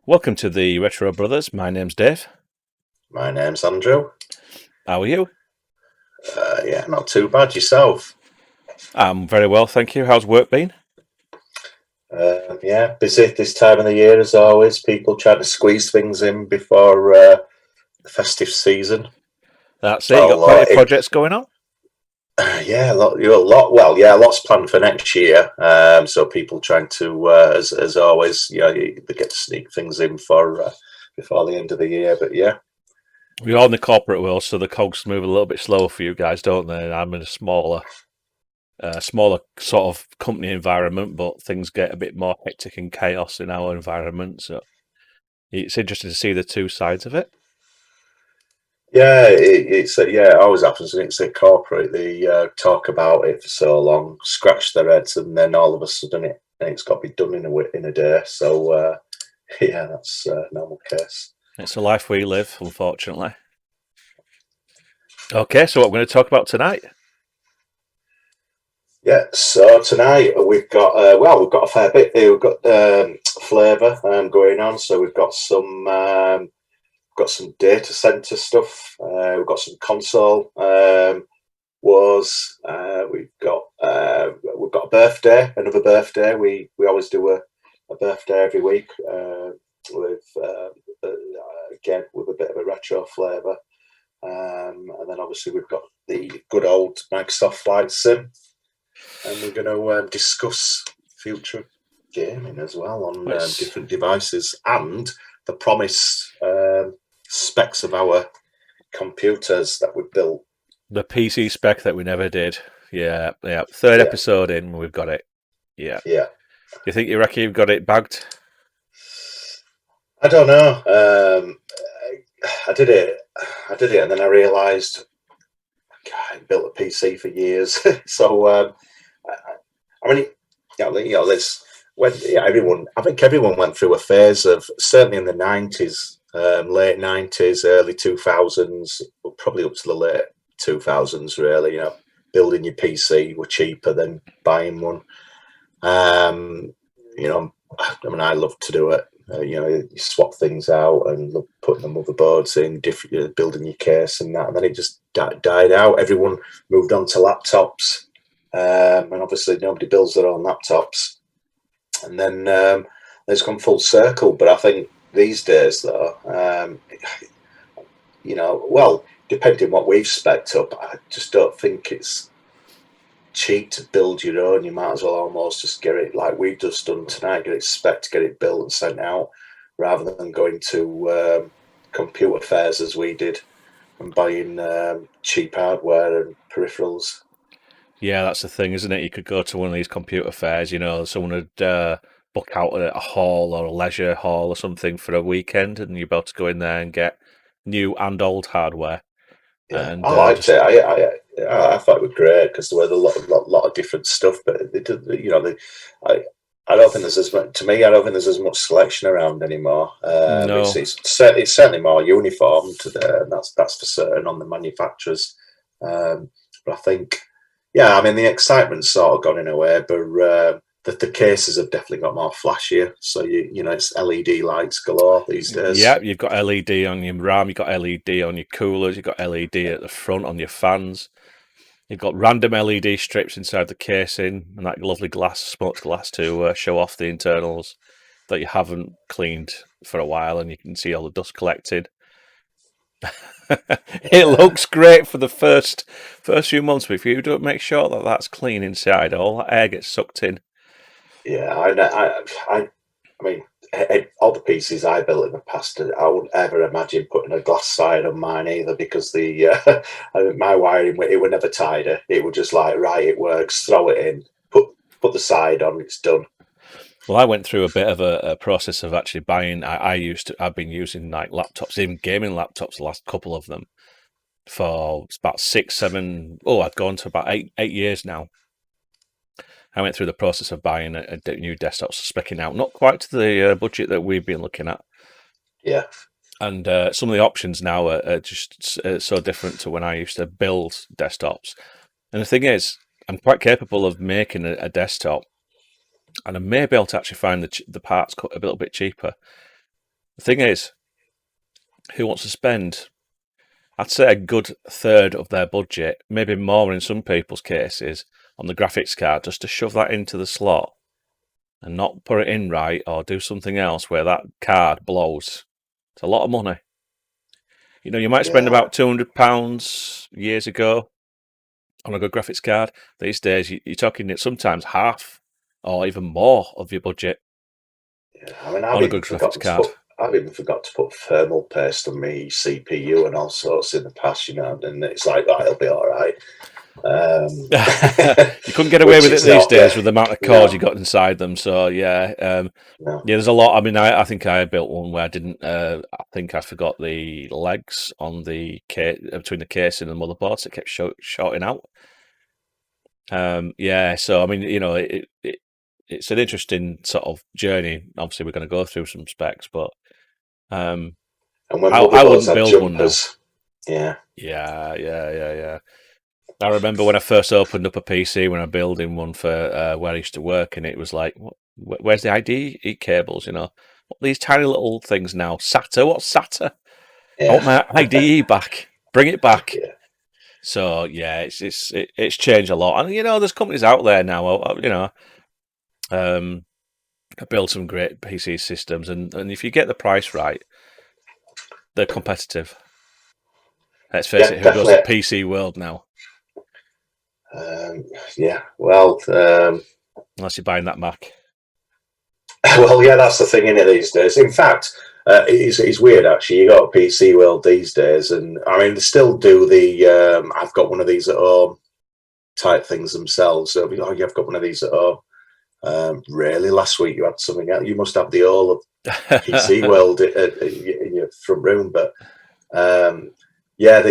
Welcome to the Retro Brothers. My name's Dave. My name's Andrew. How are you? Yeah, not too bad. Yourself? I'm very well, thank you. How's work been? Yeah, busy this time of the year as always. People trying to squeeze things in before the festive season. That's it. You got plenty Although, of projects going on? yeah, a lot. Well, yeah, lots planned for next year. So people trying to, as always, they get to sneak things in for before the end of the year. But yeah, We're all in the corporate world, so the cogs move a little bit slower for you guys, don't they? I'm in a smaller sort of company environment, but things get a bit more hectic and chaos in our environment. So it's interesting to see the two sides of it. yeah, it always happens, and it's a corporate. They talk about it for so long, scratch their heads, and then all of a sudden it's got to be done in a day. So yeah, that's a normal case. It's the life we live, unfortunately. Okay, so what we're going to talk about tonight? Yeah, so tonight we've got a fair bit here. We've got flavour going on, so we've got some data center stuff. We've got some console wars. We've got a birthday, another birthday. We always do a birthday every week with again with a bit of a retro flavour. And then obviously we've got the good old Microsoft Flight Sim, and we're going to discuss future gaming as well on It's different devices and the promised specs of our computers that we've built. the PC spec that we never did. Yeah, yeah. Third Yeah, episode in, we've got it. Yeah. yeah. Do you think you reckon you've got it bagged? I don't know. I did it. I did it, and then I realised I built a PC for years. So I mean, there's when everyone. I think everyone went through a phase of certainly in the '90s, late '90s, early 2000s, probably up to the late 2000s. Really, building your PC were cheaper than buying one. Um, you know, I mean, I love to do it. You swap things out and look, putting the motherboards in, different, building your case and that. And then it just died out. Everyone moved on to laptops, and obviously nobody builds their own laptops. And then it's gone full circle. But I think these days, though, well, depending what we've spec'd up, I just don't think it's cheap to build your own. You might as well almost just get it like we've just done tonight, get it spec to get it built and sent out, rather than going to computer fairs as we did and buying cheap hardware and peripherals. Yeah, that's the thing, isn't it? You could go to one of these computer fairs, someone would book out a hall or a leisure hall or something for a weekend, and you'd be able to go in there and get new and old hardware. Yeah, And I liked just it. I thought it was great because there was a lot of different stuff, but it did, I I don't think there's as much to me. I don't think there's as much selection around anymore. no, It's certainly more uniform today, and that's for certain on the manufacturers. But I think, yeah, I mean the excitement's sort of gone in a way, but the cases have definitely got more flashier. So it's LED lights galore these yeah, days. you've got LED on your RAM, you've got LED on your coolers, you've got LED at the front on your fans. You've got random LED strips inside the casing and that lovely smoked glass to show off the internals that you haven't cleaned for a while, and you can see all the dust collected. It Yeah. looks great for the first few months, but if you don't make sure that that's clean inside, all that air gets sucked in. Yeah, I mean, all the pieces I built in the past, I wouldn't ever imagine putting a glass side on mine either because my wiring it would never tidy. It would just like right, it works, throw it in, put the side on, it's done. Well, I went through a bit of a process of actually buying. I've been using like laptops, even gaming laptops, the last couple of them for about 6, 7. Oh, I've gone to about 8 years now. I went through the process of buying a new desktop, specking out, not quite to the budget that we've been looking at. Yeah, And some of the options now are just so different to when I used to build desktops. And the thing is, I'm quite capable of making a desktop, and I may be able to actually find the parts a little bit cheaper. The thing is, who wants to spend, I'd say, a good third of their budget, maybe more in some people's cases, on the graphics card just to shove that into the slot and not put it in right or do something else where that card blows? It's a lot of money. You know, you might spend about £200 years ago on a good graphics card. These days, you're talking sometimes half or even more of your budget I mean, on a good graphics card. I've even forgot to put thermal paste on my CPU and all sorts in the past, you know, and it's like, right, it'll be all right. You couldn't get away with it these days with the amount of cores you got inside them. So yeah, there's a lot. I mean, I think I built one where I didn't. I think I forgot the legs on the between the case and the motherboard, so it kept shorting out. Yeah, so I mean, you know, it's an interesting sort of journey. Obviously, we're going to go through some specs, but and when I wouldn't build jumpers, one now. Yeah. I remember when I first opened up a PC when I was building one for where I used to work, and it was like, where's the IDE cables? You know, what these tiny little things now? SATA? What's SATA? I want my IDE back. Bring it back. Yeah. So yeah, it's changed a lot, and you know, there's companies out there now. You know, build some great PC systems, and if you get the price right, they're competitive. Let's face it, who goes to PC World now? Well, unless you're buying that Mac. Well, yeah, that's the thing in it these days. In fact, it's weird actually. You got a PC World these days, and I mean, they still do the I've got one of these at home type things themselves. So, oh, you've got one of these at home. Really, last week you had something else. You must have the whole of PC World in your front room, but yeah,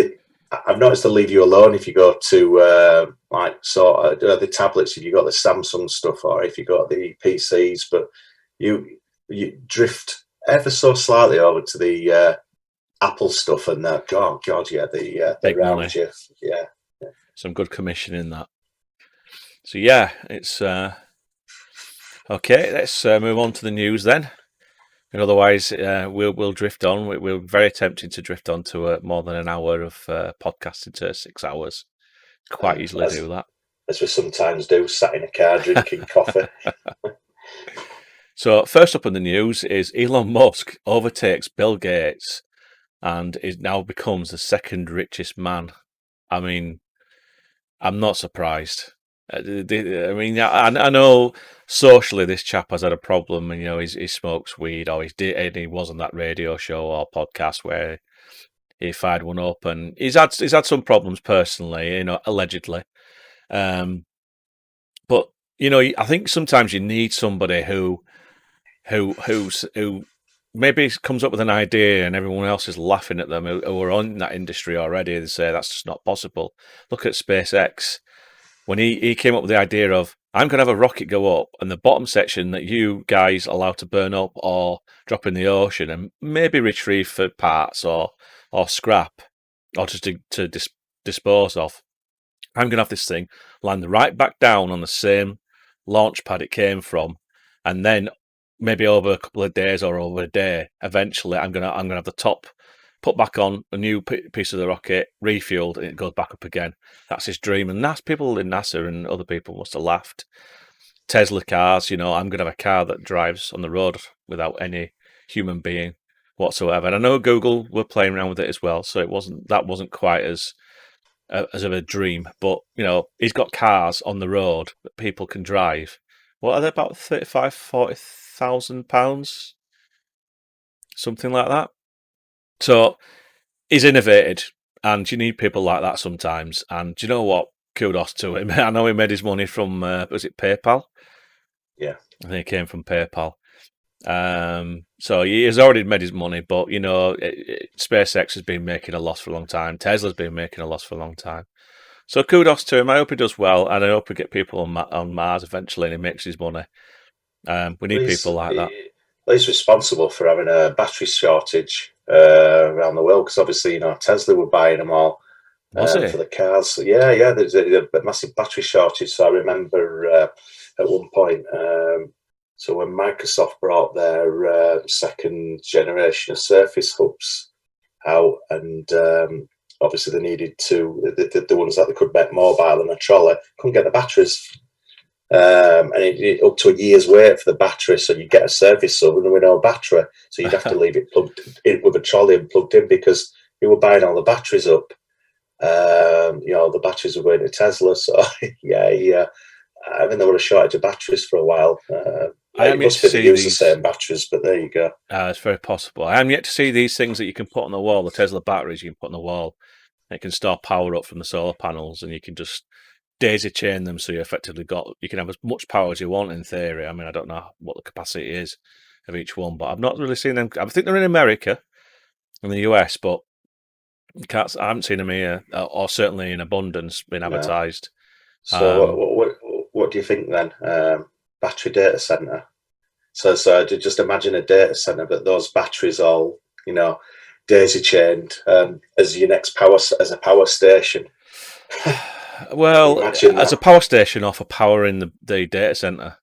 I've noticed they'll leave you alone if you go to like sort of the tablets, if you got the Samsung stuff, or if you got the PCs, but you drift ever so slightly over to the Apple stuff, and oh god, yeah, the round you, yeah, some good commission in that. So yeah, it's okay. Let's move on to the news then. And otherwise, we'll drift on. We're very tempted to drift on to more than an hour of podcasting to 6 hours. Quite easily do that. As we sometimes do, sat in a car drinking coffee. So first up in the news is Elon Musk overtakes Bill Gates and it now becomes the second richest man. I mean, I'm not surprised. I mean, I know socially this chap has had a problem. You know, he smokes weed, or he was on that radio show or podcast where he fired one up, and he's had some problems personally. You know, allegedly. But you know, I think sometimes you need somebody who maybe comes up with an idea and everyone else is laughing at them who are on that industry already. They say that's just not possible. Look at SpaceX. When he came up with the idea of, I'm going to have a rocket go up and the bottom section that you guys are allowed to burn up or drop in the ocean and maybe retrieve for parts or scrap or just to dispose of. I'm going to have this thing land right back down on the same launch pad it came from, and then maybe over a couple of days or over a day, eventually I'm gonna have the top put back on, a new piece of the rocket, refueled, and it goes back up again. That's his dream, and that's people in NASA and other people must have laughed. Tesla cars, you know, I'm going to have a car that drives on the road without any human being whatsoever. And I know Google were playing around with it as well, so it wasn't quite as of a dream. But you know, he's got cars on the road that people can drive. What are they, about £35,000-40,000, something like that? So he's innovated, and you need people like that sometimes. And do you know what? Kudos to him. I know he made his money from, was it PayPal? Yeah. I think it came from PayPal. So he has already made his money, but, you know, SpaceX has been making a loss for a long time. Tesla's been making a loss for a long time. So kudos to him. I hope he does well, and I hope we get people on Mars eventually and he makes his money. We need people like that. He's responsible for having a battery shortage around the world because obviously, you know, Tesla were buying them all for the cars. So, yeah, there's a massive battery shortage. So I remember at one point So when Microsoft brought their second generation of Surface hubs out, and obviously they needed the ones that they could make mobile and a trolley, couldn't get the batteries. And it up to a year's wait for the battery, so you get a Surface sub and there was no battery, so you'd have to leave it plugged in with a trolley and plugged in, because you were buying all the batteries up. The batteries were going to Tesla, so yeah. I mean, there were a shortage of batteries for a while. It must be they use the same batteries, but there you go. It's very possible. I am yet to see these things that you can put on the wall, the Tesla batteries you can put on the wall. It can store power up from the solar panels, and you can just daisy chain them, so you can have as much power as you want in theory. I mean, I don't know what the capacity is of each one, but I've not really seen them. I think they're in America, in the US, but I haven't seen them here, or certainly in abundance being advertised. So what do you think then? Battery data center. So just imagine a data center, but those batteries all, daisy chained as your next as a power station. Well, as a power station or for powering the data center?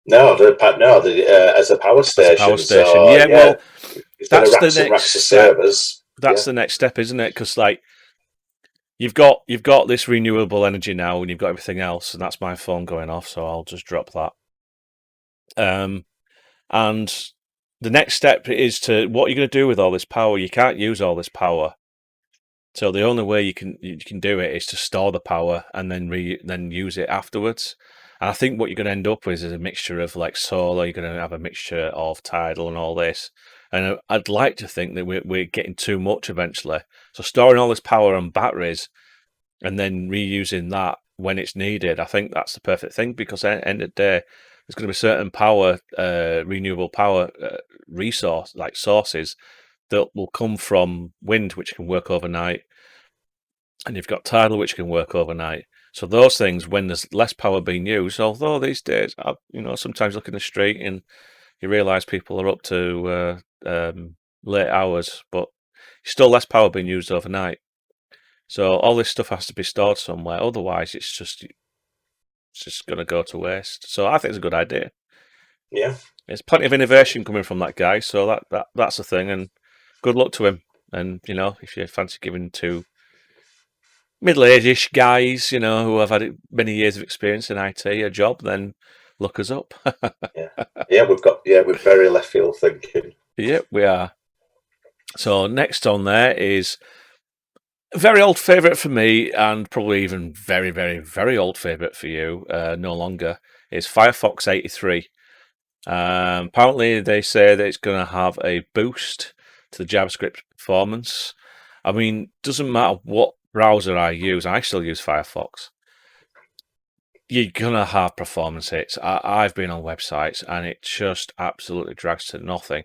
No, as a power station. As a power station, so, yeah. Well, that's the next step. That's the next step, isn't it? Because you've got this renewable energy now, and you've got everything else, and that's my phone going off, so I'll just drop that. And the next step is to what you're going to do with all this power. You can't use all this power, so the only way you can do it is to store the power and then use it afterwards. And I think what you're going to end up with is a mixture of like solar. You're going to have a mixture of tidal and all this. And I'd like to think that we're getting too much eventually. So storing all this power on batteries and then reusing that when it's needed, I think that's the perfect thing, because at the end of the day, there's going to be certain power, renewable power sources that will come from wind, which can work overnight, and you've got tidal, which can work overnight. So those things, when there's less power being used, although these days, sometimes look in the street and you realise people are up to late hours, but still less power being used overnight. So all this stuff has to be stored somewhere. Otherwise, it's just going to go to waste. So I think it's a good idea. Yeah, there's plenty of innovation coming from that guy. So that's the thing, and good luck to him. And if you fancy giving to middle-aged-ish guys, who have had many years of experience in IT a job, then look us up. We're very left field thinking. Yeah, we are. So next on there is a very old favourite for me, and probably even very, very, very old favourite for you, no longer, is Firefox 83. Apparently they say that it's going to have a boost to the JavaScript performance. I mean, doesn't matter what browser I use, I still use Firefox. You're going to have performance hits. I've been on websites and it just absolutely drags to nothing.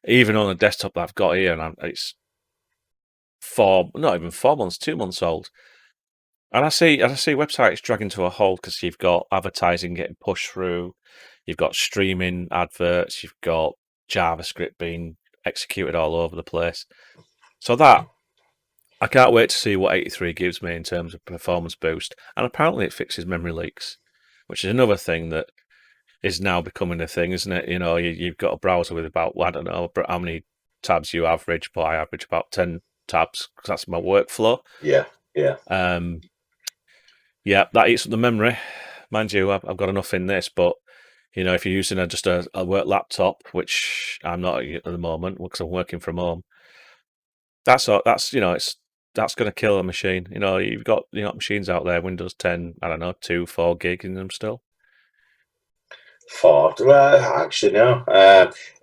Even on the desktop that I've got here, and it's not even 4 months, 2 months old. And I see websites dragging to a halt because you've got advertising getting pushed through, you've got streaming adverts, you've got JavaScript being executed all over the place. So I can't wait to see what 83 gives me in terms of performance boost. And apparently it fixes memory leaks, which is another thing that is now becoming a thing, isn't it? You've got a browser with about, I don't know how many tabs you average, but I average about 10 tabs because that's my workflow. Yeah. That eats up the memory. Mind you, I've got enough in this, but if you're using just a work laptop, which I'm not at the moment because I'm working from home, that's going to kill a machine. You've got machines out there, Windows 10, I don't know, 2-4 gig in them still. 4? Well, actually, no.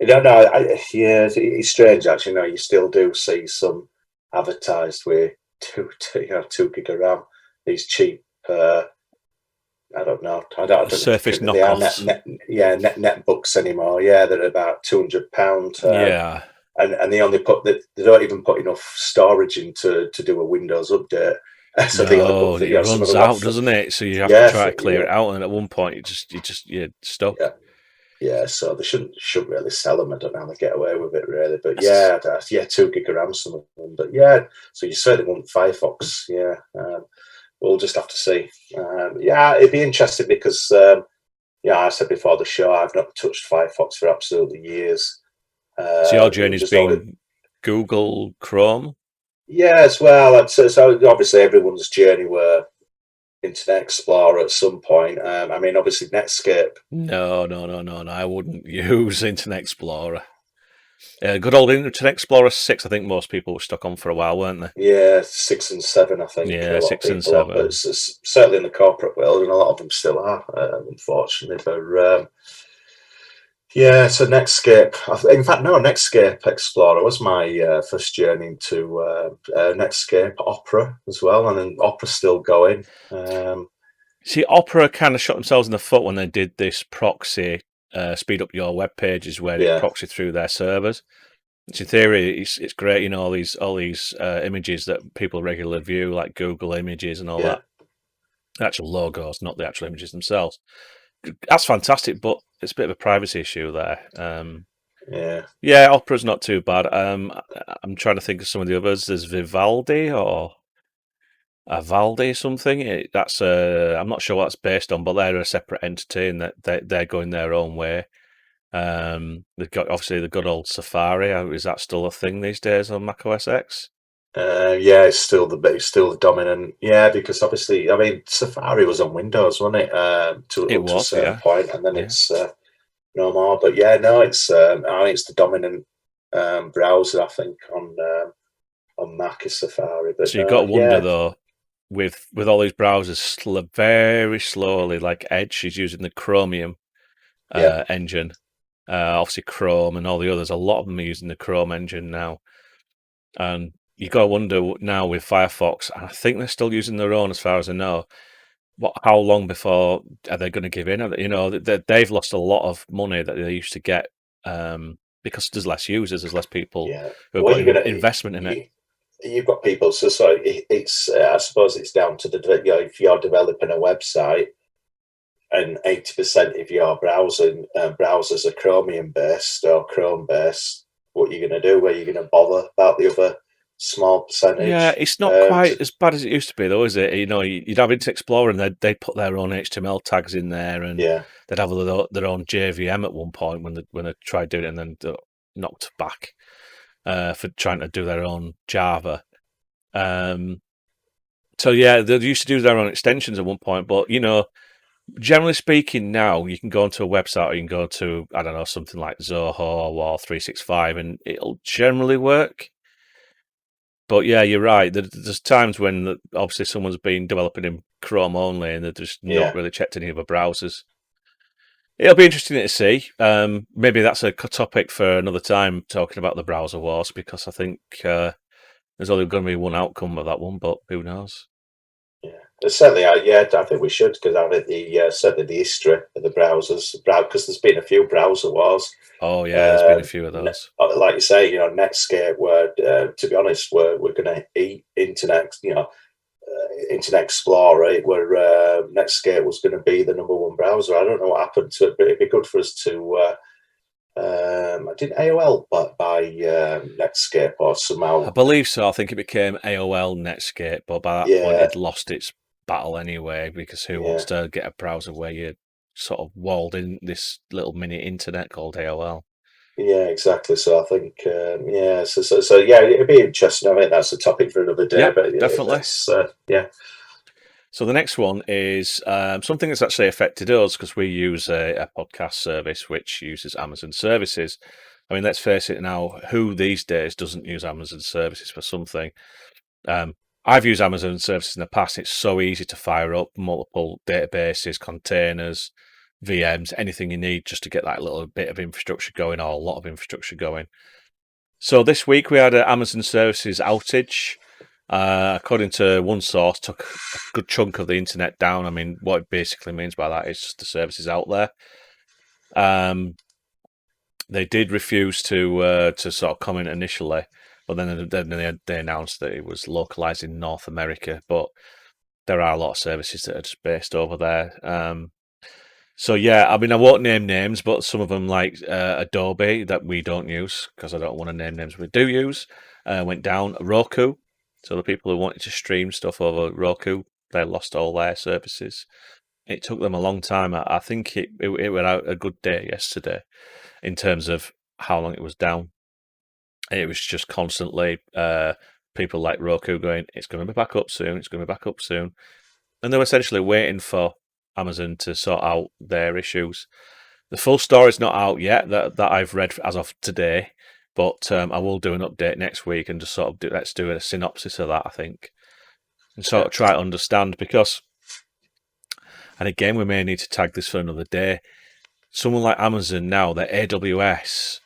It's strange. Actually, you still do see some advertised with 2 gig of RAM. These cheap, I don't know. I don't Surface knockoffs. Netbooks anymore. Yeah, they're about £200. Yeah. And they only they don't even put enough storage in to do a Windows update. So it runs out, doesn't it? So you have to try to clear it out, and at one point you're stuck. Yeah. So they shouldn't really sell them. I don't know how they get away with it, really. But 2 gig of RAM, some of them. But so you certainly want Firefox. We'll just have to see. It'd be interesting because yeah, I said before the show, I've not touched Firefox for absolutely years. So your It journey's just always, been Google Chrome? yeah, as well. So obviously everyone's journey were Internet Explorer at some point. I mean, obviously Netscape. No. I wouldn't use Internet Explorer. Good old Internet Explorer 6, I think most people were stuck on for a while, weren't they? Yeah, 6 and 7, I think a Yeah, lot of 6 and people are, but 7. it's certainly in the corporate world, and a lot of them still are, unfortunately. But yeah, so Netscape. In fact, no, Netscape Explorer was my first journey into Netscape Opera as well, and then Opera's still going. See, Opera kind of shot themselves in the foot when they did this proxy, speed up your web pages, where it Yeah, proxied through their servers. Which in theory, it's great, you know, all these images that people regularly view, like Google Images and all yeah, that. Actual logos, not the actual images themselves. That's fantastic, but it's a bit of a privacy issue there. yeah. Yeah, Opera's not too bad. I'm trying to think of some of the others. There's Vivaldi or Avaldi something. That's I'm not sure what that's based on, but they're a separate entity and that they're going their own way. They've got obviously the good old Safari. Is that still a thing these days on Mac OS X? Yeah, it's still the dominant. Yeah, because obviously, I mean, Safari was on Windows, wasn't it? It Up to a was, certain yeah, point, and then yeah. it's no more. But yeah, no, it's I think it's the dominant browser. I think on Mac is Safari. But So you've got to wonder yeah, though, with all these browsers very slowly, like Edge is using the Chromium yeah, engine. Obviously Chrome and all the others, a lot of them are using the Chrome engine now. And you got to wonder now with Firefox, and I think they're still using their own as far as I know. How long before are they going to give in? You know, they've lost a lot of money that they used to get because there's less users, there's less people yeah. who have Well, got you're gonna investment in it. you've got people. So sorry, it's I suppose it's down to if you're developing a website and 80% of your browsers are Chromium based or Chrome based, what you're going to do? Where you're going to bother about the other small Yeah, percentage? it's not quite as bad as it used to be, though, is it? You know, you'd have Internet Explorer and they'd put their own HTML tags in there, and Yeah, they'd have their own JVM at one point when they tried doing it, and then they knocked back for trying to do their own Java. So yeah, they used to do their own extensions at one point, but you know, generally speaking, now you can go onto a website or you can go to, I don't know, something like Zoho or 365, and it'll generally work. But yeah, you're right. There's times when obviously someone's been developing in Chrome only, and they've just not yeah, really checked any other browsers. It'll be interesting to see. Maybe that's a topic for another time, talking about the browser wars, because I think there's only going to be one outcome of that one, but who knows? yeah. Certainly, yeah, I think we should because I think certainly the history of the browsers, because there's been a few browser wars. Oh yeah, there's been a few of Ne- those. like you say, Netscape, were to be honest, we're going to eat internet. Internet Explorer, where Netscape was going to be the number one browser. I don't know what happened to it, but it'd be good for us to. I didn't AOL buy Netscape or I somehow. believe so. I think it became AOL Netscape, but by that point, Yeah, it lost its battle anyway. Because who wants yeah, to get a browser where you're sort of walled in this little mini internet called AOL? yeah, exactly. So I think, yeah, so yeah, it'd be interesting. I think that's a topic for another day. Yep, But definitely. that's yeah, So the next one is something that's actually affected us because we use a podcast service which uses Amazon services. I mean, let's face it now, who these days doesn't use Amazon services for something? I've used Amazon services in the past. It's so easy to fire up multiple databases, containers, VMs, anything you need just to get that little bit of infrastructure going or a lot of infrastructure going. So this week we had an Amazon services outage. According to one source, took a good chunk of the internet down. I mean, what it basically means by that is just the services out there. They did refuse to sort of comment initially, but then they announced that it was localized in North America. But there are a lot of services that are just based over there. So yeah, I mean, I won't name names, but some of them like Adobe that we don't use because I don't want to name names we do use went down. Roku, so the people who wanted to stream stuff over Roku, they lost all their services. It took them a long time. I think it went out a good day yesterday in terms of how long it was down. It was just constantly people like Roku going, it's going to be back up soon, it's going to be back up soon. And they were essentially waiting for Amazon to sort out their issues. The full story's not out yet that I've read as of today, but I will do an update next week and just sort of let's do a synopsis of that, I think, and sort of try to understand because, and again, we may need to tag this for another day. Someone like Amazon now, their AWS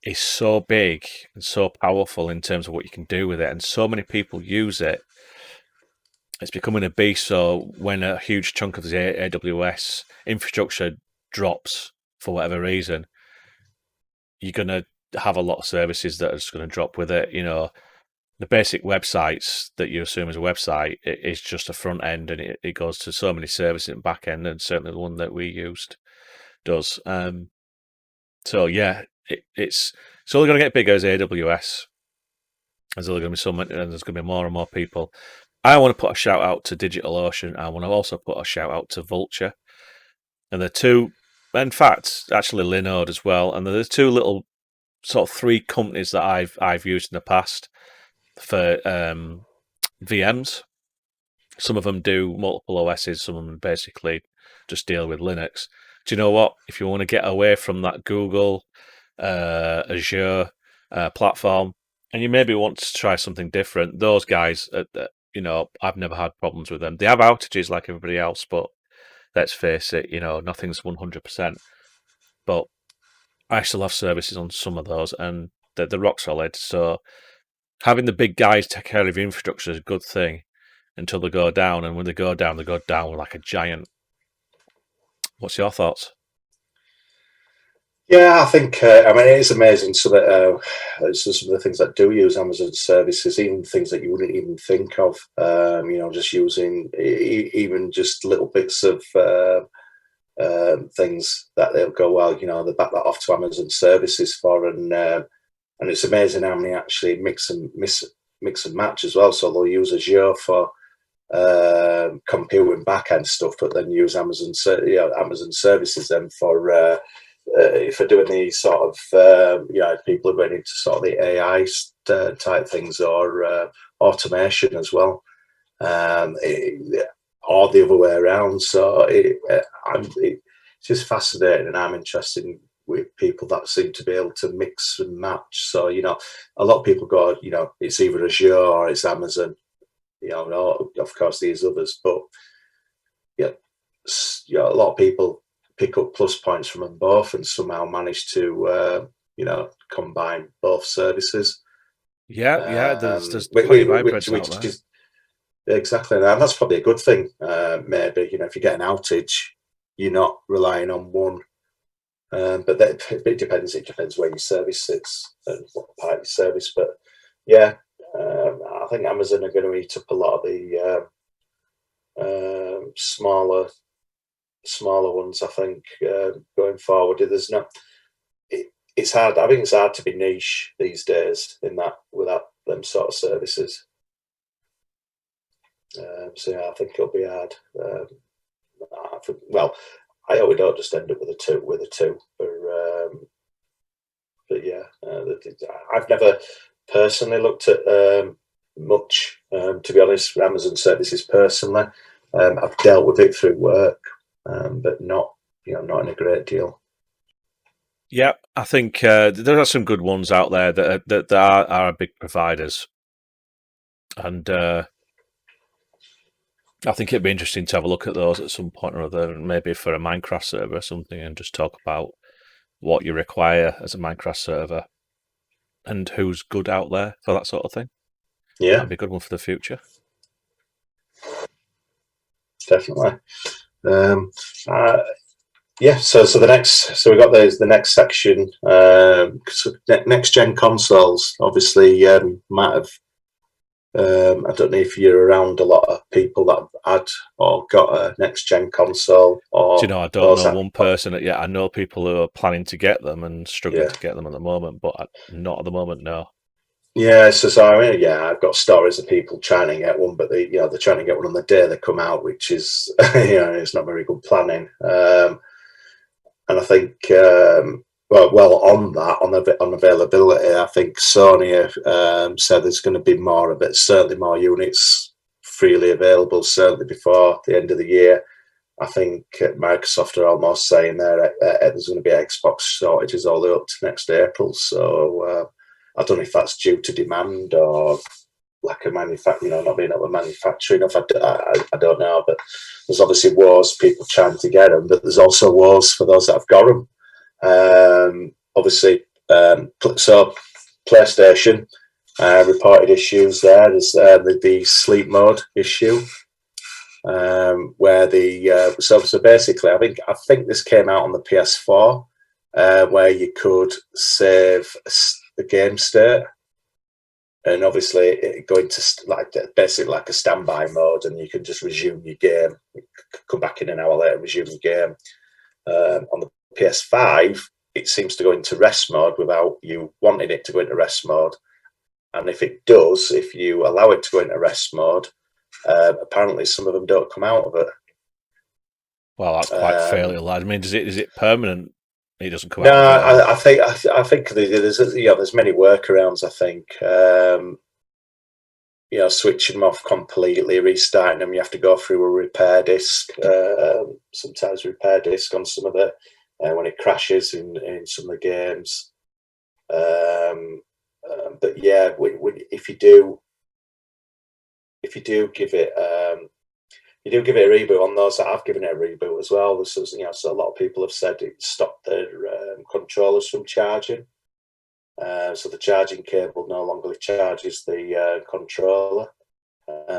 is so big and so powerful in terms of what you can do with it, and so many people use it. It's becoming a beast. So when a huge chunk of the AWS infrastructure drops for whatever reason, you're going to have a lot of services that are just going to drop with it. You know, the basic websites that you assume is a website is just a front end, and it goes to so many services and back end, and certainly the one that we used does. So yeah, it's only going to get bigger as AWS. There's only going to be so many, and there's going to be more and more people. I want to put a shout out to DigitalOcean. I want to also put a shout out to Vultr, and the two, in fact, actually Linode as well. And there's two little sort of three companies that I've used in the past for VMs. Some of them do multiple OSs. Some of them basically just deal with Linux. Do you know what? If you want to get away from that Google, Azure platform, and you maybe want to try something different, those guys, you know, I've never had problems with them. They have outages like everybody else, but let's face it, you know, nothing's 100%. But I still have services on some of those, and they're rock solid. So having the big guys take care of your infrastructure is a good thing until they go down, and when they go down like a giant. What's your thoughts? Yeah, I think I mean it is amazing. So that some of the things that do use Amazon services, even things that you wouldn't even think of. You know, just using even just little bits of things that they'll go, well, you know, they back that off to Amazon services for, and it's amazing how many actually mix and match as well. So they'll use Azure for computing backend stuff, but then use Amazon services then for doing these sort of people are going into sort of the AI type things or automation as well, or the other way around. So it's just fascinating, and I'm interested with people that seem to be able to mix and match. So, you know, a lot of people go, you know, it's either Azure or it's Amazon, you know, or, of course these others, but yeah, a lot of people pick up plus points from them both and somehow manage to combine both services. Yeah, there's plenty of hybrids out there. Exactly, and that's probably a good thing. Maybe, you know, if you get an outage, you're not relying on one. But it depends. It depends where your service sits and what part you service. But yeah, I think Amazon are going to eat up a lot of the smaller ones. I think going forward, there's no. It's hard. I think it's hard to be niche these days in that without them sort of services. So yeah, I think it'll be hard. I hope we don't just end up with a two. But yeah, I've never personally looked at much, to be honest, Amazon services personally. I've dealt with it through work, but not in a great deal. Yeah, I think there are some good ones out there that are big providers, and I think it'd be interesting to have a look at those at some point or other, maybe for a Minecraft server or something, and just talk about what you require as a Minecraft server and who's good out there for that sort of thing. Yeah, that'd be a good one for the future. Definitely. Yeah. So we got the next section. Next gen consoles. Obviously, might have. I don't know if you're around a lot of people that have had or got a next gen console. Or do you know, I don't know one person yet. I know people who are planning to get them and struggling to get them at the moment, but not at the moment. No. Yeah, so I mean, yeah, I've got stories of people trying to get one, but they're trying to get one on the day they come out, which is it's not very good planning. And I think well on that on availability, I think Sony said there's going to be more of it, certainly more units freely available, certainly before the end of the year. I think Microsoft are almost saying there's going to be Xbox shortages all the way up to next April. So I don't know if that's due to demand or lack of manufacturing, not being able to manufacture enough. I don't know, but there's obviously wars, people trying to get them, but there's also wars for those that have got them. Obviously, so PlayStation reported issues there. There's the sleep mode issue. Where so basically, I think this came out on the PS4, where you could save the game state, and obviously it going to basically like a standby mode, and you can just resume your game, come back in an hour later, resume your game. On the PS5, it seems to go into rest mode without you wanting it to go into rest mode, and if it does, if you allow it to go into rest mode, apparently some of them don't come out of it. Well, that's quite fairly large. I mean, is it permanent? It doesn't come No, out of it. I think there's many workarounds. I think switching them off completely, restarting them. You have to go through a repair disc. Sometimes repair disc on some of it when it crashes in some of the games. But yeah, if you do give it a reboot on those that have given it a reboot as well. So a lot of people have said it stopped their controllers from charging. So the charging cable no longer charges the controller.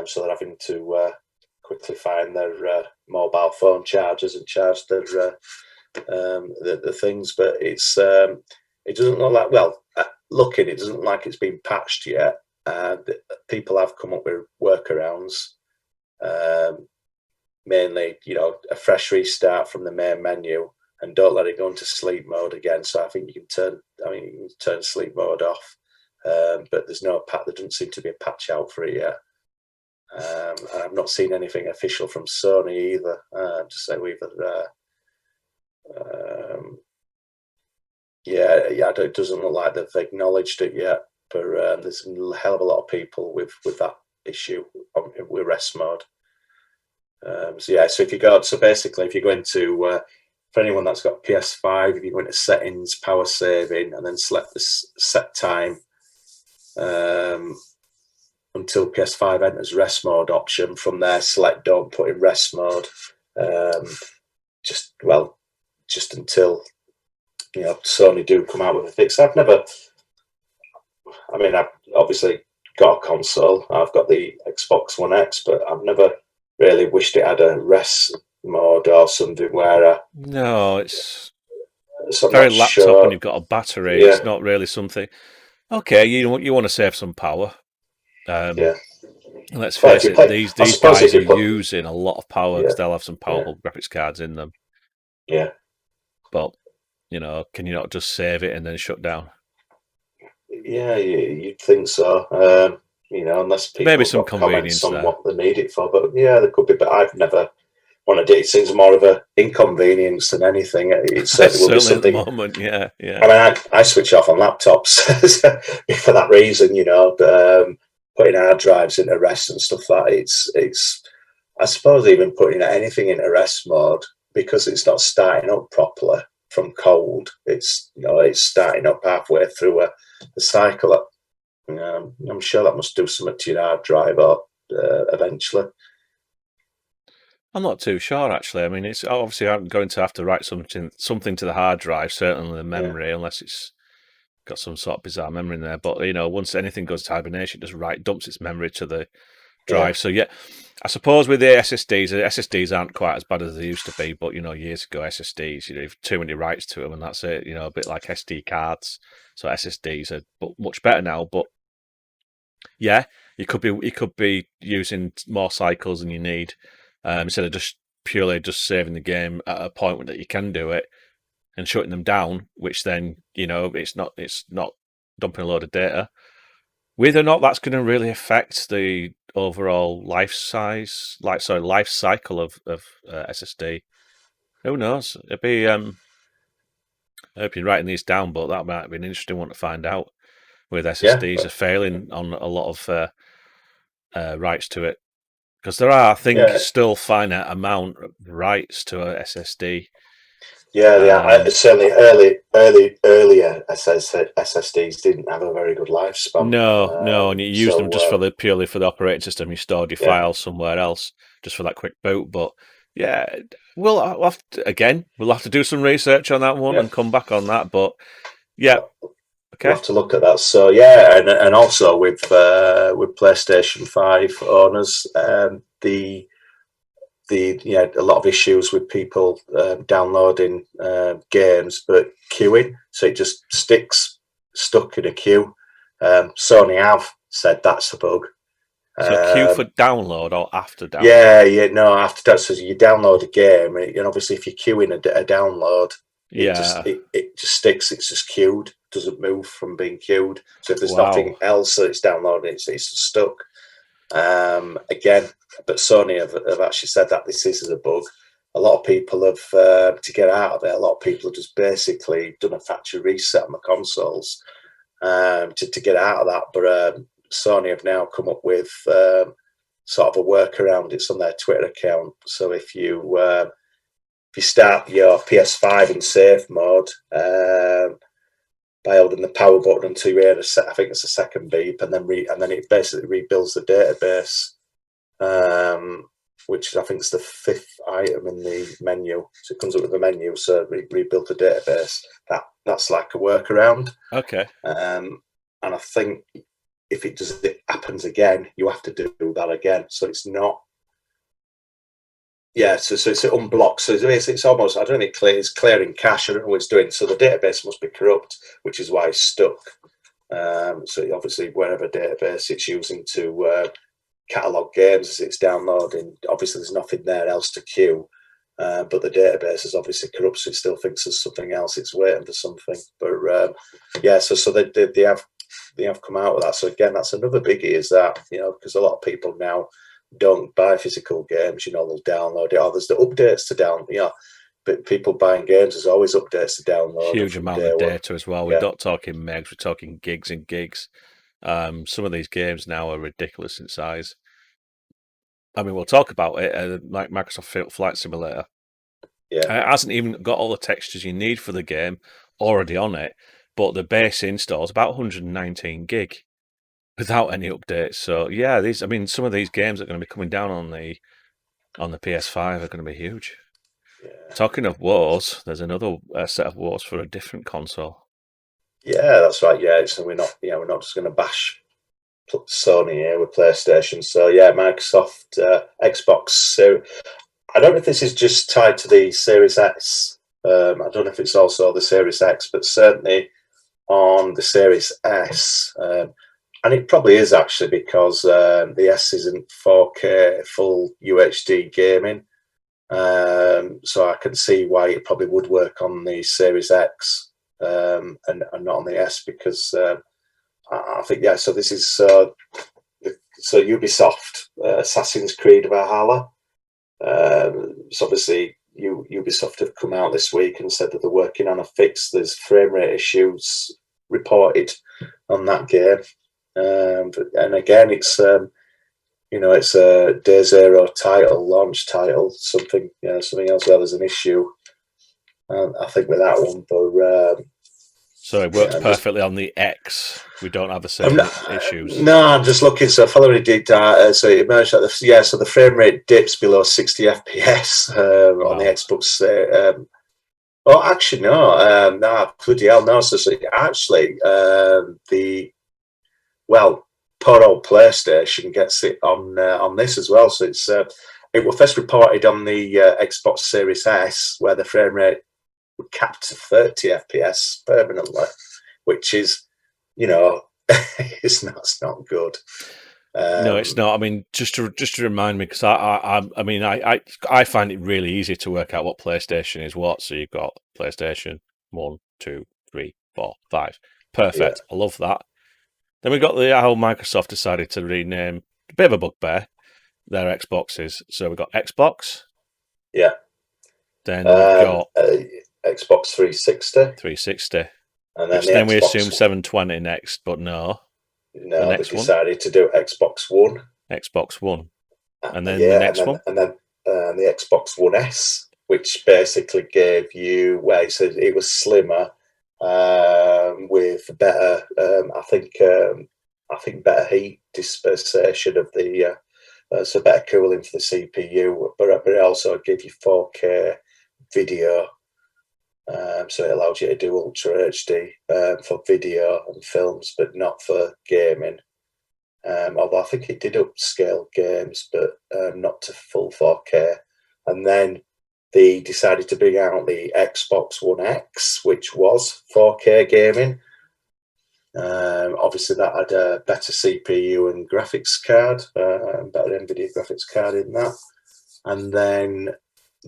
So they're having to quickly find their mobile phone chargers and charge their the things. But it doesn't look like, it doesn't look like it's been patched yet. People have come up with workarounds. Mainly, a fresh restart from the main menu, and don't let it go into sleep mode again. So I think you can turn sleep mode off, but there doesn't seem to be a patch out for it yet. And I've not seen anything official from Sony either to say it doesn't look like they've acknowledged it yet. But there's a hell of a lot of people with that issue with rest mode. So if you go, if you go into, for anyone that's got PS5, if you go into settings, power saving, and then select the set time until PS5 enters rest mode option, from there select don't put in rest mode, just until Sony do come out with a fix. I've obviously got a console, I've got the Xbox One X, but I've never really wished it had a rest mode or something where no, it's so very laptop sure. when you've got a battery. Yeah. It's not really something. Okay, you want to save some power. Let's face it, these guys are using a lot of power because they'll have some powerful graphics cards in them. Yeah. But can you not just save it and then shut down? Yeah, you'd think so. Unless people maybe some convenience on what they need it for. But yeah, there could be. But I've never wanted it. It seems more of an inconvenience than anything. It certainly will be something. At the moment, yeah. I mean, I switch off on laptops for that reason. Putting hard drives into rest and stuff like that. It's. I suppose even putting anything into rest mode, because it's not starting up properly from cold. It's starting up halfway through a cycle. I'm sure that must do something to your hard drive eventually. I'm not too sure, actually. I mean, it's obviously I'm going to have to write something to the hard drive, certainly the memory, unless it's got some sort of bizarre memory in there. But once anything goes to hibernation, it just dumps its memory to the drive. Yeah. So yeah, I suppose with the SSDs aren't quite as bad as they used to be. But years ago, SSDs, you've too many writes to them, and that's it. A bit like SD cards. So SSDs are much better now. But yeah, you could be using more cycles than you need, instead of just purely saving the game at a point that you can do it and shutting them down, which then it's not dumping a load of data. Whether or not that's going to really affect the overall life cycle of SSD, who knows? It'd be I hope you're writing these down, but that might be an interesting one to find out. With SSDs are failing on a lot of writes to it, because there are, I think, still finite amount of writes to a SSD. Yeah, certainly earlier SSDs didn't have a very good lifespan. No, and you use them just purely for the operating system. You stored your files somewhere else just for that quick boot. But yeah, we'll have to do some research on that one and come back on that. But yeah, okay, we'll have to look at that. So yeah, and also with PlayStation 5 owners, a lot of issues with people downloading games but queuing, so it just stuck in a queue. Sony have said that's a bug. So queue for download or after download? No, after that. So you download a game, and obviously if you're queuing a download, it just sticks. It's just queued, doesn't move from being queued. So if there's nothing else that it's downloading, it's just stuck. Again, but Sony have actually said that this is a bug. A lot of people have, to get out of it, a lot of people have just basically done a factory reset on the consoles to get out of that. But Sony have now come up with sort of a workaround. It's on their Twitter account. So if you start your PS5 in safe mode, by holding the power button until you hear I think it's a second beep, and then it basically rebuilds the database, which I think is the 5th item in the menu. So it comes up with a menu, so rebuild the database. That's like a workaround. Okay. And I think if it happens again, you have to do that again. So it's not. Yeah, so it's unblocked. So it's almost, I don't think it's clearing cache. I don't know what it's doing. So the database must be corrupt, which is why it's stuck. So obviously, wherever database it's using to catalog games as it's downloading, obviously there's nothing there else to queue. But the database is obviously corrupt, so it still thinks there's something else. It's waiting for something. But so they have come out with that. So again, that's another biggie. Is that because a lot of people now don't buy physical games, they'll download it. Oh, there's the updates to download. But people buying games, there's always updates to download. Huge amount of data as well. We're not talking megs, we're talking gigs and gigs. Some of these games now are ridiculous in size. I mean, we'll talk about it. Like Microsoft Flight Simulator, it hasn't even got all the textures you need for the game already on it, but the base install is about 119 gig. Without any updates. So yeah, some of these games that are going to be coming down on the PS5 are going to be huge. Yeah. Talking of wars, there's another set of wars for a different console. Yeah, that's right. Yeah, so we're not just going to bash Sony here with PlayStation. So yeah, Microsoft Xbox. So I don't know if this is just tied to the Series X. I don't know if it's also the Series X, but certainly on the Series S. And it probably is actually because the S isn't 4K full UHD gaming. So I can see why it probably would work on the Series X and not on the S, because I think, so this is so Ubisoft, Assassin's Creed Valhalla. So obviously Ubisoft have come out this week and said that they're working on a fix. There's frame rate issues reported on that game. And again, it's it's a Day Zero title, launch title, something else where there's an issue. I think with that one, but so it works perfectly on the X. We don't have the same issues. No, I'm just looking. So following dig data, so it emerged that so the frame rate dips below 60 FPS on the Xbox. Actually, no, bloody hell, no. So actually, poor old PlayStation gets it on this as well. So it was first reported on the Xbox Series S, where the frame rate would cap to 30 FPS permanently, which is, it's not good. No, it's not. I mean, just to remind me, because I find it really easy to work out what PlayStation is what. So you've got PlayStation 1, 2, 3, 4, 5. Perfect. Yeah. I love that. Then we got how Microsoft decided to rename, a bit of a bugbear, their Xboxes. So we got Xbox. Yeah. Then we've got Xbox 360. 360. And then, then we assumed 720 next, but no. No, they decided to do Xbox One. Xbox One. And then the next one? And then the Xbox One S, which basically gave you, well, it was slimmer, with better, I think better heat dispersation of the, so better cooling for the CPU, but it also gave you 4K video. So it allows you to do Ultra HD for video and films, but not for gaming. Although I think it did upscale games, but not to full 4K. And then they decided to bring out the Xbox One X, which was 4K gaming. Obviously, that had a better CPU and graphics card, better NVIDIA graphics card in that. And then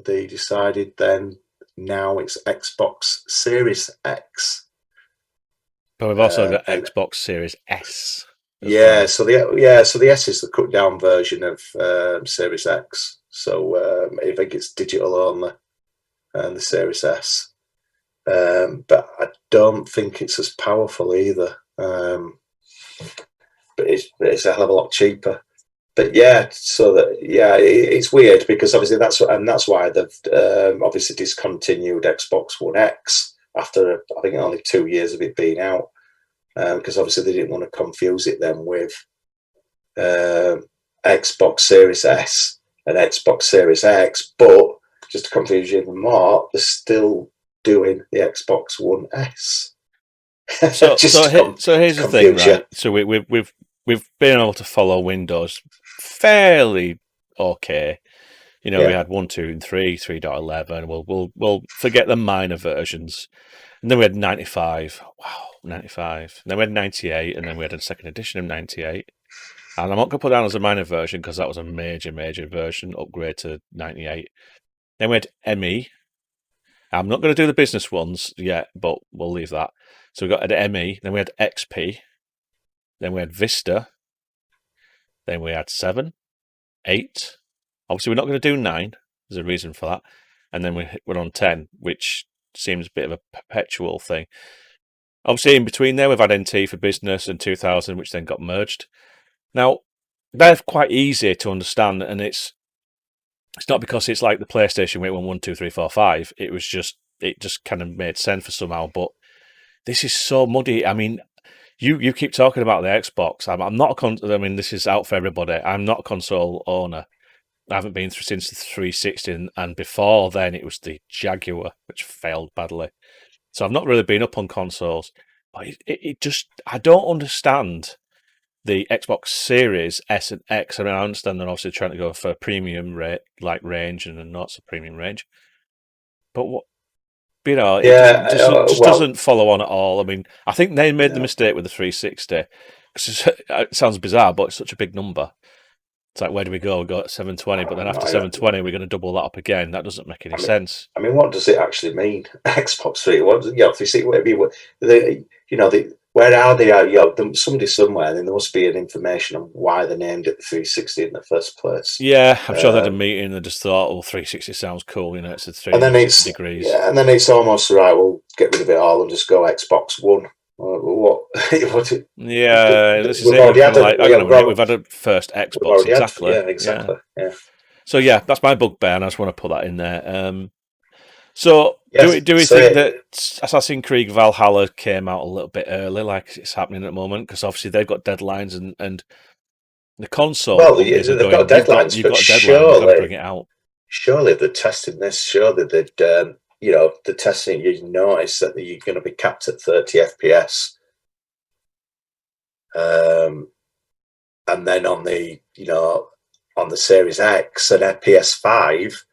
they decided now it's Xbox Series X. But we've also got Xbox Series S. Yeah, so the S is the cut down version of Series X. So I think it's digital only, and the Series S. But I don't think it's as powerful either. But it's a hell of a lot cheaper. But yeah, it's weird because obviously that's why they've obviously discontinued Xbox One X after I think only 2 years of it being out, because obviously they didn't want to confuse it then with Xbox Series S and Xbox Series X. But just to confuse you even more, they're still doing the Xbox One S. So here's the thing, right? So we've been able to follow Windows fairly okay. We had 1, 2, and 3, 3.11. We'll forget the minor versions, and then we had 95. Wow, 95. And then we had 98, and then we had a second edition of 98. And I'm not going to put down as a minor version because that was a major version upgrade to 98. Then we had ME. I'm not going to do the business ones yet, but we'll leave that. So we got an ME, then we had XP, then we had Vista, then we had 7, 8. Obviously, we're not going to do 9. There's a reason for that. And then we're on 10, which seems a bit of a perpetual thing. Obviously, in between there, we've had NT for business and 2000, which then got merged. Now, they're quite easy to understand, and it's not because it's like the PlayStation where it went 1, 2, 3, 4, 5. It just kind of made sense for somehow. But this is so muddy. I mean, you keep talking about the Xbox. I'm not this is out for everybody. I'm not a console owner. I haven't been through since the 360, and before then it was the Jaguar, which failed badly. So I've not really been up on consoles. But it just, I don't understand the Xbox Series S and X. I mean, I understand they're obviously trying to go for a premium range and not so premium range. But what, it just doesn't follow on at all. I mean, I think they made the mistake with the 360. It sounds bizarre, but it's such a big number. It's like, where do we go? We go at 720, but then after 720, we're going to double that up again. That doesn't make any sense. I mean, what does it actually mean? Xbox 3, if you see whatever where are they? Somebody somewhere, then there must be an information on why they named it the 360 in the first place. Yeah, I'm sure they had a meeting and just thought, 360 sounds cool, it's a 360 degrees. Yeah, and then it's almost right, we'll get rid of it all and just go Xbox One. What? Yeah, this is it. We've had a first Xbox, exactly. Exactly. Yeah. So yeah, that's my bugbear, and I just want to put that in there. So do we think that Assassin's Creed Valhalla came out a little bit early, like it's happening at the moment? Because obviously they've got deadlines, and the console. Well, they've got deadlines, you've got a deadline. You've got to bring it out. Surely they're testing this. Surely they'd. The testing, you notice that you're going to be capped at 30 FPS. And then on the Series X and PS5,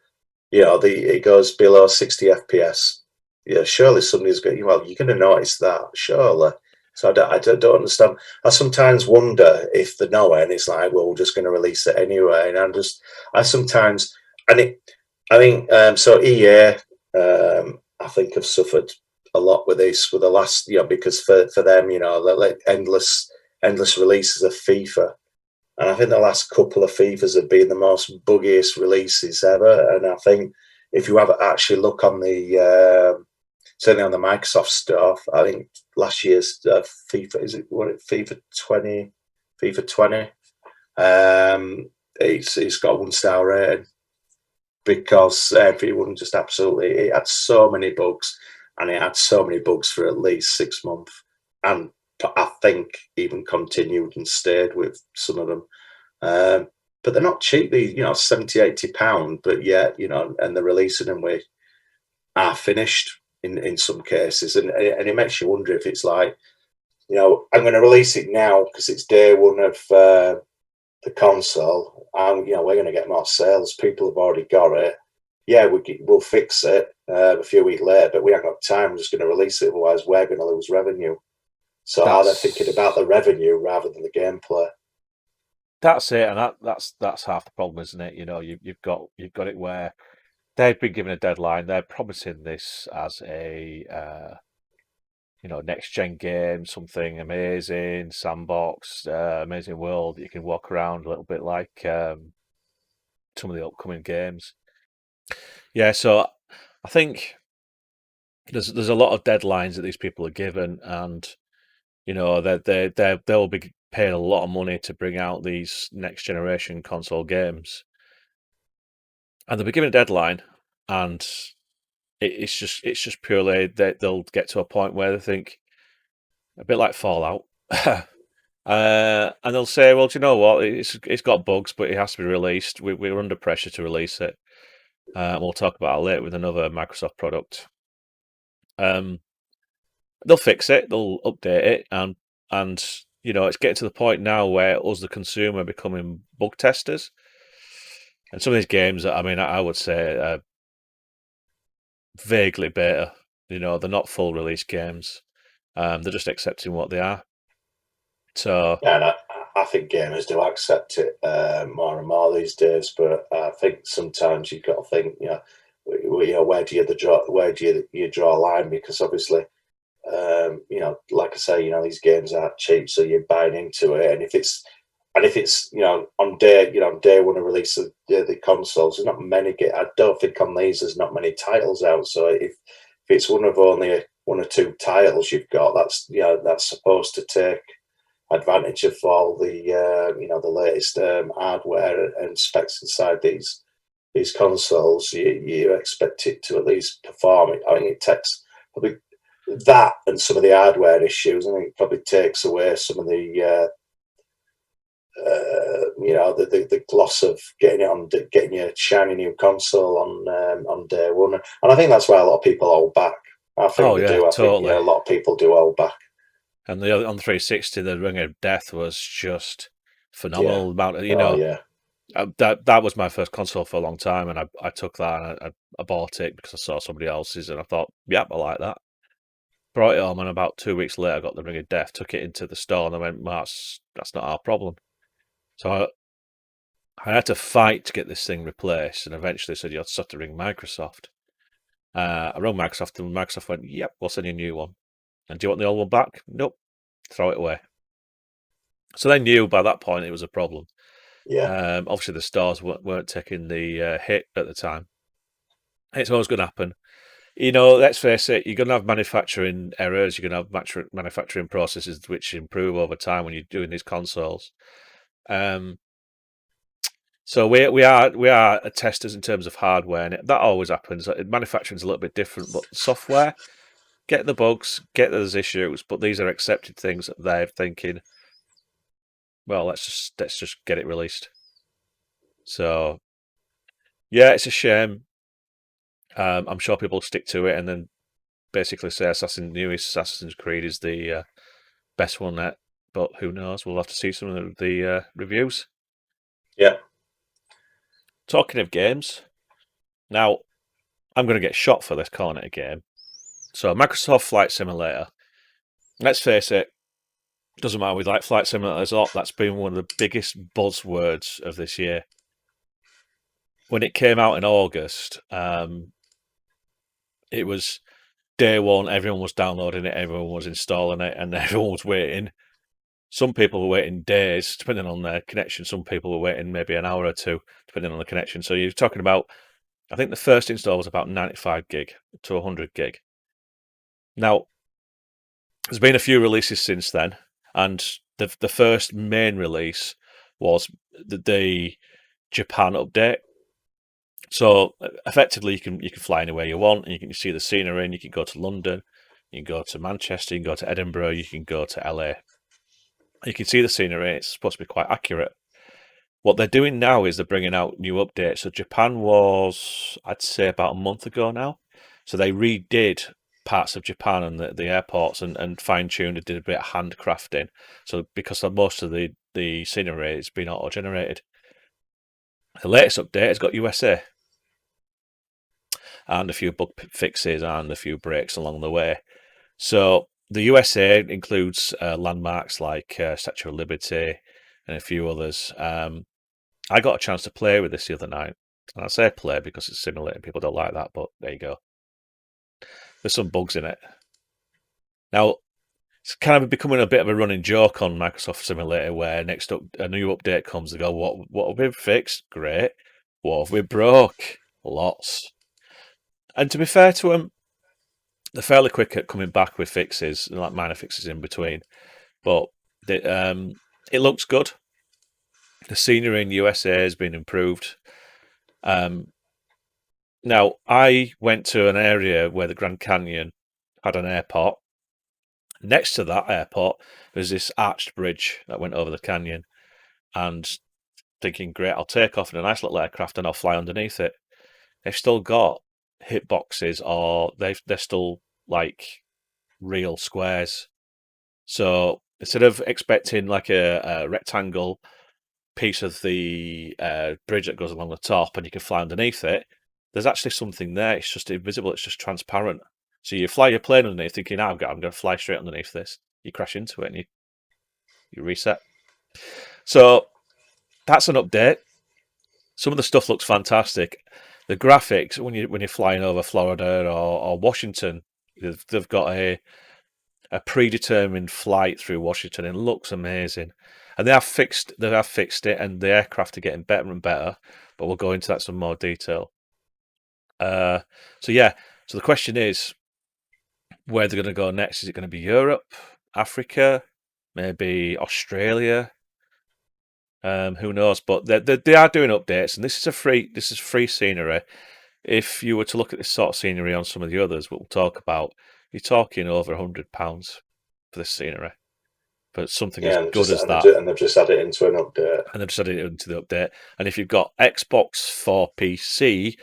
it goes below 60 FPS. Yeah, surely somebody's going. You're going to notice that, surely. So I don't understand. I sometimes wonder if they know it, and it's like, well, we're just going to release it anyway. And so EA. I think have suffered a lot with this, with the last, because for them, like endless endless releases of FIFA. And I think the last couple of FIFAs have been the most buggiest releases ever. And I think if you ever actually look on the certainly on the Microsoft stuff, I think last year's FIFA, is it what, FIFA 20, FIFA 20, it's got a 1-star rating because everyone just absolutely, it had so many bugs, and it had so many bugs for at least 6 months, and I think even continued and stayed with some of them. But they're not cheap, these, 70, £80, but yet, and they're releasing them with half finished in some cases. And it makes you wonder if it's like, I'm going to release it now because it's day one of the console. And, we're going to get more sales. People have already got it. Yeah, we'll fix it a few weeks later, but we haven't got time. We're just going to release it. Otherwise, we're going to lose revenue. So are they thinking about the revenue rather than the gameplay? That's it, and that's half the problem, isn't it? You've got it where they've been given a deadline. They're promising this as a next gen game, something amazing, sandbox, amazing world. You can walk around a little bit like some of the upcoming games. Yeah, so I think there's a lot of deadlines that these people are given, and they'll be paying a lot of money to bring out these next generation console games, and they'll be given a deadline, and it's just purely that they'll get to a point where they think, a bit like Fallout, and they'll say, "Well, do you know what? It's got bugs, but it has to be released. We're under pressure to release it." We'll talk about it later with another Microsoft product. They'll fix it, they'll update it, and it's getting to the point now where us, the consumer, are becoming bug testers. And some of these games, I would say, vaguely beta. They're not full release games. They're just accepting what they are. So yeah, and I think gamers do accept it more and more these days. But I think sometimes you've got to think, where do you draw a line? Because obviously, like I say, these games aren't cheap, so you're buying into it. And if it's on day one of release of the consoles, there's not many. I don't think on these there's not many titles out. So if it's one of only one or two titles you've got, that's supposed to take advantage of all the the latest hardware and specs inside these consoles. You expect it to at least perform it. I think it takes probably that and some of the hardware issues. I think it probably takes away some of the the gloss of getting your shiny new console on day one. And I think that's why a lot of people hold back. I think they do. I totally. think a lot of people do hold back. And on the 360, the Ring of Death was just phenomenal. Amount of, that was my first console for a long time, and I took that and I bought it because I saw somebody else's, and I thought, yep, I like that. Brought it home, and about 2 weeks later, I got the Ring of Death, took it into the store, and I went, that's not our problem. So I had to fight to get this thing replaced, and eventually said, you'll just have to ring Microsoft. I rang Microsoft, and Microsoft went, yep, we'll send you a new one. And do you want the old one back? Nope. Throw it away. So they knew by that point it was a problem. Yeah. Obviously, the stores weren't taking the hit at the time. It's always going to happen. Let's face it, you're going to have manufacturing errors. You're going to have manufacturing processes which improve over time when you're doing these consoles. So we are testers in terms of hardware, and that always happens. Manufacturing is a little bit different, but software, get the bugs, get those issues, but these are accepted things that they're thinking, well, let's just get it released. So yeah, it's a shame. I'm sure people stick to it and then basically say newest Assassin's Creed is the best one yet, but who knows? We'll have to see some of the reviews. Yeah. Talking of games, now I'm going to get shot for this, calling it a game. So Microsoft Flight Simulator. Let's face it, doesn't matter. We like Flight Simulators a lot. That's been one of the biggest buzzwords of this year. When it came out in August, it was day one. Everyone was downloading it. Everyone was installing it, and everyone was waiting. Some people were waiting days, depending on their connection. Some people were waiting maybe an hour or two, depending on the connection. So you're talking about, I think the first install was about 95 gig to 100 gig. Now, there's been a few releases since then, and the first main release was the Japan update. So effectively, you can fly anywhere you want, and you can see the scenery, and you can go to London, you can go to Manchester, you can go to Edinburgh, you can go to LA. You can see the scenery. It's supposed to be quite accurate. What they're doing now is they're bringing out new updates. So Japan was, I'd say, about a month ago now. So they redid parts of Japan and the airports and fine-tuned and did a bit of handcrafting. So because most of the scenery has been auto-generated. The latest update has got USA. And a few bug fixes and a few breaks along the way. So the USA includes landmarks like Statue of Liberty and a few others. I got a chance to play with this the other night. And I say play because it's simulating. People don't like that, but there you go. There's some bugs in it. Now, it's kind of becoming a bit of a running joke on Microsoft Simulator where next up a new update comes, they go, what have we fixed? Great. What have we broke? Lots. And to be fair to them, they're fairly quick at coming back with fixes, like minor fixes in between. But it looks good. The scenery in USA has been improved. Now, I went to an area where the Grand Canyon had an airport. Next to that airport, there's this arched bridge that went over the canyon. And thinking, great, I'll take off in a nice little aircraft and I'll fly underneath it. They've still got hitboxes, or they're still like real squares. So instead of expecting like a rectangle piece of the bridge that goes along the top and you can fly underneath it, there's actually something there. It's just invisible. It's just transparent. So you fly your plane underneath thinking, I'm going to fly straight underneath this. You crash into it and you reset. So that's an update. Some of the stuff looks fantastic. The graphics, when you're flying over Florida or Washington, they've got a predetermined flight through Washington and it looks amazing. And they have fixed it, and the aircraft are getting better and better. But we'll go into that in some more detail. So the question is, where they're going to go next? Is it going to be Europe, Africa, maybe Australia? Who knows? But they are doing updates, and this is free scenery. If you were to look at this sort of scenery on some of the others, what we'll talk about, you're talking over £100 for this scenery. But something as good as that. And they've just added it into an update. And they've just added it into the update. And if you've got Xbox for PC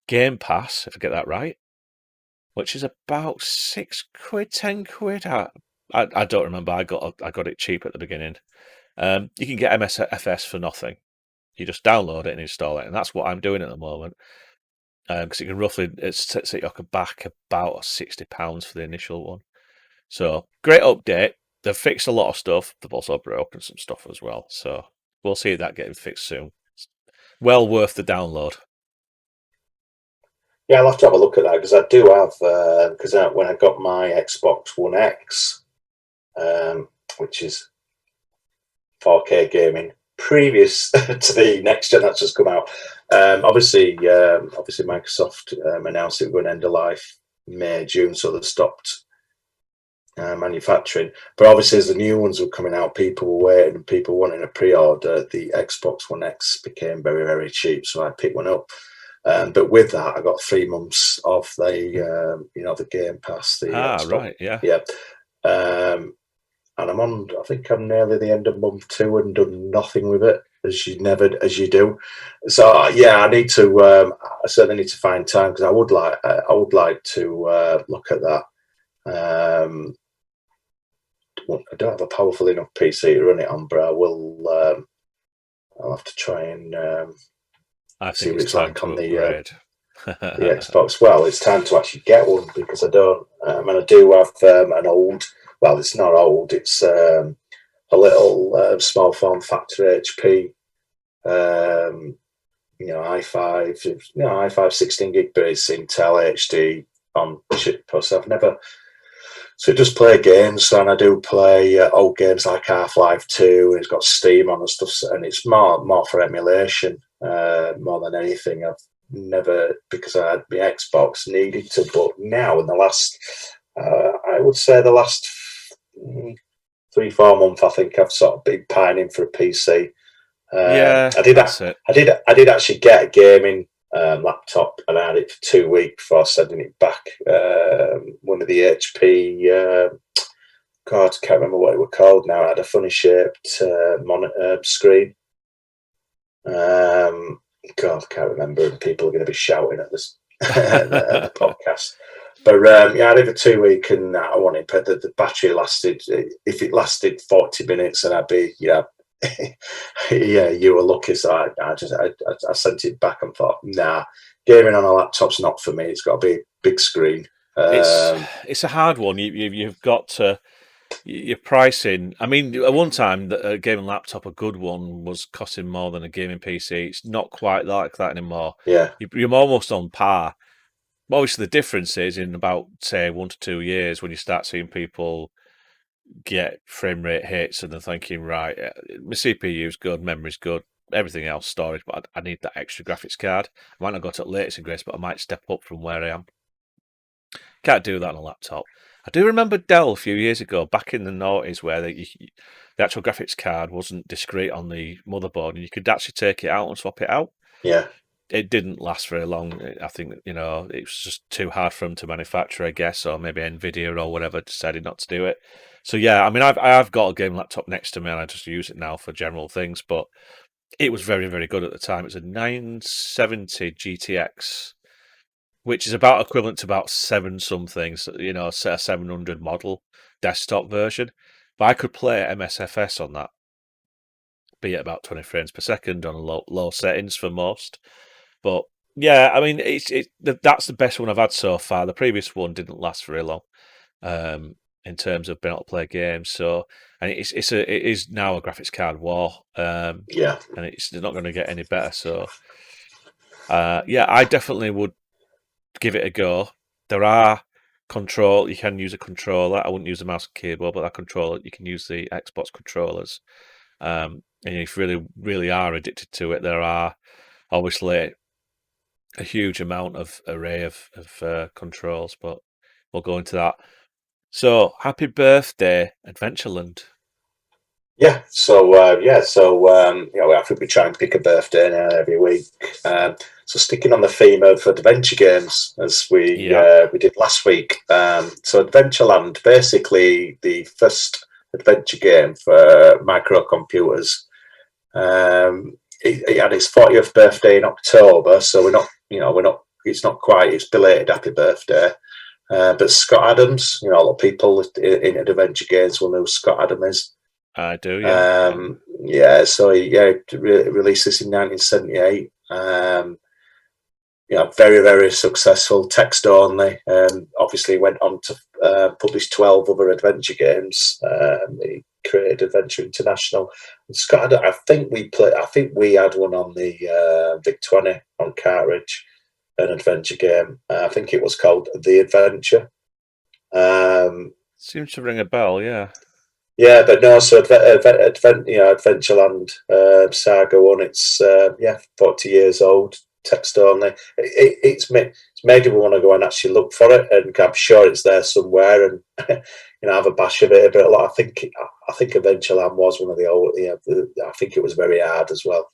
Game Pass, if I get that right, which is about £6, £10. I don't remember. I got it cheap at the beginning. You can get MSFS for nothing. You just download it and install it, and that's what I'm doing at the moment. Because it can roughly set you back about £60 for the initial one. So great update. They've fixed a lot of stuff. They've also broken some stuff as well. So we'll see that getting fixed soon. It's well worth the download. Yeah, I'll have to have a look at that because I do have because when I got my Xbox One X, which is 4K gaming, previous to the next gen that's just come out. Obviously, Microsoft announced it would end of life May, June, so they stopped manufacturing. But obviously, as the new ones were coming out, people were waiting and people wanting a pre-order. The Xbox One X became very, very cheap, so I picked one up. But with that, I got 3 months off the Game Pass. Right, yeah. And I think I'm nearly the end of month 2 and done nothing with it, as you do. So yeah, I need to. I certainly need to find time because I would like to look at that. I don't have a powerful enough PC to run it on, but I'll have to try and see what it's like on the Xbox. Well, it's time to actually get one because I don't. And I do have an old. Well, it's not old. It's a little small form factor HP. i5, 16 gig, but it's Intel HD on chip. So I've never So it does play games, and I do play old games like Half-Life 2, and it's got Steam on and stuff, and it's more for emulation more than anything. I've never, because I had my Xbox, needed to, but now in the last, I would say the last 3-4 months, I think I've sort of been pining for a PC. Yeah, I did actually get a gaming laptop, and I had it for 2 weeks before sending it back. One of the HP, God, I can't remember what it was called now. It had a funny shaped monitor screen. God, I can't remember, and people are going to be shouting at this at the podcast. But yeah, I had it for 2 weeks, and I wanted the battery lasted. If it lasted 40 minutes, and I'd be yeah, you were lucky. So I sent it back and thought, nah, gaming on a laptop's not for me. It's got to be a big screen. It's a hard one. You've got to. Your pricing. I mean, at one time, a gaming laptop, a good one, was costing more than a gaming PC. It's not quite like that anymore. Yeah, You're almost on par. Obviously, the difference is in about, say, 1 to 2 years when you start seeing people get frame rate hits and they're thinking, right, my CPU's good, memory's good, everything else, storage, but I need that extra graphics card. I might not go to the latest and greatest, but I might step up from where I am. Can't do that on a laptop. I do remember Dell a few years ago, back in the noughties, where the actual graphics card wasn't discrete on the motherboard, and you could actually take it out and swap it out. yeah. It didn't last very long. I think, it was just too hard for them to manufacture, I guess, or maybe Nvidia or whatever decided not to do it. So yeah, I mean, I've got a game laptop next to me, and I just use it now for general things. But it was very, very good at the time. It was a 970 GTX, which is about equivalent to about 7 something, a 700 model desktop version. But I could play MSFS on that, be at about 20 frames per second on low settings for most. But yeah, I mean, that's the best one I've had so far. The previous one didn't last very long, in terms of being able to play games. So, and it is now a graphics card war. Yeah, and it's not going to get any better. So, yeah, I definitely would give it a go. There are you can use a controller. I wouldn't use a mouse and keyboard, but that controller, you can use the Xbox controllers. And if you really, really are addicted to it, there are obviously a huge amount of array of controls, but we'll go into that. So, happy birthday, Adventureland. yeah. So I think we try and pick a birthday now every week. So sticking on the theme of adventure games, as we did last week. So Adventureland, basically the first adventure game for microcomputers. It had its 40th birthday in October, so we're not. It's not quite. It's belated happy birthday. But Scott Adams, a lot of people in adventure games will know who Scott Adams is. I do, yeah. So released this in 1978. Very, very successful, text only. Obviously went on to publish 12 other adventure games. He created Adventure International. And Scott, I think we had one on the VIC-20 on cartridge, an adventure game. I think it was called The Adventure. Seems to ring a bell, yeah. Yeah, but no. So Adventureland Saga one. It's 40 years old. Text only. It's made you want to go and actually look for it, and I'm sure it's there somewhere, and have a bash of it. But I think Adventureland was one of the old. I think it was very hard as well.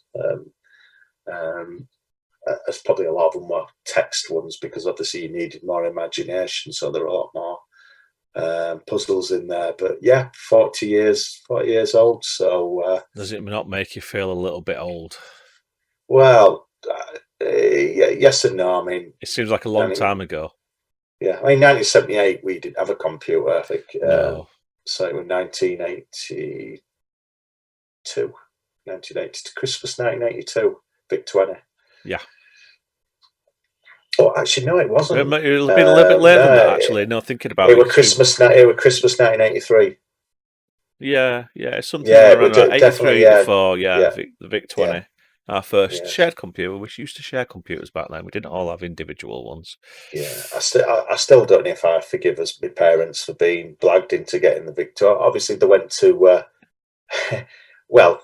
As probably a lot of them were text ones, because obviously you needed more imagination, so there are a lot more puzzles in there. But yeah, 40 years old. So does it not make you feel a little bit old? Well, yes and no. I mean, it seems like a long time ago. Yeah, I mean, 1978 we didn't have a computer, I think. No. So it was 1982, Christmas 1982, VIC-20. Yeah. Oh, actually, no, it wasn't. It would have been a little bit later than that, actually. No, thinking about it. It was Christmas 1983. Yeah, something around 83, 84, the VIC-20. Yeah. Our first Yeah, shared computer. We used to share computers back then. We didn't all have individual ones. yeah. I still don't know if I forgive us, my parents, for being blagged into getting the Victor. Obviously, they went to well,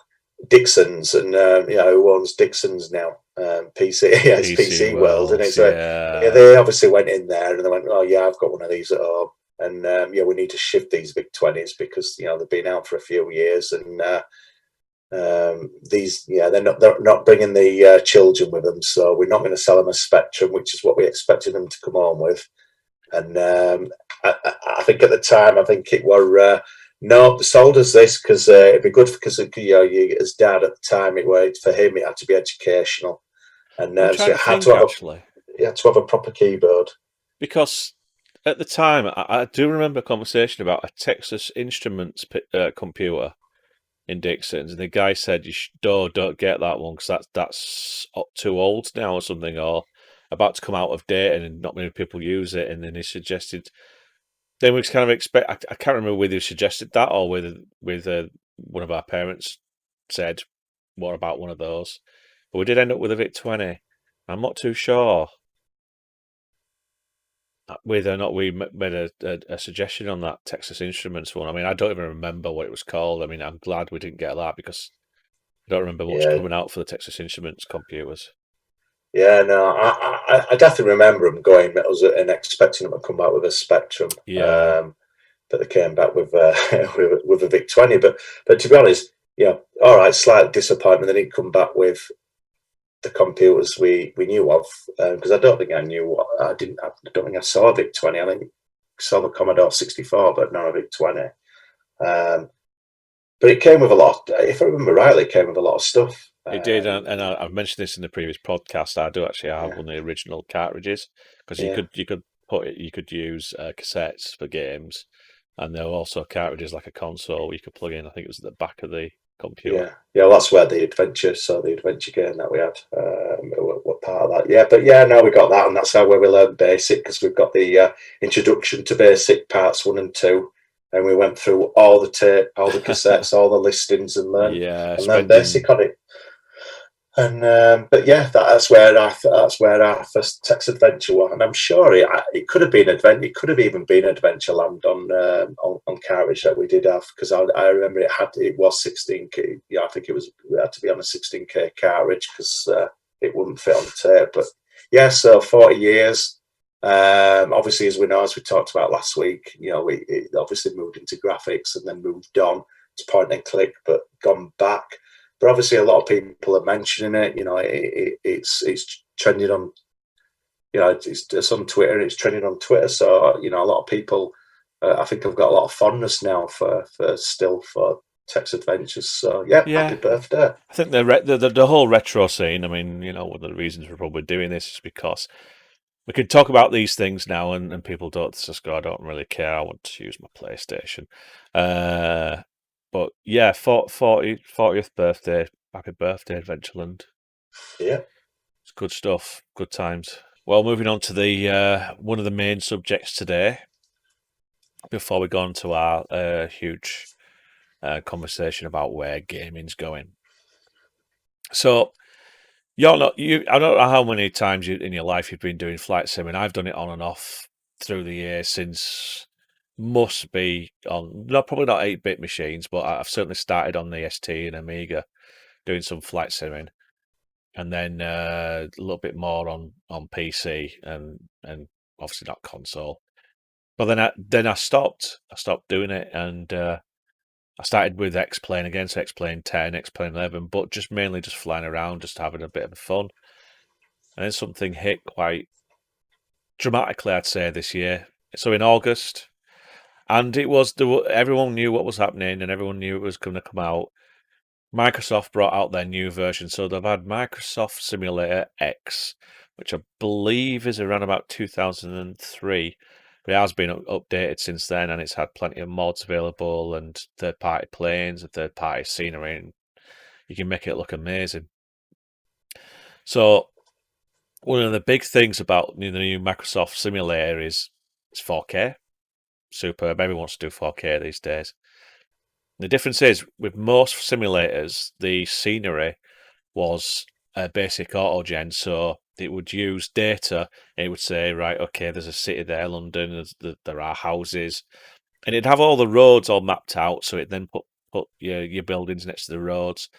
Dixon's, and who owns Dixon's now? PC, yeah, it's PC PC World, and Worlds, it's a yeah, yeah. they obviously went in there and they went, oh yeah, I've got one of these at home, and yeah, we need to shift these VIC-20s because they've been out for a few years, and these they're not bringing the children with them, so we're not going to sell them a Spectrum, which is what we expected them to come home with. And I think at the time, I think it were no, they sold us this because it'd be good because his dad at the time, it was for him, it had to be educational, and I'm so trying it to had think actually, to have a proper keyboard. because at the time I do remember a conversation about a Texas Instruments computer in Dixon's, and the guy said, "You don't get that one because that's too old now or something, or about to come out of date, and not many people use it." And then he suggested. Then we kind of expect. I can't remember whether he suggested that or whether one of our parents said, "What about one of those?" But we did end up with a VIC-20. I'm not too sure whether or not we made a suggestion on that Texas Instruments one. I mean, I don't even remember what it was called. I mean, I'm glad we didn't get that because I don't remember much Yeah, coming out for the Texas Instruments computers. yeah, no, I definitely remember them going and expecting them to come back with a Spectrum. Yeah, But they came back with with a VIC-20. But to be honest, all right, slight disappointment. They didn't come back with the computers we knew of, because I don't think I knew. I didn't. I don't think I saw a VIC-20. I think I saw the Commodore 64, but not a VIC-20. But it came with a lot. If I remember rightly, it came with a lot of stuff. it did, and I've mentioned this in the previous podcast. I do actually have Yeah, one of the original cartridges because yeah, you could use cassettes for games, and there were also cartridges like a console you could plug in. I think it was at the back of the computer. yeah. Well, that's where the adventure game that we had, what part of that? Yeah, but yeah, now we got that, and that's how we learned Basic, because we've got the introduction to Basic parts 1 and 2, and we went through all the tape, all the cassettes, all the listings, and Yeah, learned Basic on it. And but yeah, that's where our first text adventure was, and I'm sure it could have been adventure. It could have even been Adventureland on carriage that we did have, because I remember it was 16K. Yeah, I think it had to be on a 16K carriage because it wouldn't fit on the tape. But yeah, so 40 years. Obviously, as we know, as we talked about last week, it obviously moved into graphics and then moved on to point and click, but gone back. But obviously, a lot of people are mentioning it. It's trending on. It's on Twitter. And it's trending on Twitter. So a lot of people, I think, have got a lot of fondness now for Text Adventures. So yeah, happy yeah. birthday. I think the whole retro scene. I mean, one of the reasons we're probably doing this is because we can talk about these things now, and people don't just go, "I don't really care. I want to use my PlayStation." But yeah, 40th birthday, happy birthday, Adventureland. Yeah, It's good stuff, good times. Well, moving on to the one of the main subjects today, before we go on to our huge conversation about where gaming's going. So, I don't know how many times in your life you've been doing flight sim, and I've done it on and off through the years since must be on, probably not 8-bit machines, but I've certainly started on the ST and Amiga doing some flight simming, and then a little bit more on PC and obviously not console. But then I stopped. I stopped doing it, and I started with X-Plane again, so X-Plane 10, X-Plane 11, but just mainly just flying around, just having a bit of fun. And then something hit quite dramatically, I'd say, this year. So in August, and everyone knew what was happening, and everyone knew it was going to come out. Microsoft brought out their new version, so they've had Microsoft Simulator X, which I believe is around about 2003. But it has been updated since then, and it's had plenty of mods available and third-party planes and third-party scenery, and you can make it look amazing. So one of the big things about the new Microsoft Simulator is it's 4K. Superb. Everyone wants to do 4K these days. The difference is, with most simulators, the scenery was a basic autogen, so it would use data. And it would say, right, okay, there's a city there, London. There are houses, and it'd have all the roads all mapped out. So it then put your buildings next to the roads.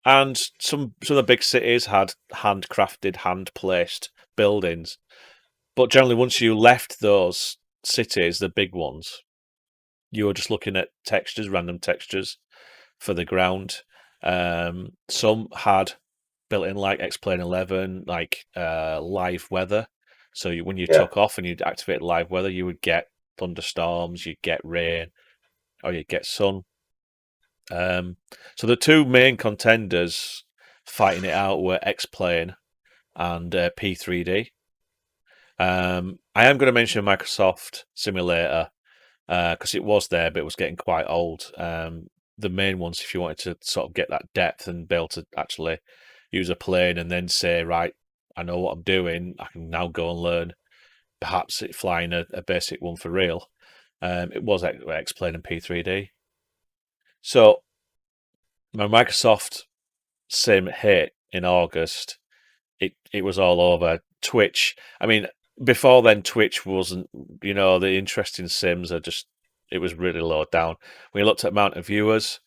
And some of the big cities had handcrafted, hand placed buildings, but generally, once you left those cities, the big ones, you were just looking at textures, random textures for the ground. Some had built in like X-Plane 11, like live weather. So when you took off and you'd activate live weather, you would get thunderstorms, you'd get rain, or you'd get sun. So the two main contenders fighting it out were X-Plane and P3D. I am going to mention Microsoft Simulator because it was there, but it was getting quite old. The main ones, if you wanted to sort of get that depth and be able to actually use a plane and then say, right, I know what I'm doing, I can now go and learn perhaps flying a basic one for real. It was X-Plane and P3D. So my Microsoft Sim hit in August. It was all over. Twitch, I mean, before then, Twitch wasn't, the interesting Sims are just, it was really low down. When you looked at the amount of viewers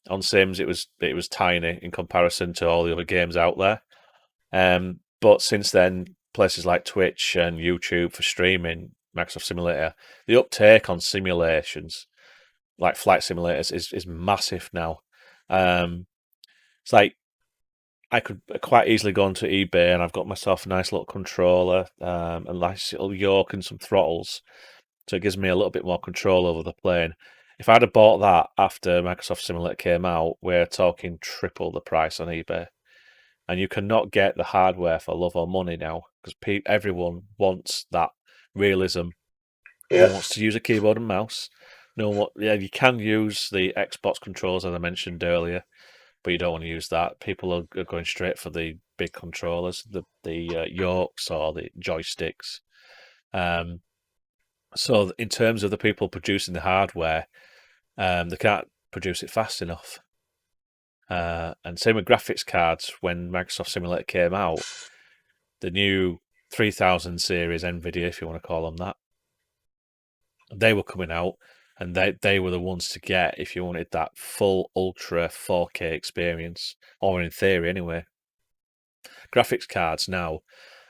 on Sims, it was tiny in comparison to all the other games out there. But since then, places like Twitch and YouTube for streaming, Microsoft Simulator, the uptake on simulations, like flight simulators, is massive now. It's like I could quite easily go onto eBay and I've got myself a nice little controller, a nice little yoke and some throttles. So it gives me a little bit more control over the plane. If I'd have bought that after Microsoft Simulator came out, we're talking triple the price on eBay. And you cannot get the hardware for love or money now because everyone wants that realism. Yeah. No one wants to use a keyboard and mouse. You can use the Xbox controls, as I mentioned earlier, but you don't want to use that. People are going straight for the big controllers, the yokes or the joysticks. So in terms of the people producing the hardware, they can't produce it fast enough. And same with graphics cards. When Microsoft Simulator came out, the new 3000 series NVIDIA, if you want to call them that, they were coming out, and they were the ones to get if you wanted that full ultra 4K experience, or in theory anyway. Graphics cards now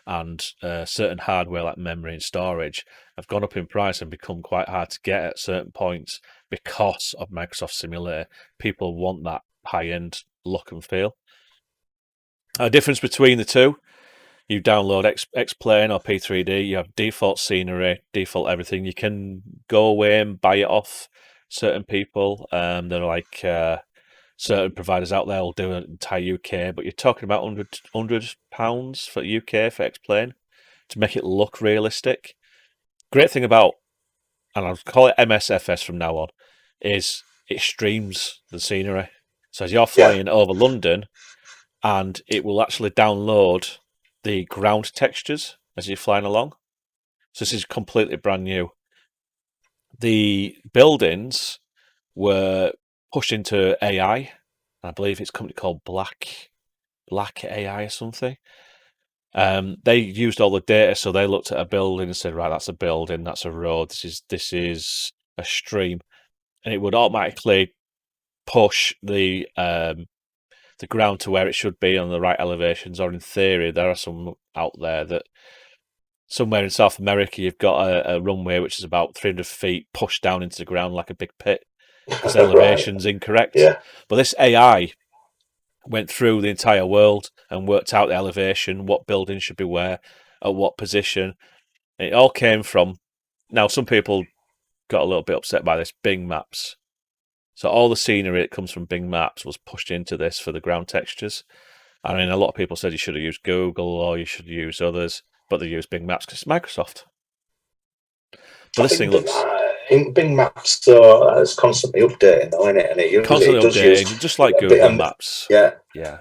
and certain hardware like memory and storage have gone up in price and become quite hard to get at certain points because of Microsoft Simulator. People want that high-end look and feel. A difference between the two, you download X-Plane or P3D, you have default scenery, default everything. You can go away and buy it off certain people. There are like certain providers out there will do an entire UK, but you're talking about £100 for UK for X-Plane to make it look realistic. Great thing about, and I'll call it MSFS from now on, is it streams the scenery. So as you're flying over London, and it will actually download the ground textures as you're flying along. So this is completely brand new. The buildings were pushed into AI. I believe it's a company called Black AI or something. They used all the data, so they looked at a building and said, right, that's a building, that's a road, this is a stream, and it would automatically push the ground to where it should be on the right elevations. Or in theory, there are some out there that somewhere in South America you've got a runway which is about 300 feet pushed down into the ground like a big pit because the elevation's incorrect. Yeah. But this AI went through the entire world and worked out the elevation, what buildings should be where, at what position. And it all came from, now some people got a little bit upset by this, Bing Maps. So all the scenery that comes from Bing Maps was pushed into this for the ground textures. I mean, a lot of people said you should have used Google or you should use others, but they used Bing Maps because it's Microsoft. But this thing looks... Bing Maps, though, it's constantly updating, though, isn't it? And it constantly updating, just like Google Maps. Yeah. Yeah.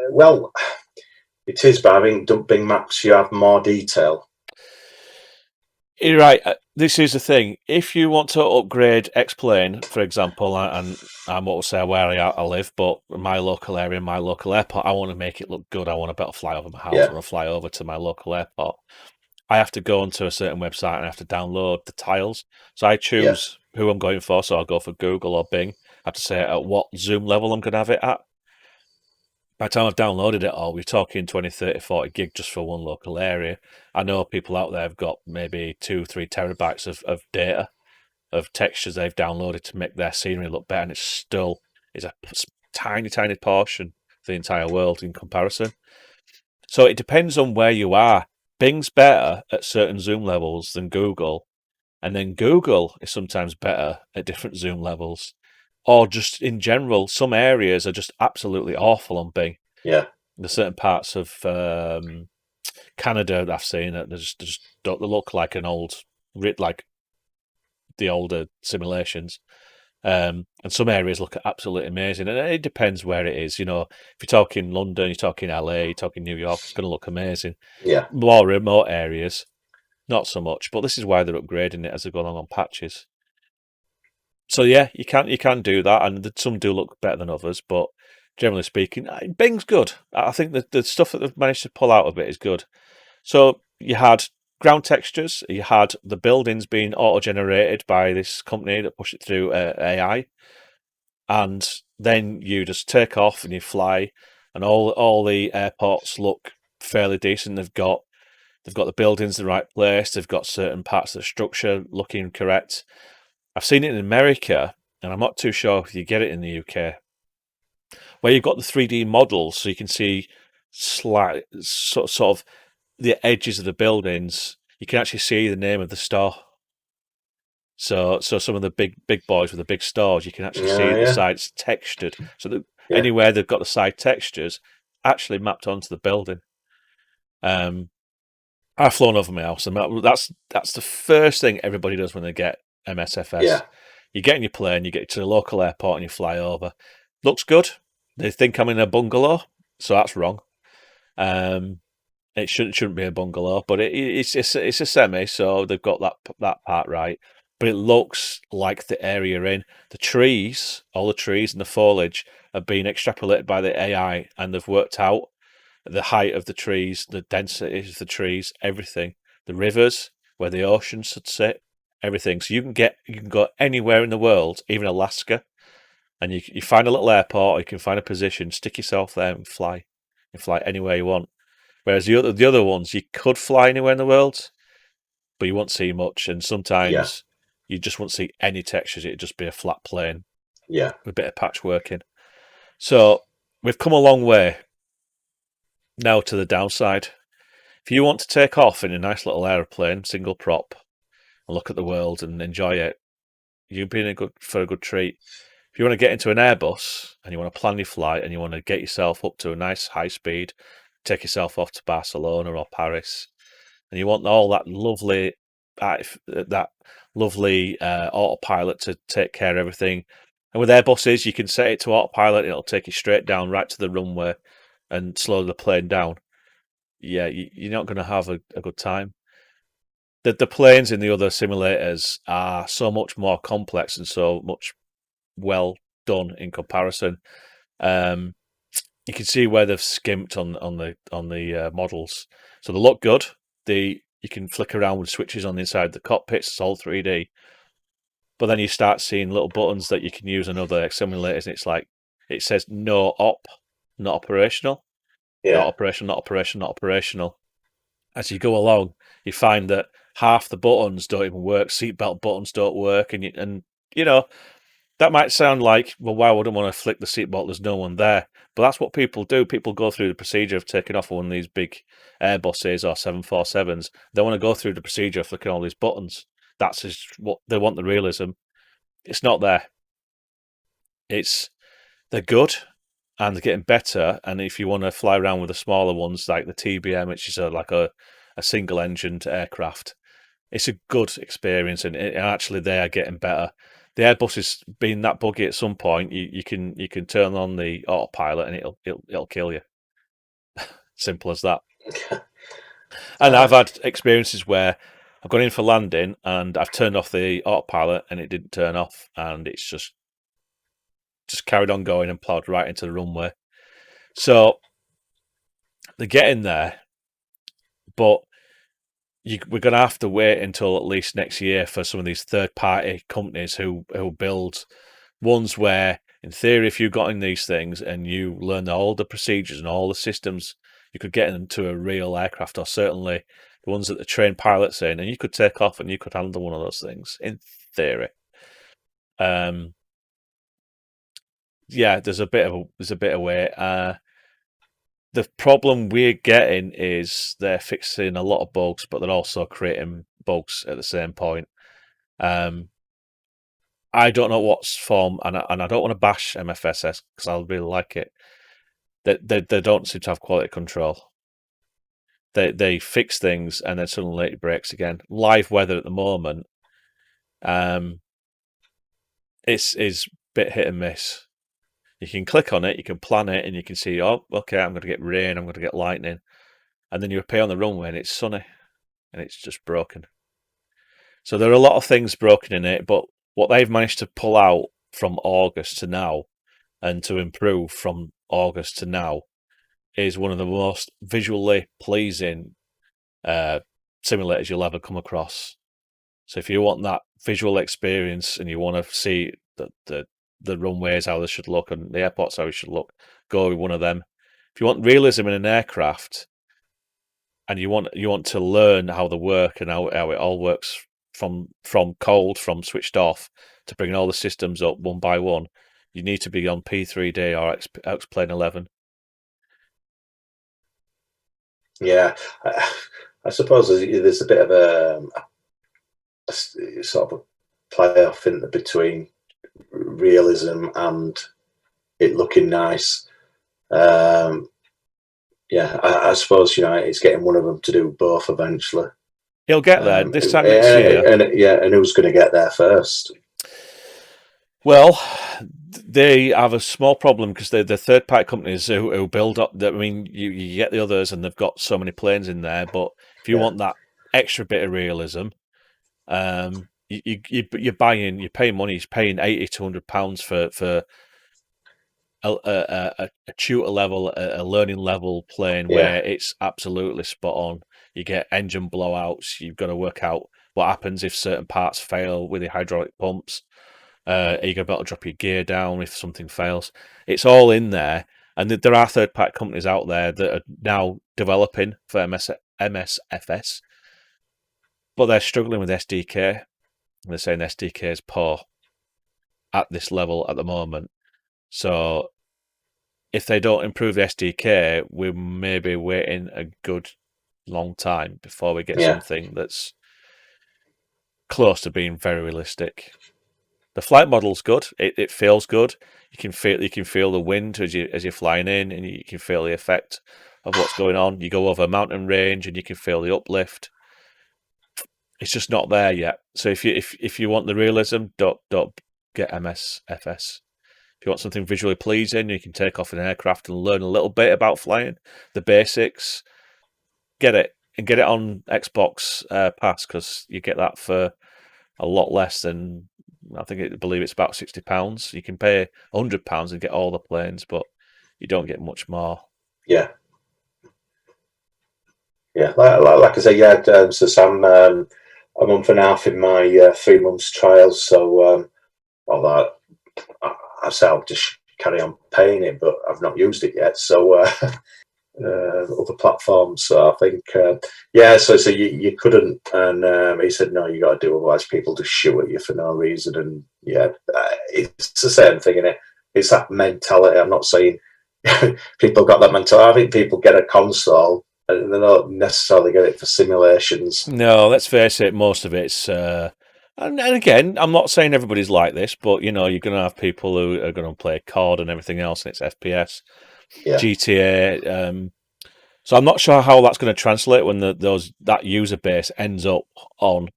Well, it is, but I mean, Bing Maps, you have more detail. You're right. this is the thing. If you want to upgrade X-Plane, for example, and I won't say where I live, but my local area, my local airport, I want to make it look good. I want to be able to fly over my house. I want to fly over to my local airport. I have to go onto a certain website and I have to download the tiles. So I choose who I'm going for. So I'll go for Google or Bing. I have to say at what zoom level I'm going to have it at. By the time I've downloaded it all, we're talking 20, 30, 40 gig just for one local area. I know people out there have got maybe 2-3 terabytes of data, of textures they've downloaded to make their scenery look better, and it's still is a tiny, tiny portion of the entire world in comparison. So it depends on where you are. Bing's better at certain zoom levels than Google, and then Google is sometimes better at different zoom levels. Or just in general, some areas are just absolutely awful on Bing. Yeah. There's certain parts of Canada that I've seen that they just don't look like like the older simulations. And some areas look absolutely amazing. And it depends where it is. You know, if you're talking London, you're talking LA, you're talking New York, it's going to look amazing. Yeah. More remote areas, not so much. But this is why they're upgrading it as they go along on patches. So yeah, you can do that, and some do look better than others, but generally speaking, Bing's good. I think the stuff that they've managed to pull out of it is good. So you had ground textures, you had the buildings being auto-generated by this company that push it through AI, and then you just take off and you fly, and all the airports look fairly decent. They've got the buildings in the right place. They've got certain parts of the structure looking correct. I've seen it in America, and I'm not too sure if you get it in the UK, where you've got the 3D models, so you can see sort of the edges of the buildings. You can actually see the name of the store. So some of the big boys with the big stores, you can actually see the sides textured. So anywhere they've got the side textures actually mapped onto the building. I've flown over my house, and that's the first thing everybody does when they get MSFS. Yeah. You get in your plane, you get to the local airport, and you fly over. Looks good. They think I'm in a bungalow, so that's wrong. It shouldn't be a bungalow, but it's a semi, so they've got that part right. But it looks like the area you're in. The trees, all the trees and the foliage, have been extrapolated by the AI, and they've worked out the height of the trees, the density of the trees, everything. The rivers, where the ocean should sit, everything. So you can go anywhere in the world, even Alaska, and you find a little airport, or you can find a position, stick yourself there and fly. You fly anywhere you want. Whereas the other ones, you could fly anywhere in the world, but you won't see much, and sometimes you just won't see any textures. It'd just be a flat plane. Yeah. With a bit of patchworking. So we've come a long way. Now to the downside. If you want to take off in a nice little aeroplane, single prop, and look at the world and enjoy it, you've been for a good treat. If you want to get into an Airbus and you want to plan your flight and you want to get yourself up to a nice high speed, take yourself off to Barcelona or Paris, and you want all that lovely autopilot to take care of everything. And with Airbuses, you can set it to autopilot and it'll take you straight down right to the runway and slow the plane down. Yeah, you're not going to have a good time. The planes in the other simulators are so much more complex and so much well done in comparison. You can see where they've skimped on the models, so they look good. You can flick around with switches on the inside of the cockpits. It's all 3D. But then you start seeing little buttons that you can use on other simulators, and it's like it says no op, not operational. Yeah. Not operational, not operational, not operational. As you go along, you find that half the buttons don't even work. Seatbelt buttons don't work, and you know that might sound like, well, why would I want to flick the seatbelt? There's no one there. But that's what people do. People go through the procedure of taking off one of these big Airbuses or 747s. They want to go through the procedure of flicking all these buttons. That's just what they want, the realism. It's not there. They're good and they're getting better. And if you want to fly around with the smaller ones, like the TBM, which is like a single-engined aircraft, it's a good experience, and actually they are getting better. The Airbus is being that buggy at some point. You can turn on the autopilot and it'll kill you. Simple as that. And I've had experiences where I've gone in for landing and I've turned off the autopilot and it didn't turn off, and it's just carried on going and ploughed right into the runway. So they're getting there, but we're going to have to wait until at least next year for some of these third-party companies who build ones where, in theory, if you got in these things and you learn all the procedures and all the systems, you could get into a real aircraft, or certainly the ones that the trained pilots in, and you could take off and you could handle one of those things, in theory. Yeah, there's a bit of wait. The problem we're getting is they're fixing a lot of bugs, but they're also creating bugs at the same point. I don't know what's from, and I don't want to bash MFSS because I really like it. They don't seem to have quality control. They fix things and then suddenly it breaks again. Live weather at the moment, it's a bit hit and miss. You can click on it, you can plan it, and you can see, oh, okay, I'm going to get rain, I'm going to get lightning. And then you appear on the runway and it's sunny and it's just broken. So there are a lot of things broken in it, but what they've managed to pull out from August to now and to improve from August to now is one of the most visually pleasing simulators you'll ever come across. So if you want that visual experience and you want to see the runways, how they should look, and the airports, how they should look, go with one of them. If you want realism in an aircraft and you want to learn how they work and how it all works from cold, from switched off, to bringing all the systems up one by one, you need to be on P3D or X-Plane 11. Yeah, I suppose there's a bit of a sort of a playoff in between realism and it looking nice. Yeah, I suppose it's getting one of them to do both eventually. He'll get there this time next year. And who's going to get there first? Well, they have a small problem because they're third-party companies who build up. I mean, you get the others, and they've got so many planes in there. But if you want that extra bit of realism, you're paying money. You're paying £80 to £100 for a tutor level, a learning level plane where it's absolutely spot on. You get engine blowouts. You've got to work out what happens if certain parts fail with the hydraulic pumps. Are you going to be able to drop your gear down if something fails? It's all in there. And there are third-party companies out there that are now developing for MSFS, but they're struggling with SDK. They're saying SDK is poor at this level at the moment. So if they don't improve the SDK, we may be waiting a good long time before we get something that's close to being very realistic. The flight model's good. It feels good. You can feel the wind as you're flying in, and you can feel the effect of what's going on. You go over a mountain range, and you can feel the uplift. It's just not there yet. So if you want the realism, don't get MSFS. If you want something visually pleasing, you can take off an aircraft and learn a little bit about flying, the basics. Get it and get it on Xbox Pass, because you get that for a lot less than. I believe it's about £60. You can pay £100 and get all the planes, but you don't get much more. Yeah. Like I say, so Sam, a month and a half in my 3 months trial, so although I say I'll just carry on paying it, but I've not used it yet. So other platforms. So I think, so you couldn't, and he said, no, you got to do, otherwise people just shoot at you for no reason. And it's the same thing, innit? It's that mentality. I'm not saying people got that mentality. I think people get a console and they don't necessarily get it for simulations. No, let's face it, most of it's and again, I'm not saying everybody's like this, but you're going to have people who are going to play COD and everything else, and it's FPS, GTA. So I'm not sure how that's going to translate when that user base ends up on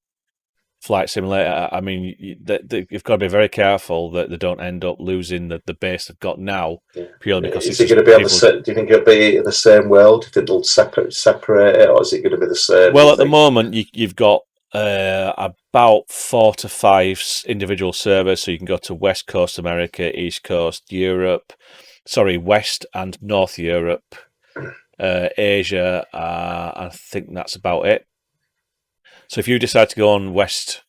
Flight Simulator. I mean, you've got to be very careful that they don't end up losing the base they've got now, purely because is it going to be do you think it'll be in the same world? Do you think they'll separate it, or is it going to be the same? Well, at the moment, you've got about 4 to 5 individual servers, so you can go to West Coast America, East Coast Europe, West and North Europe, Asia. I think that's about it. So if you decide to go on West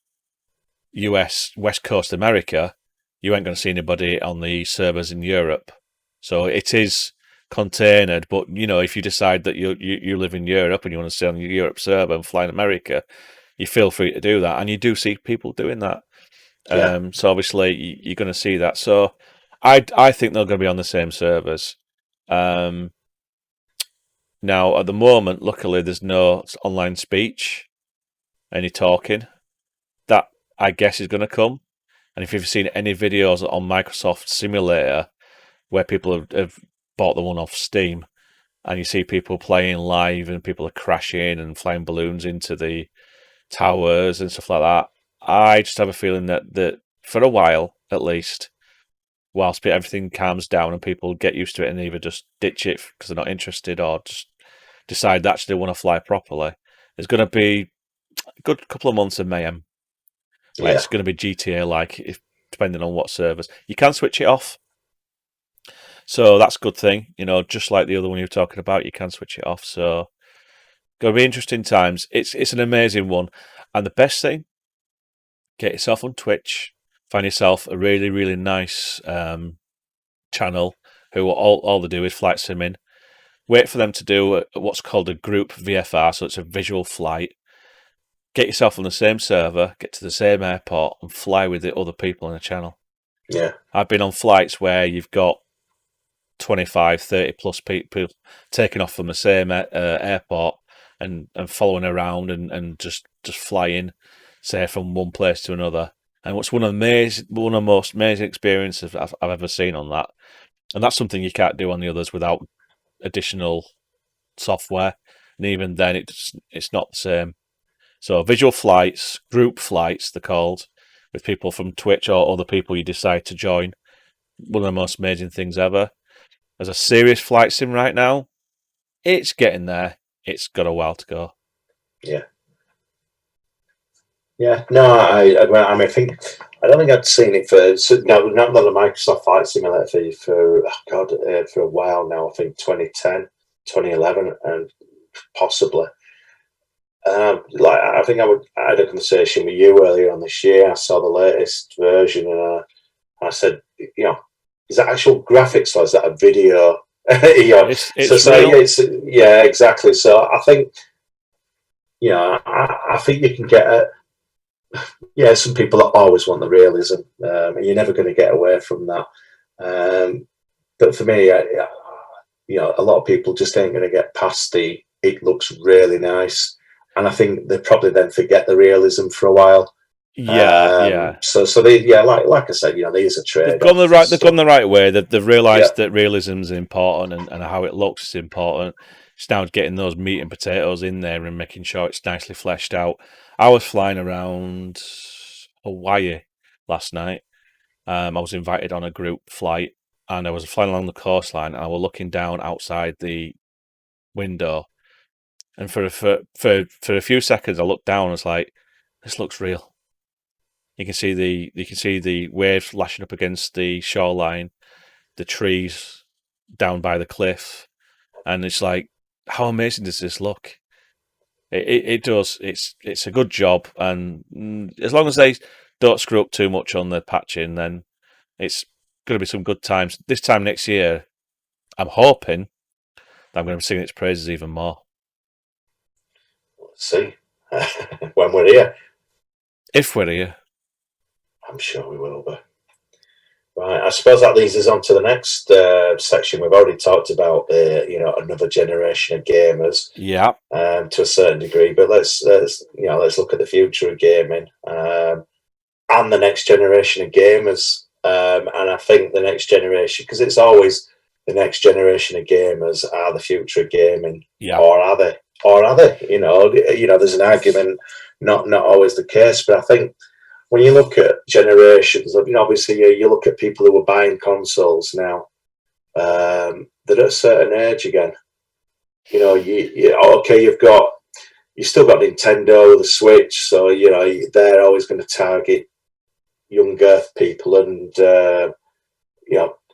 Coast America, you ain't going to see anybody on the servers in Europe. So it is containered, but if you decide that you live in Europe and you want to stay on your Europe server and fly in America, you feel free to do that, and you do see people doing that. So obviously you're going to see that. So I think they're going to be on the same servers. Now at the moment, luckily, there's no online speech, any talking. That I guess is going to come. And if you've seen any videos on Microsoft Simulator where people have bought the one off Steam, and you see people playing live and people are crashing and flying balloons into the towers and stuff like that, I just have a feeling that for a while, at least, whilst everything calms down and people get used to it and either just ditch it because they're not interested or just decide that actually they want to fly properly, there's going to be a good couple of months of mayhem. Like it's going to be GTA-like, depending on what servers. You can switch it off. So that's a good thing. Just like the other one you were talking about, you can switch it off. So going to be interesting times. It's an amazing one. And the best thing, get yourself on Twitch, find yourself a really, really nice channel who all they do is flight simming. Wait for them to do what's called a group VFR, so it's a visual flight. Get yourself on the same server, get to the same airport, and fly with the other people in the channel. Yeah. I've been on flights where you've got 25, 30 plus people taking off from the same airport and following around and just flying, say, from one place to another. And what's one of the most amazing experiences I've ever seen on that. And that's something you can't do on the others without additional software. And even then, it's not the same. So visual flights, group flights, they're called, with people from Twitch or other people you decide to join. One of the most amazing things ever. As a serious flight sim right now, it's getting there. It's got a while to go. Yeah. Yeah. No, I don't think I'd seen it not the Microsoft Flight Simulator for a while now. I think 2010, 2011, and possibly. I think I had a conversation with you earlier on this year. I saw the latest version, and I said, is that actual graphics or is that a video? It's real. Yeah, exactly. So I think, I think you can get some people that always want the realism, and you're never going to get away from that. But for me, a lot of people just ain't going to get past it looks really nice. And I think they probably then forget the realism for a while. Yeah. So they, like I said, these are trade. They've gone the right way. They've realised that realism is important and how it looks is important. It's now getting those meat and potatoes in there and making sure it's nicely fleshed out. I was flying around Hawaii last night. I was invited on a group flight, and I was flying along the coastline, and I was looking down outside the window. And for a few seconds, I looked down and was like, "This looks real." You can see the waves lashing up against the shoreline, the trees down by the cliff, and it's like, how amazing does this look? It does. It's a good job, and as long as they don't screw up too much on the patching, then it's going to be some good times. This time next year, I'm hoping that I'm going to be singing its praises even more. Let's see when we're here. If we're here, I'm sure we will be. Right, I suppose that leads us on to the next section. We've already talked about another generation of gamers, to a certain degree. But let's look at the future of gaming and the next generation of gamers. And I think the next generation, because it's always the next generation of gamers are the future of gaming, or are they? Or are they? There's an argument, not always the case, but I think when you look at generations, obviously you look at people who are buying consoles now, they're at a certain age again. You've got you still got Nintendo, the Switch, so they're always going to target younger people and a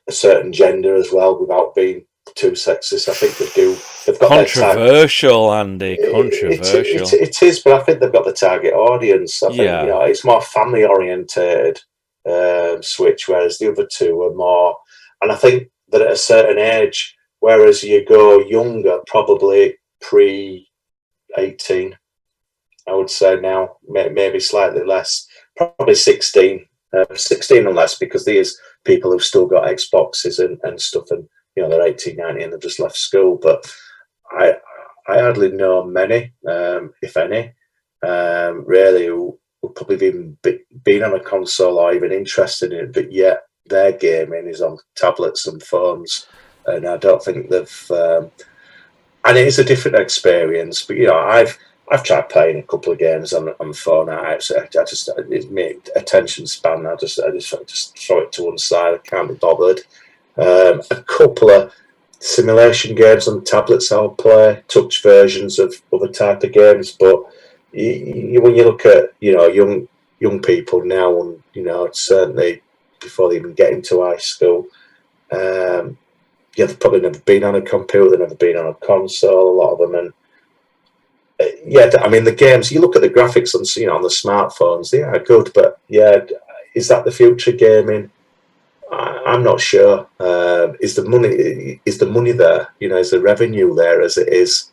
certain gender as well, without being too sexist. I think they do. They've got controversial, Andy. Controversial. It is, but I think they've got the target audience. I think it's more family oriented Switch, whereas the other two are more. And I think that at a certain age, whereas you go younger, probably pre-18, I would say now, maybe slightly less, probably 16. 16 or less, because there's people who've still got Xboxes and stuff, and they're 18, 19 and they've just left school. But I hardly know many, if any, really, who probably even been on a console or even interested in it, but yet their gaming is on tablets and phones, and I don't think they've. And it is a different experience, but I've tried playing a couple of games on the phone. I just it's my attention span. I just throw it to one side. I can't be bothered. A couple of simulation games on tablets I'll play, touch versions of other type of games. But when you look at young people now, and certainly before they even get into high school, they've probably never been on a computer, they've never been on a console. A lot of them, and I mean the games. You look at the graphics on the smartphones; they are good, but is that the future gaming? I'm not sure. Is the money there? Is the revenue there as it is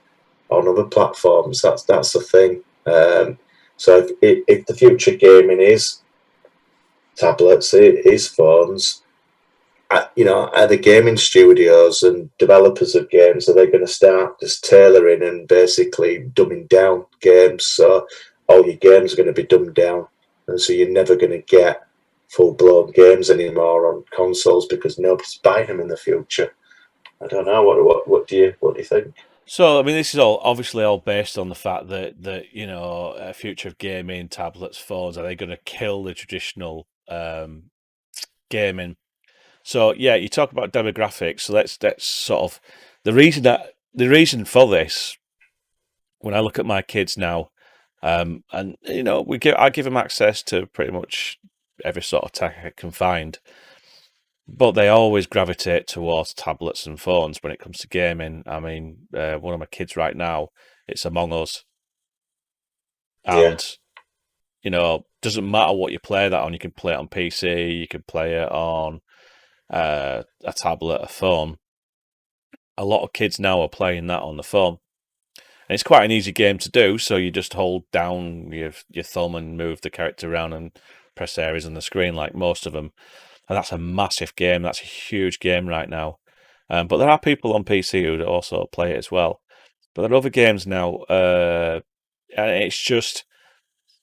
on other platforms? That's the thing. So if the future gaming is tablets, it is phones. Are the gaming studios and developers of games, are they going to start just tailoring and basically dumbing down games? So all your games are going to be dumbed down, and so you're never going to get full-blown games anymore on consoles because nobody's buying them in the future. I don't know. What do you think? So, I mean, this is obviously all based on the fact that a future of gaming, tablets, phones, are they going to kill the traditional gaming? So, you talk about demographics. So that's sort of the reason for this. When I look at my kids now, and I give them access to pretty much every sort of tech I can find, but they always gravitate towards tablets and phones when it comes to gaming. I mean, one of my kids right now, it's Among Us, and doesn't matter what you play that on. You can play it on PC, you can play it on a tablet, a phone. A lot of kids now are playing that on the phone, and it's quite an easy game to do. So you just hold down your thumb and move the character around and press areas on the screen like most of them. And that's a massive game. That's a huge game right now. But there are people on PC who also play it as well. But there are other games now, and it's just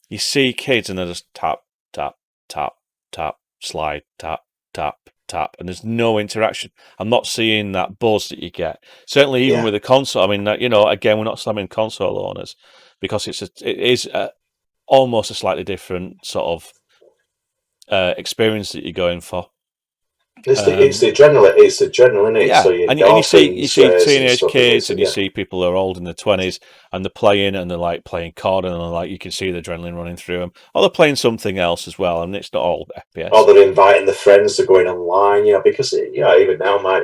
you see kids and they're just tap, tap, tap, tap, slide, tap, tap, tap, and there's no interaction. I'm not seeing that buzz that you get. Certainly, even with a console. I mean, again, we're not slamming console owners because it is almost a slightly different sort of experience that you're going for. It's the adrenaline. It's the adrenaline, isn't it? Yeah, So and you see teenage kids, and you see people who are old in their 20s, and they're playing, and they're like playing COD, and they're like you can see the adrenaline running through them. Or they're playing something else as well, and it's not all FPS. Or they're inviting the friends to going online, because even now my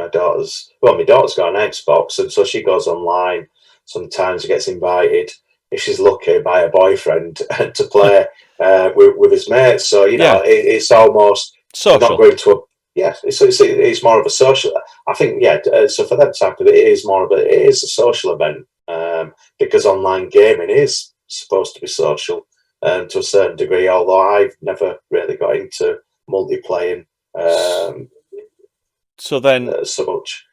daughter's got an Xbox, and so she goes online. Sometimes gets invited, if she's lucky, by a boyfriend to play with his mates. So it's almost social. Not going to it's more of a social. I think so for them type of it is a social event because online gaming is supposed to be social to a certain degree. Although I've never really got into multiplaying so much.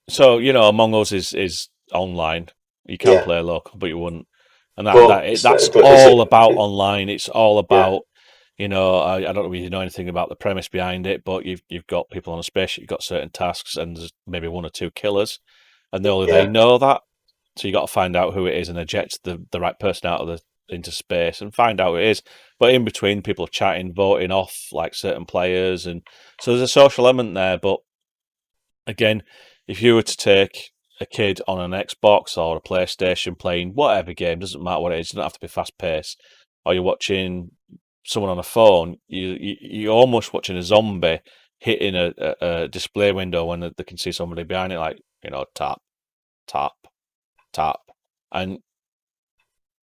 So Among Us is online. You can play local, but you wouldn't. And that's all about online. It's all about. I don't know if you know anything about the premise behind it, but you've got people on a spaceship, you've got certain tasks, and there's maybe one or two killers, and they know that. So you got to find out who it is and eject the right person out into space and find out who it is. But in between, people are chatting, voting off like certain players, and so there's a social element there. But again, if you were to take a kid on an Xbox or a PlayStation playing whatever game, doesn't matter what it is, it doesn't have to be fast paced, or you're watching someone on a phone, you're almost watching a zombie hitting a display window when they can see somebody behind it, like, tap, tap, tap. And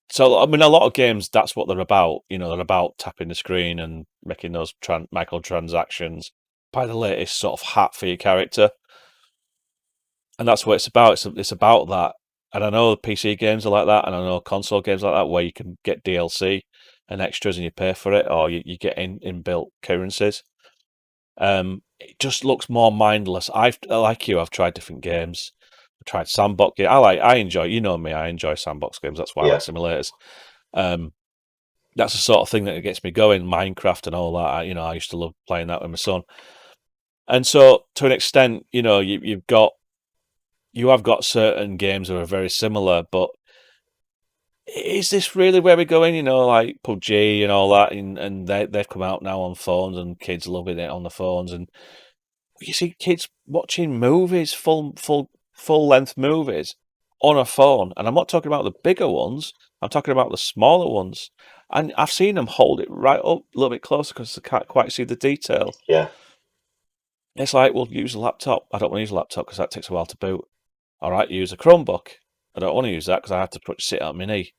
so, I mean, a lot of games, that's what they're about. They're about tapping the screen and making those microtransactions, buy the latest sort of hat for your character. And that's what it's about. It's about that. And I know PC games are like that, and I know console games like that, where you can get DLC and extras and you pay for it, or you get inbuilt currencies. It just looks more mindless. I've tried different games. I've tried sandbox games. I enjoy, me, I enjoy sandbox games. That's why I like simulators. That's the sort of thing that gets me going. Minecraft and all that. I used to love playing that with my son. And so, to an extent, you have got certain games that are very similar, but is this really where we're going? Like PUBG and all that, and they've come out now on phones, and kids loving it on the phones, and you see kids watching movies, full length movies on a phone, and I'm not talking about the bigger ones. I'm talking about the smaller ones, and I've seen them hold it right up a little bit closer because they can't quite see the detail. Yeah, it's like, well, use a laptop. I don't want to use a laptop because that takes a while to boot. All right, use a Chromebook. I don't want to use that because I have to sit on my knee.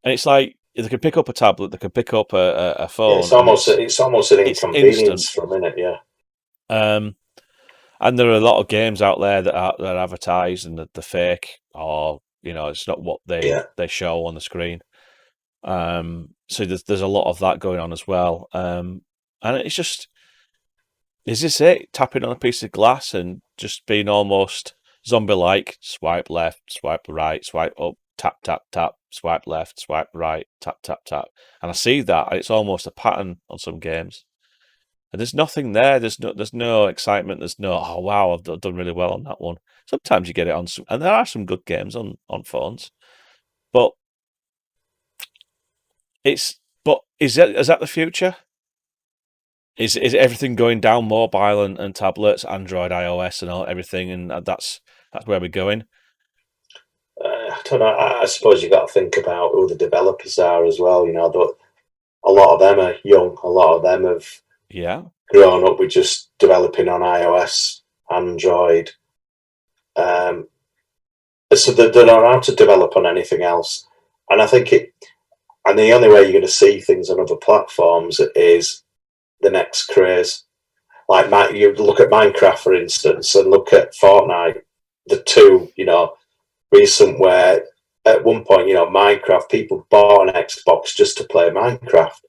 And it's like, they can pick up a tablet, they can pick up a phone. Yeah, it's almost an inconvenience for a minute, yeah. And there are a lot of games out there that are advertised and they're fake, or it's not what they show on the screen. So there's a lot of that going on as well. And it's just, is this it? Tapping on a piece of glass and just being almost zombie-like? Swipe left, swipe right, swipe up, tap, tap, tap, swipe left, swipe right, tap, tap, tap. And I see that, and it's almost a pattern on some games. And there's nothing there. There's no excitement. There's no, oh wow, I've done really well on that one. Sometimes you get it on some, and there are some good games on phones, but is that the future? Is everything going down mobile and tablets, Android, iOS, and everything, and that's where we're going? I don't know. I suppose you got to think about who the developers are as well. A lot of them are young. A lot of them have grown up with just developing on iOS, Android. So they don't know how to develop on anything else. And I think and the only way you're going to see things on other platforms is the next craze. Like you look at Minecraft, for instance, and look at Fortnite, the two, recent, where at one point, Minecraft, people bought an Xbox just to play Minecraft.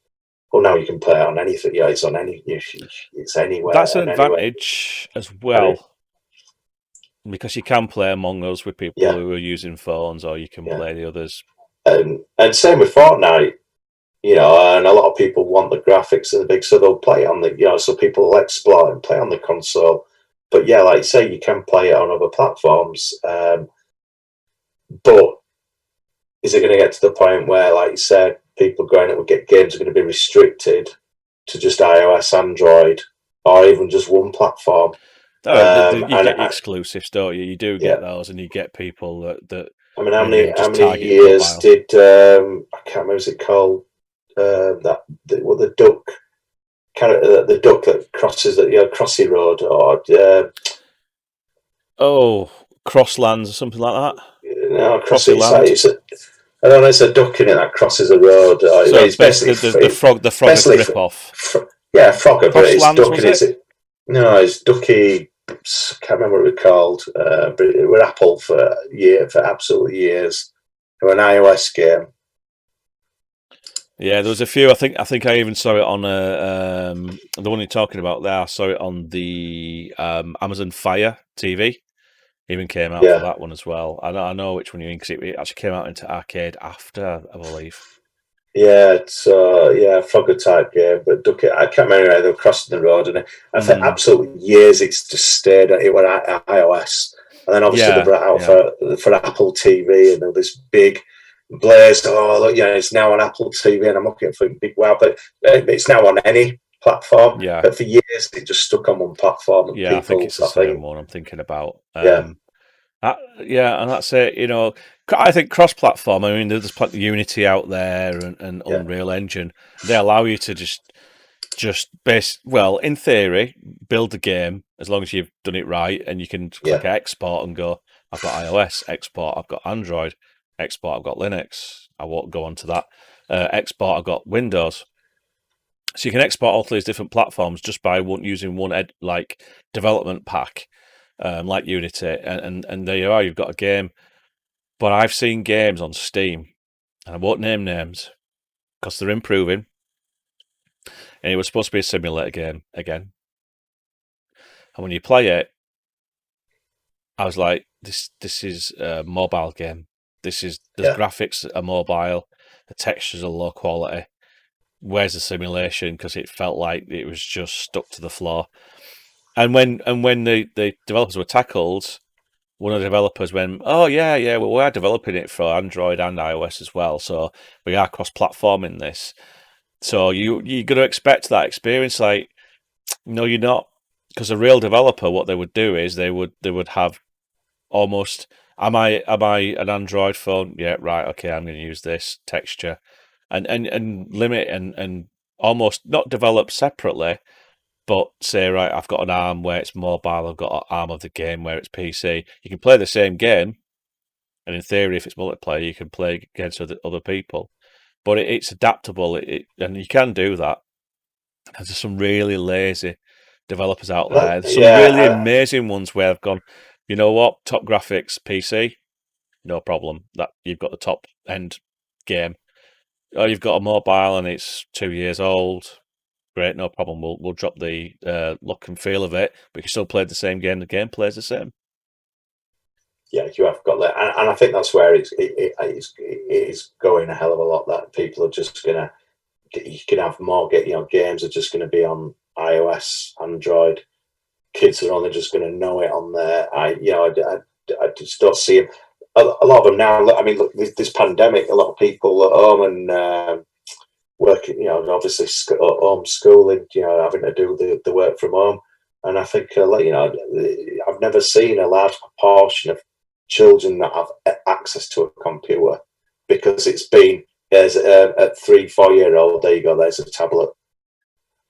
Well, now you can play it on anything. Yeah, it's on it's anywhere. That's an advantage as well, because you can play Among Us with people who are using phones, or you can play the others. And same with Fortnite, and a lot of people want the graphics and the big, so they'll play on the, so people will explore and play on the console. But yeah, like you say, you can play it on other platforms. But is it going to get to the point where, like you said, people growing up with games are going to be restricted to just iOS, Android, or even just one platform? You get exclusives, don't you? You do get those, and you get people that. I mean, how many years did I can't remember, was it called the duck character, the duck that crosses Crossy Road, or Crosslands or something like that? No, Crossy Land. I don't know, it's a duck in it that crosses a road. So it's basically the frog rip off. Frogger, but it's duck. No, it's Ducky. Can't remember what it was called, but it was Apple for absolute years. It was an iOS game. Yeah, there was a few. I think I even saw it on the one you're talking about there. I saw it on the Amazon Fire TV. Even came out for that one as well. I know which one you mean, because it actually came out into arcade after, I believe. Yeah, it's Frogger type game, but Ducky, I can't remember how they were crossing the road, and I think absolutely years it's just stayed. It went iOS, and then obviously they brought out for Apple TV, and there was this big blaze. Oh, look, it's now on Apple TV, and I'm looking for big wow, but it's now on any platform. Yeah, but for years it just stuck on one platform. And I think it's the same one I'm thinking about. Yeah, and that's it. I think cross-platform. I mean, there's plenty of Unity out there and Yeah, Unreal Engine. They allow you to just well, in theory, build the game as long as you've done it right, and you can yeah, click export and go, I've got iOS, export, I've got Android, export, I've got Linux. I won't go on to that. Export, I've got Windows. So you can export all these different platforms just by using one development pack, like Unity, and there you are. You've got a game. But I've seen games on Steam, and I won't name names because they're improving. And it was supposed to be a simulator game again. And when you play it, I was like, this is a mobile game. The yeah. graphics are mobile, the textures are low quality. Where's the simulation? Because it felt like it was just stuck to the floor. And when the developers were tackled, one of the developers went, "Oh yeah, well we are developing it for Android and iOS as well, so we are cross-platforming this. So you're going to expect that experience." Like, no, you're not, because a real developer, what they would do is they would have almost, am I an Android phone? Yeah, right. Okay, I'm going to use this texture, and limit and almost not develop separately, but say, right, I've got an arm where it's mobile, I've got an arm of the game where it's PC. You can play the same game, and in theory, if it's multiplayer, you can play against other people. But it's adaptable, and you can do that. There's some really lazy developers out there. There's some really Yeah, amazing ones where I've gone, you know what, top graphics, PC, no problem. That you've got the top end game. Oh, you've got a mobile and it's 2 years old. Great, no problem. We'll drop the look and feel of it, but you can still play the same game. The gameplay is the same. yeah, you have got that, and I think that's where it's going a hell of a lot. That people are just gonna, you can have more games are just going to be on iOS, Android. Kids are only just going to know it on there. I just don't see them. A lot of them now. I mean, look, this pandemic, a lot of people at home and working. Obviously homeschooling. Having to do the work from home. And I think, I've never seen a large proportion of children that have access to a computer, because it's been, there's a 3-4 year old. There you go. There's a tablet.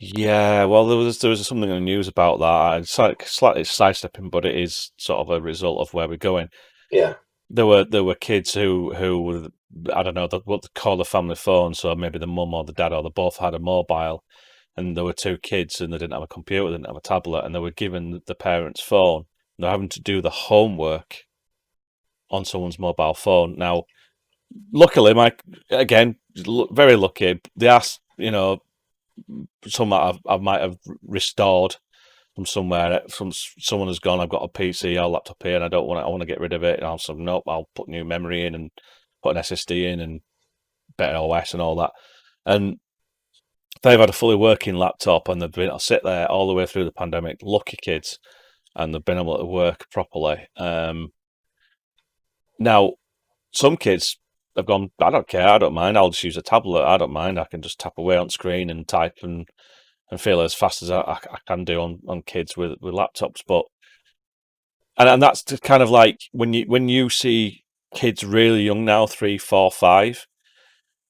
Yeah, well, there was something in the news about that. It's like slightly sidestepping, but it is sort of a result of where we're going. Yeah, There were kids who were, I don't know, what they call the family phone. So maybe the mum or the dad or they both had a mobile, and there were two kids and they didn't have a computer, they didn't have a tablet, and they were given the parents' phone. They're having to do the homework on someone's mobile phone. Now, luckily, again, very lucky. They asked, some that I might have restored from somewhere. From someone has gone, I've got a PC or laptop here, and I want to get rid of it. And I'll say, nope, I'll put new memory in and put an SSD in and better OS and all that. And they've had a fully working laptop, and they've been able to sit there all the way through the pandemic. Lucky kids, and they've been able to work properly. Now, some kids have gone, I don't care, I don't mind, I'll just use a tablet, I don't mind, I can just tap away on screen and type and feel as fast as I can do on kids with laptops. But and that's just kind of like when you see kids really young now, 3, 4, 5.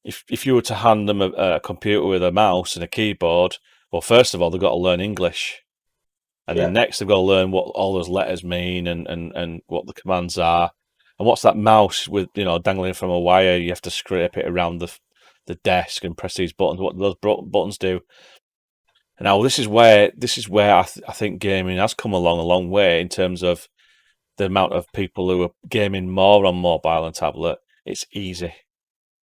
If you were to hand them a computer with a mouse and a keyboard, well, first of all, they've got to learn English, and yeah, then next they've got to learn what all those letters mean and what the commands are, and what's that mouse with dangling from a wire. You have to scrape it around the desk and press these buttons. What do those buttons do? And now this is where I think gaming has come along a long way in terms of the amount of people who are gaming more on mobile and tablet. It's easy.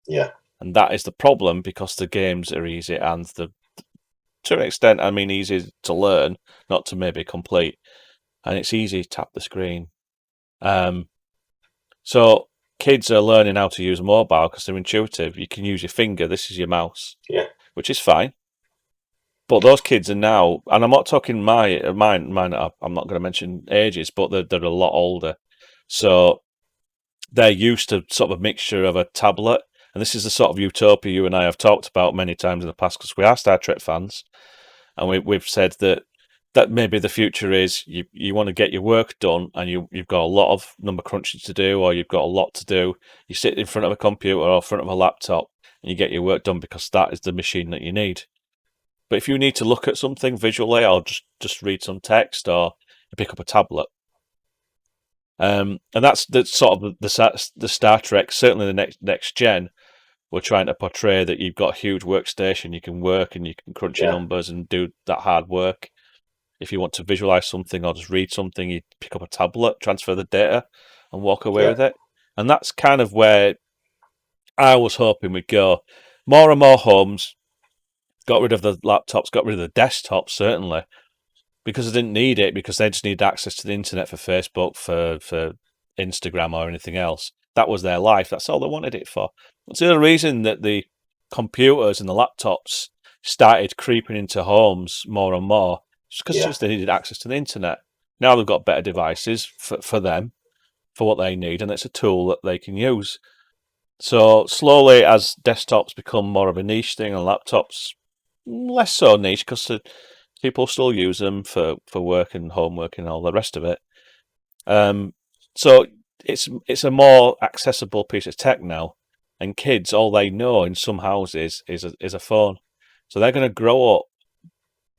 yeah, And that is the problem, because the games are easy and to an extent, I mean, easy to learn, not to maybe complete. And it's easy to tap the screen. So kids are learning how to use mobile because they're intuitive. You can use your finger. This is your mouse, yeah, which is fine. But those kids are now, and I'm not talking mine. I'm not going to mention ages, but they're a lot older. So they're used to sort of a mixture of a tablet. And this is the sort of utopia you and I have talked about many times in the past, because we are Star Trek fans. And we've said that that maybe the future is you want to get your work done and you've got a lot of number crunching to do, or you've got a lot to do. You sit in front of a computer or in front of a laptop and you get your work done because that is the machine that you need. But if you need to look at something visually or just read some text or pick up a tablet, and that's the sort of the Star Trek, certainly the next gen, we're trying to portray that you've got a huge workstation, you can work and you can crunch your numbers and do that hard work. If you want to visualize something or just read something, you pick up a tablet, transfer the data, and walk away with it. And that's kind of where I was hoping we'd go. More and more homes got rid of the laptops, got rid of the desktops, certainly, because they didn't need it, because they just needed access to the internet for Facebook, for Instagram or anything else. That was their life. That's all they wanted it for. That's the other reason that the computers and the laptops started creeping into homes more and more, because they needed access to the internet. Now they've got better devices for them, for what they need, and it's a tool that they can use. So slowly, as desktops become more of a niche thing and laptops less so niche, because people still use them for work and homework and all the rest of it. So it's a more accessible piece of tech now, and kids, all they know in some houses is a phone. So they're going to grow up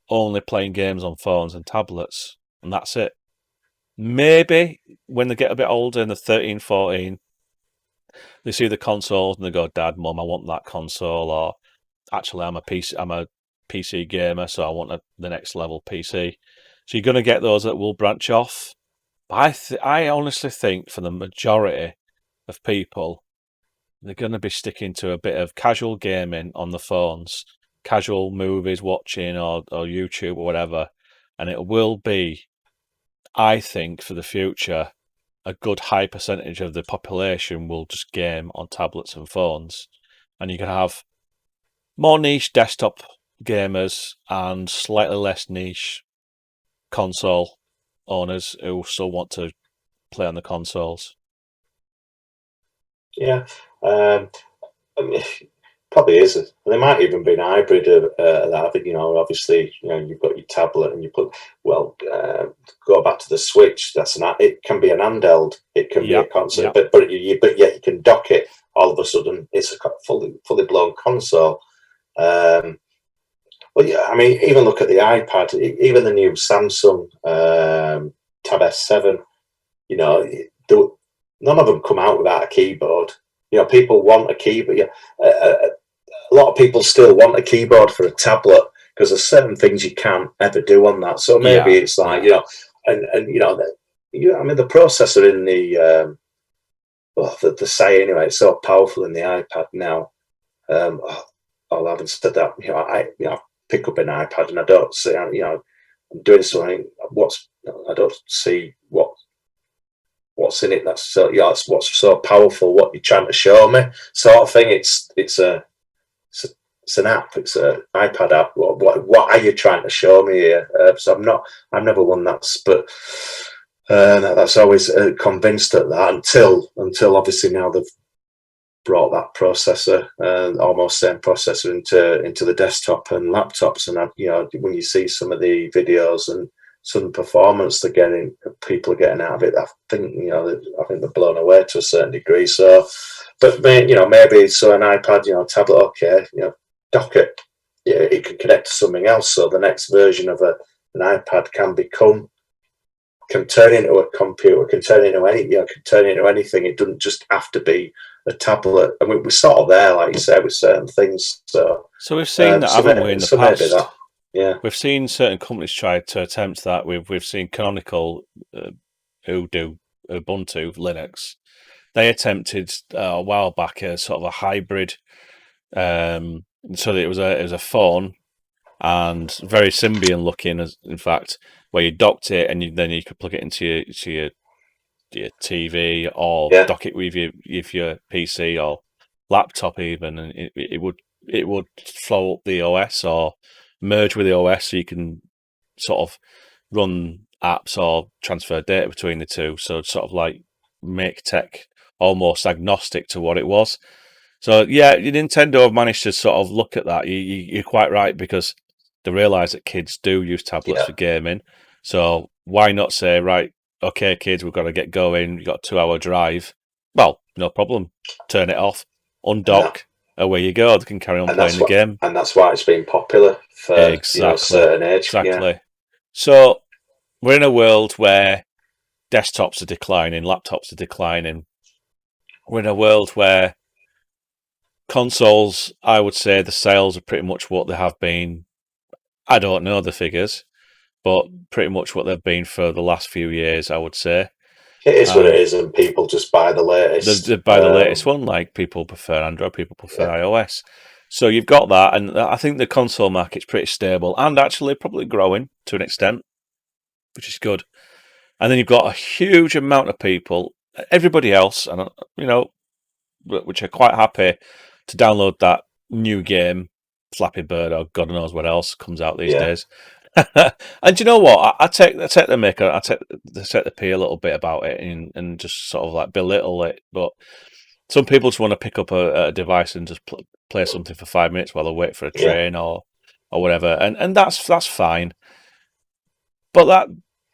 only playing games on phones and tablets, and that's it. Maybe when they get a bit older, in the 13, 14, they see the consoles and they go, "Dad, Mum, I want that console," or "Actually, I'm a PC gamer, so I want the next level PC." So you're going to get those that will branch off. But I honestly think for the majority of people, they're going to be sticking to a bit of casual gaming on the phones, casual movies watching or YouTube or whatever. And it will be, I think, for the future, a good high percentage of the population will just game on tablets and phones. And you can have more niche desktop gamers and slightly less niche console owners who still want to play on the consoles. Yeah, I mean, probably is. There might even be an hybrid of that. You know, obviously, you know, you've got your tablet and you put. Well, go back to the Switch. It can be an handheld. It can be a console, but yet you can dock it. All of a sudden, it's a fully blown console. Well, yeah, I mean, even look at the iPad. Even the new Samsung Tab S7. You know, none of them come out without a keyboard. You know, people want a keyboard. Yeah, a lot of people still want a keyboard for a tablet because there's certain things you can't ever do on that. So maybe it's like you know, and you know, I mean, the processor in the the say anyway, it's so powerful in the iPad now. I'll having said that, you know, I pick up an iPad and I don't see, you know, I'm doing something. I don't see what's in it. That's so, you know, it's what's so powerful. What you're trying to show me, sort of thing. It's an app. It's an iPad app. What are you trying to show me here? So I've never won that, but that's always convinced at that until obviously now they've brought that processor, almost same processor into the desktop and laptops. And you know, when you see some of the videos and some performance people are getting out of it, I think they're blown away to a certain degree. So, but you know, maybe so an iPad, you know, tablet, okay, you know, dock it, yeah, it can connect to something else. So the next version of an iPad can turn into a computer, can turn into anything. It doesn't just have to be a tablet. I mean, we're sort of there, like you said, with certain things. So we've seen that, haven't we, in the past? Yeah, we've seen certain companies try to attempt that. We've seen Canonical, who do Ubuntu Linux. They attempted a while back a sort of a hybrid, so that it was a phone and very Symbian looking, as in fact, where you docked it and then you could plug it into your TV or dock it with your PC or laptop even, and it would flow up the OS or merge with the OS, so you can sort of run apps or transfer data between the two. So sort of like make tech almost agnostic to what it was. So yeah, Nintendo have managed to sort of look at that. You're quite right, because They realise that kids do use tablets Yeah. for gaming. So why not say, right, okay, kids, we've got to get going. You've got a 2-hour drive. Well, no problem. Turn it off, And that, undock, away you go. They can carry on and playing that's the what, game. and that's why it's been popular for a Exactly. certain age. Yeah. Exactly. So we're in a world where desktops are declining, laptops are declining. We're in a world where consoles, I would say the sales are pretty much what they have been. I don't know the figures, but pretty much what they've been for the last few years, I would say. It is what it is, and people just buy the latest. They buy the latest one, like people prefer Android, people prefer iOS. So you've got that, and I think the console market's pretty stable and actually probably growing to an extent, which is good. And then you've got a huge amount of people, everybody else, and which are quite happy to download that new game, Flappy Bird, or God knows what else comes out these days. And you know what? I take the mick, I take the pee a little bit about it, and just sort of like belittle it. But some people just want to pick up a device and just play something for 5 minutes while they wait for a train or whatever, and that's fine. But that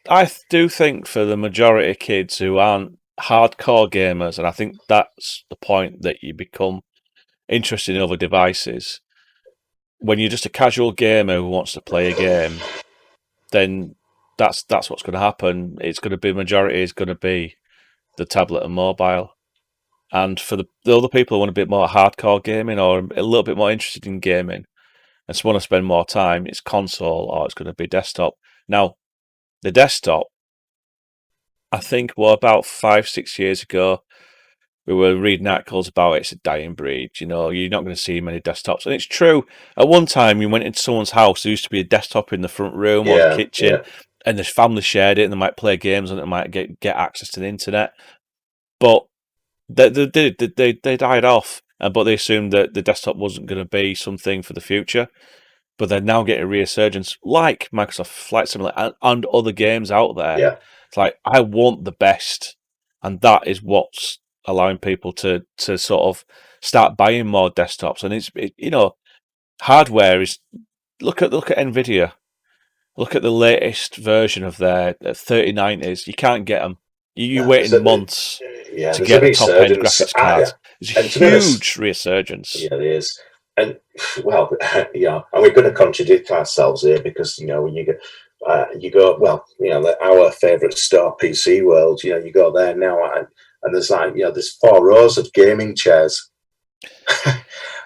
I do think for the majority of kids who aren't hardcore gamers, and I think that's the point that you become interested in other devices. When you're just a casual gamer who wants to play a game, then that's what's going to happen. It's going to be majority is going to be the tablet and mobile. And for the other people who want a bit more hardcore gaming or a little bit more interested in gaming and just want to spend more time, it's console or it's going to be desktop. Now, the desktop, I think, about 5-6 years ago, we were reading articles about it's a dying breed. You're not going to see many desktops. And it's true. At one time, you went into someone's house, there used to be a desktop in the front room or the kitchen, and the family shared it, and they might play games on it, and might get access to the internet. But they died off, but they assumed that the desktop wasn't going to be something for the future. But they're now getting a resurgence, like Microsoft Flight Simulator and other games out there. Yeah. It's like, I want the best, and that is what's allowing people to sort of start buying more desktops. And it's hardware is look at Nvidia, look at the latest version of their 3090s. You can't get them. You're waiting months to get a top end graphics card. It's a huge resurgence. Yeah, it is. And well, and we're going to contradict ourselves here because when you go our favourite store, PC World. You go there now, and there's there's 4 rows of gaming chairs.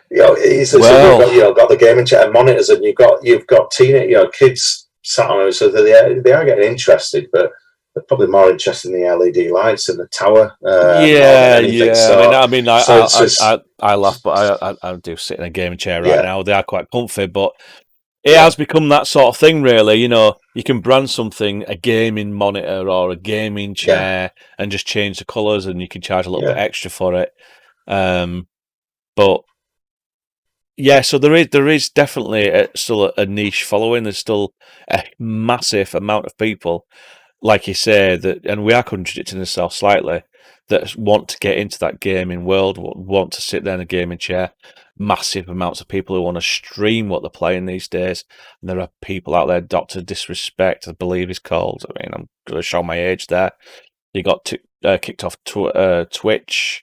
You've got the gaming chair and monitors, and you've got kids sat on them, so they are getting interested, but they're probably more interested in the LED lights and the tower. So, I laugh, but I do sit in a gaming chair right now. They are quite comfy, but it has become that sort of thing, really. You can brand something a gaming monitor or a gaming chair and just change the colours, and you can charge a little bit extra for it. But yeah, so there is definitely still a niche following. There's still a massive amount of people, like you say, and we are contradicting ourselves slightly, that want to get into that gaming world, want to sit there in a gaming chair. Massive amounts of people who want to stream what they're playing these days. And there are people out there, Dr. Disrespect, I believe he's called. I mean, I'm going to show my age there. He got kicked off Twitch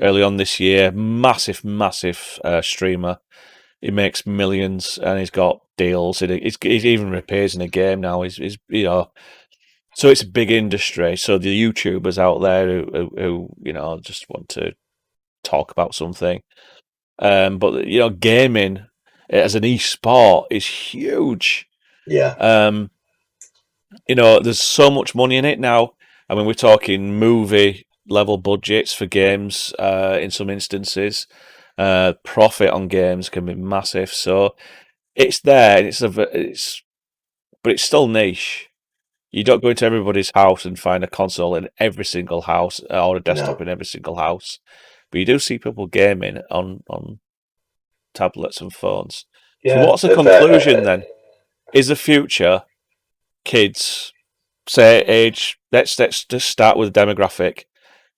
early on this year. Massive streamer. He makes millions, and he's got deals. He even appears in a game now. So it's a big industry. So the YouTubers out there who just want to talk about something. But gaming as an e-sport is huge. Yeah. There's so much money in it now. I mean, we're talking movie level budgets for games in some instances. Profit on games can be massive. So it's there, and but it's still niche. You don't go into everybody's house and find a console in every single house or a desktop in every single house. But you do see people gaming on tablets and phones. So what's the conclusion then? Is the future kids, say age, let's just start with a demographic.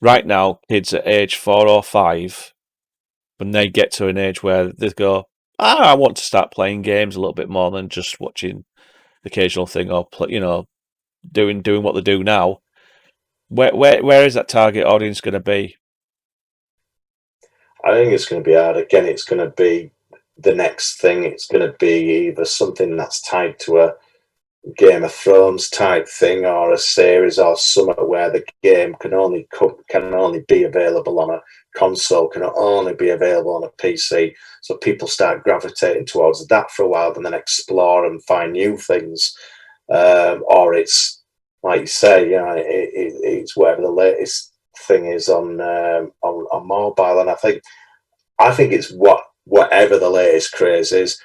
Right now, kids at age 4 or 5, when they get to an age where they go, I want to start playing games a little bit more than just watching the occasional thing or doing what they do now. Where is that target audience going to be? I think it's going to be hard. Again, it's going to be the next thing. It's going to be either something that's tied to a Game of Thrones type thing, or a series, or somewhere where the game can only be available on a console, can only be available on a PC. So people start gravitating towards that for a while, and then explore and find new things. Or it's like you say, it's whatever the latest thing is on mobile. And I think it's whatever the latest craze is,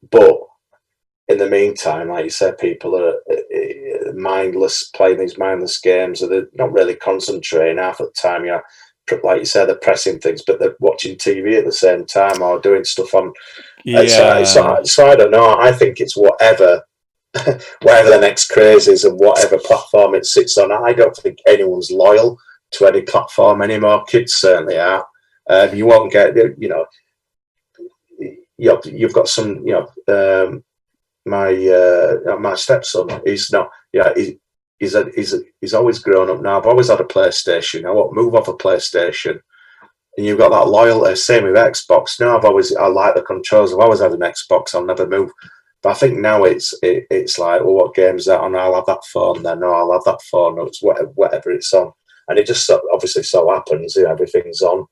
but in the meantime, like you said, people are mindless, playing these mindless games, and they're not really concentrating half the time. Like you said, they're pressing things, but they're watching TV at the same time or doing stuff on. Yeah. So I don't know. I think it's whatever the next craze is and whatever platform it sits on. I don't think anyone's loyal to any platform anymore. Kids certainly are. You won't get, you've got some, my stepson, he's not, he's always grown up now. I've always had a PlayStation. I won't move off a PlayStation. And you've got that loyalty. Same with Xbox. No, I like the controls. I've always had an Xbox. I'll never move. But I think now it's like, well, what game's that on? I'll have that phone then. No, I'll have that phone. No, it's whatever it's on. And it just obviously so happens, everything's on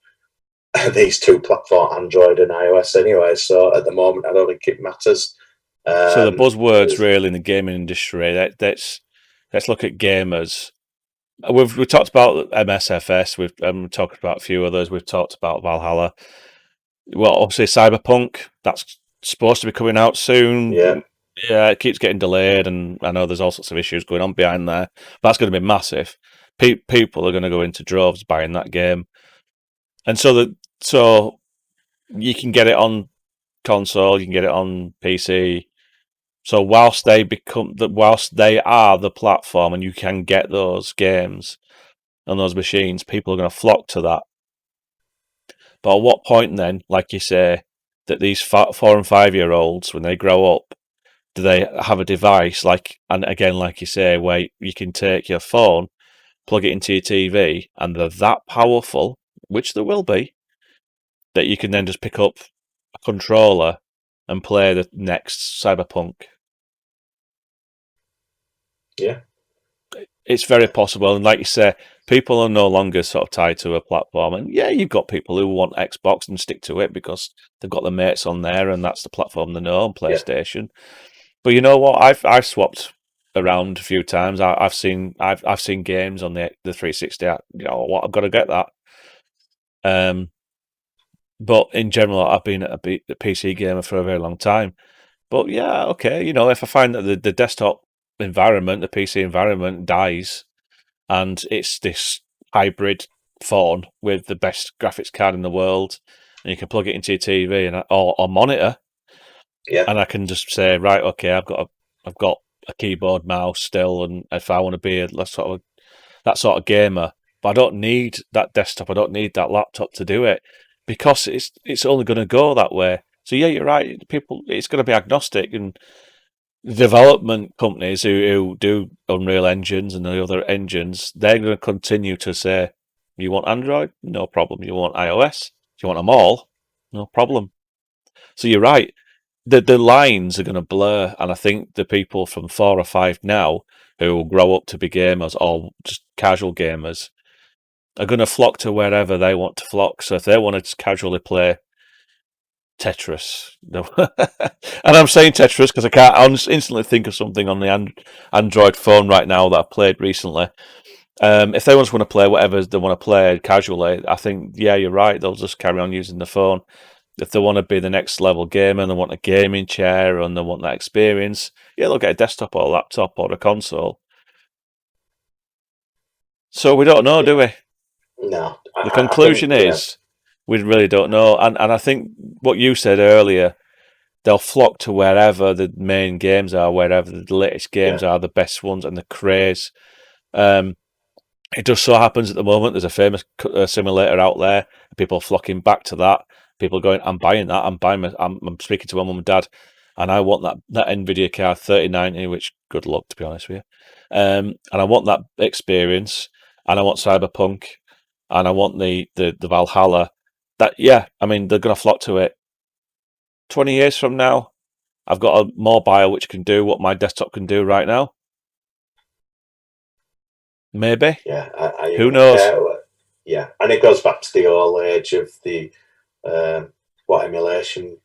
these two platforms, Android and iOS anyway. So at the moment, I don't think it matters. So the buzzwords really in the gaming industry. Let's look at gamers. We've talked about MSFS. We've talked about a few others. We've talked about Valhalla. Well, obviously Cyberpunk. That's supposed to be coming out soon. Yeah, it keeps getting delayed, and I know there's all sorts of issues going on behind there. But that's going to be massive. People are going to go into droves buying that game, and so you can get it on console, you can get it on PC. So whilst they are the platform, and you can get those games on those machines, people are going to flock to that. But at what point then, like you say, that these 4 and 5-year-olds, when they grow up, do they have a device and again, like you say, where you can take your phone, plug it into your TV, and they're that powerful, which there will be, that you can then just pick up a controller and play the next Cyberpunk? Yeah. It's very possible. And like you say, people are no longer sort of tied to a platform. And yeah, you've got people who want Xbox and stick to it because they've got their mates on there and that's the platform they know, on PlayStation. Yeah. But you know what? I've swapped around a few times. I've seen games on the 360. What, I've got to get that. But in general, I've been a PC gamer for a very long time. But yeah, okay, if I find that the desktop environment, the PC environment dies, and it's this hybrid phone with the best graphics card in the world, and you can plug it into your TV or monitor, and I can just say, right, okay, I've got a keyboard, mouse still, and if I want to be that sort of gamer, but I don't need that desktop, I don't need that laptop to do it, because it's only going to go that way. So yeah, you're right. It's going to be agnostic, and development companies who do Unreal engines and the other engines, they're going to continue to say, you want Android? No problem. You want iOS? You want them all? No problem. So you're right. The lines are going to blur, and I think the people from 4 or 5 now who will grow up to be gamers or just casual gamers are going to flock to wherever they want to flock. So if they want to just casually play Tetris, and I'm saying Tetris because I can't instantly think of something on the Android phone right now that I've played recently. If they just want to play whatever they want to play casually, I think, yeah, you're right, they'll just carry on using the phone. If they want to be the next level gamer and they want a gaming chair and they want that experience, yeah, they'll get a desktop or a laptop or a console. So we don't know, do we? No. The conclusion is we really don't know. And I think what you said earlier, they'll flock to wherever the main games are, wherever the latest games are, the best ones, and the craze. It just so happens at the moment there's a famous simulator out there, people flocking back to that. People are going, I'm buying that. I'm speaking to my mum and dad, and I want that Nvidia card 3090, which good luck, to be honest with you. And I want that experience, and I want Cyberpunk, and I want the Valhalla. That, yeah, I mean, they're going to flock to it. 20 years from now, I've got a mobile which can do what my desktop can do right now. Maybe. Yeah. Who knows? Yeah, and it goes back to the old age of the what emulation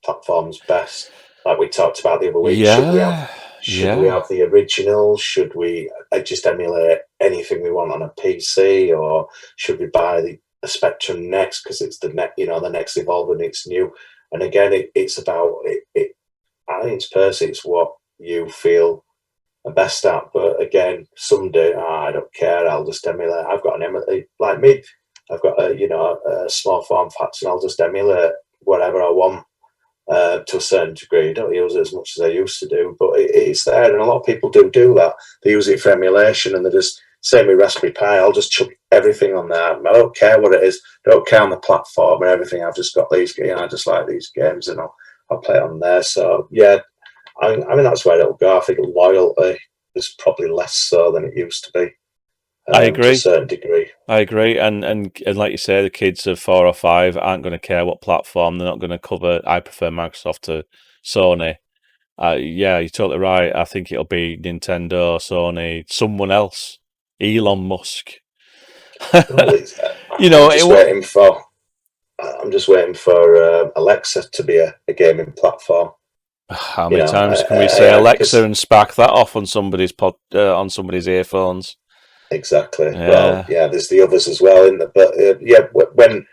platform's best. Like we talked about the other week. Yeah. Should we have the original? Should we just emulate anything we want on a PC, or should we buy a Spectrum next because it's the next evolve and it's new? And again, it's about it. I think it's what you feel the best at. But again, some do. I don't care. I'll just emulate. I've got an emulate like me. I've got a small form factor, and I'll just emulate whatever I want. To a certain degree, I don't use it as much as I used to do, but it's there, and a lot of people do that. They use it for emulation, and they just same with Raspberry Pi. I'll just chuck everything on there. I don't care what it is. I don't care on the platform or everything. I've just got these. I just like these games, and I'll play it on there. So yeah, I mean that's where it'll go. I think loyalty is probably less so than it used to be. I agree to a certain degree. I agree, and like you say, the kids of 4 or 5 aren't going to care what platform. They're not going to cover. I prefer Microsoft to Sony. Yeah, you're totally right. I think it'll be Nintendo, Sony, someone else, Elon Musk. I'm just waiting for Alexa to be a gaming platform. How many times can we say Alexa and spark that off on somebody's on somebody's earphones? Exactly. Yeah. Well, yeah, there's the others as well in there. But yeah, when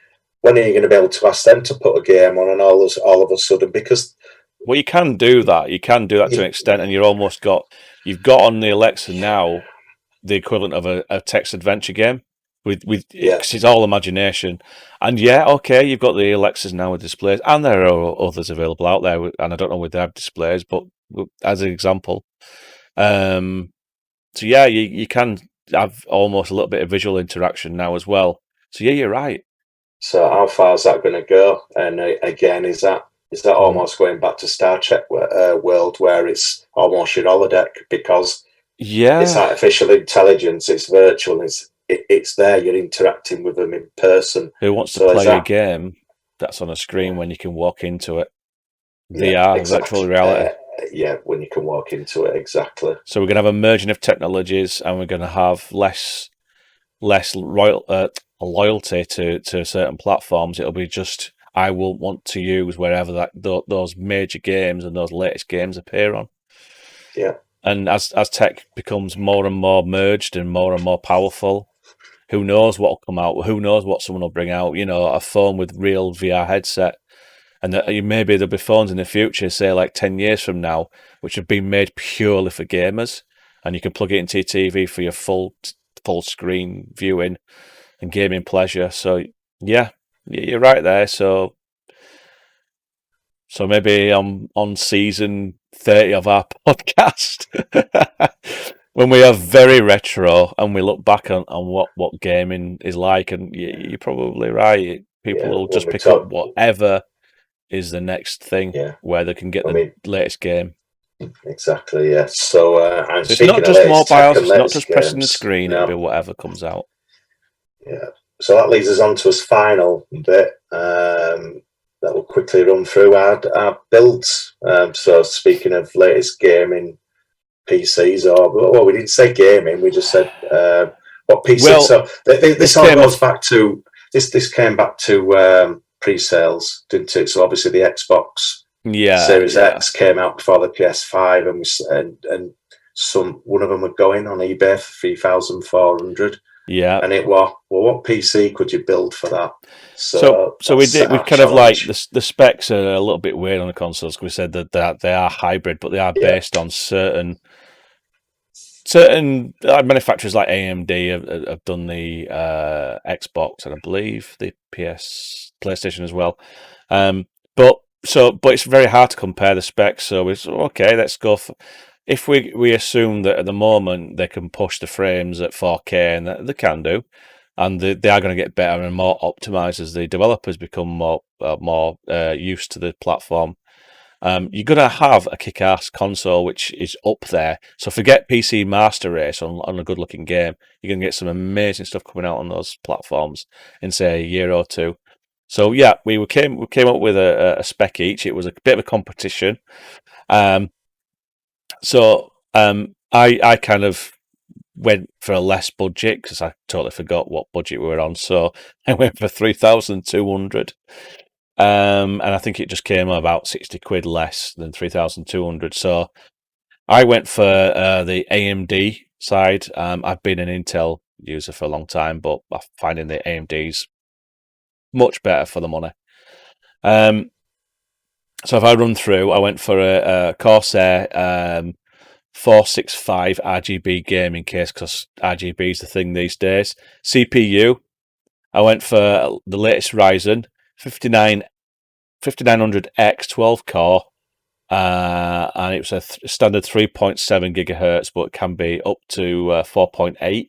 are you going to be able to ask them to put a game on, and all of a sudden, because well, you can do that. You can do that to an extent, and you've got on the Alexa now the equivalent of a text adventure game with cause it's all imagination. And yeah, okay, you've got the Alexas now with displays, and there are others available out there, and I don't know whether they have displays, but as an example, so yeah, you can have almost a little bit of visual interaction now as well. So yeah, you're right. So how far is that going to go? And again, is that almost going back to Star Trek world where it's almost your holodeck because it's artificial intelligence, it's virtual, it's there, you're interacting with them in person. Who wants to play a game that's on a screen when you can walk into it? VR, exactly. Virtual reality. When you can walk into it, exactly. So we're going to have a merging of technologies, and we're going to have less loyalty to certain platforms. It'll be just I will want to use wherever those major games and those latest games appear on. Yeah. And as tech becomes more and more merged and more powerful, who knows what will come out? Who knows what someone will bring out? A phone with real VR headset. And maybe there'll be phones in the future, say like 10 years from now, which have been made purely for gamers, and you can plug it into your TV for your full screen viewing and gaming pleasure. So yeah, you're right there. So maybe on season 30 of our podcast, when we are very retro and we look back on what gaming is like, and you're probably right. People will just pick up whatever is the next thing where they can get the latest game. Exactly, yeah. So it's not just mobiles, it's not just pressing the screen, it'll be whatever comes out. Yeah. So that leads us on to a final bit that will quickly run through our builds. So speaking of latest gaming PCs, we didn't say gaming, we just said what PC. Well, so this all goes back to this came back to pre-sales, didn't it? So obviously the Xbox Series X came out before the PS5, and one of them were going on eBay for 3,400. Yeah, and it was what PC could you build for that? So we kind of like the specs are a little bit weird on the consoles. We said that they are hybrid, but they are based on certain manufacturers like AMD have done the Xbox, and I believe the PlayStation as well. But it's very hard to compare the specs. So it's okay. Let's go for. If we assume that at the moment they can push the frames at 4K, and they can do, and they are going to get better and more optimized as the developers become more used to the platform. You're going to have a kick-ass console which is up there. So forget PC Master Race on a good-looking game. You're going to get some amazing stuff coming out on those platforms in, say, a year or two. So yeah, we came up with a spec each. It was a bit of a competition. I kind of went for a less budget because I totally forgot what budget we were on. So I went for 3,200. And I think it just came about 60 quid less than 3,200. So I went for the AMD side. I've been an Intel user for a long time, but I'm finding the AMD's much better for the money. So if I run through, I went for a Corsair 465 RGB gaming case because RGB is the thing these days. CPU, I went for the latest Ryzen 5900X 12 core, and it was a standard 3.7 gigahertz, but it can be up to 4.8,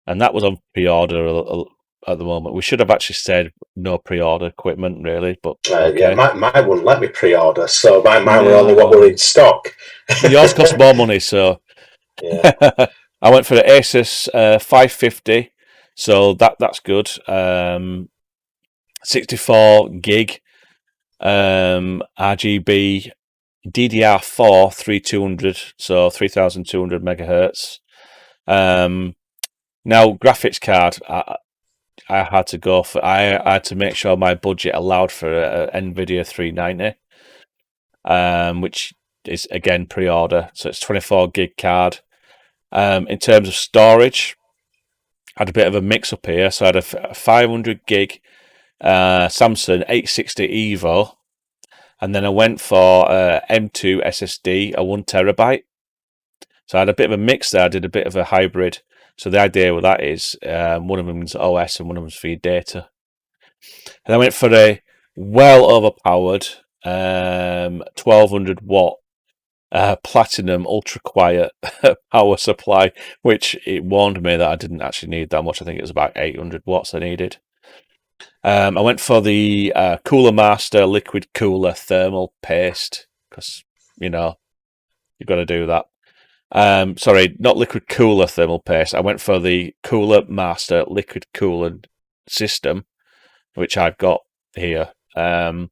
and that was on pre-order at the moment. We should have actually said no pre-order equipment, really, but okay. Yeah, mine wouldn't let me pre-order, so mine were only what were in stock. Yours cost more money, so yeah. I went for the Asus 550, so that's good. 64 gig RGB DDR4 3200, so 3200 megahertz. Now graphics card, I had to go for. I had to make sure my budget allowed for an NVIDIA 390, which is again pre-order, so it's 24 gig card. In terms of storage, I had a bit of a mix up here. So I had a 500 gig Samsung 860 Evo, and then I went for M2 SSD, a 1 terabyte. So I had a bit of a mix there. I did a bit of a hybrid. So the idea with that is one of them's OS and one of them's for your data. And I went for a well overpowered 1200 watt platinum ultra quiet power supply, which it warned me that I didn't actually need that much. I think it was about 800 watts I needed. I went for the Cooler Master liquid cooler thermal paste because you've got to do that. Sorry, not liquid cooler thermal paste. I went for the Cooler Master liquid coolant system, which I've got here. And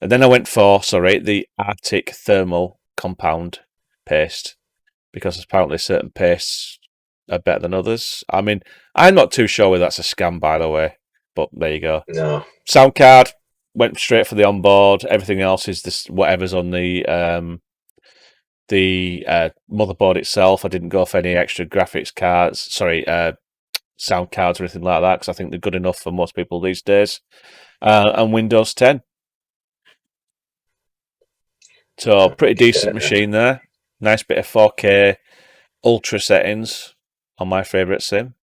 then I went for the Arctic thermal compound paste because apparently certain pastes are better than others. I mean, I'm not too sure whether that's a scam, by the way, but there you go. No. Sound card went straight for the onboard. Everything else is this whatever's on the motherboard itself. I didn't go for any extra graphics cards. Sound cards or anything like that because I think they're good enough for most people these days. And Windows 10. So pretty decent machine there. Nice bit of 4K ultra settings on my favourite sim.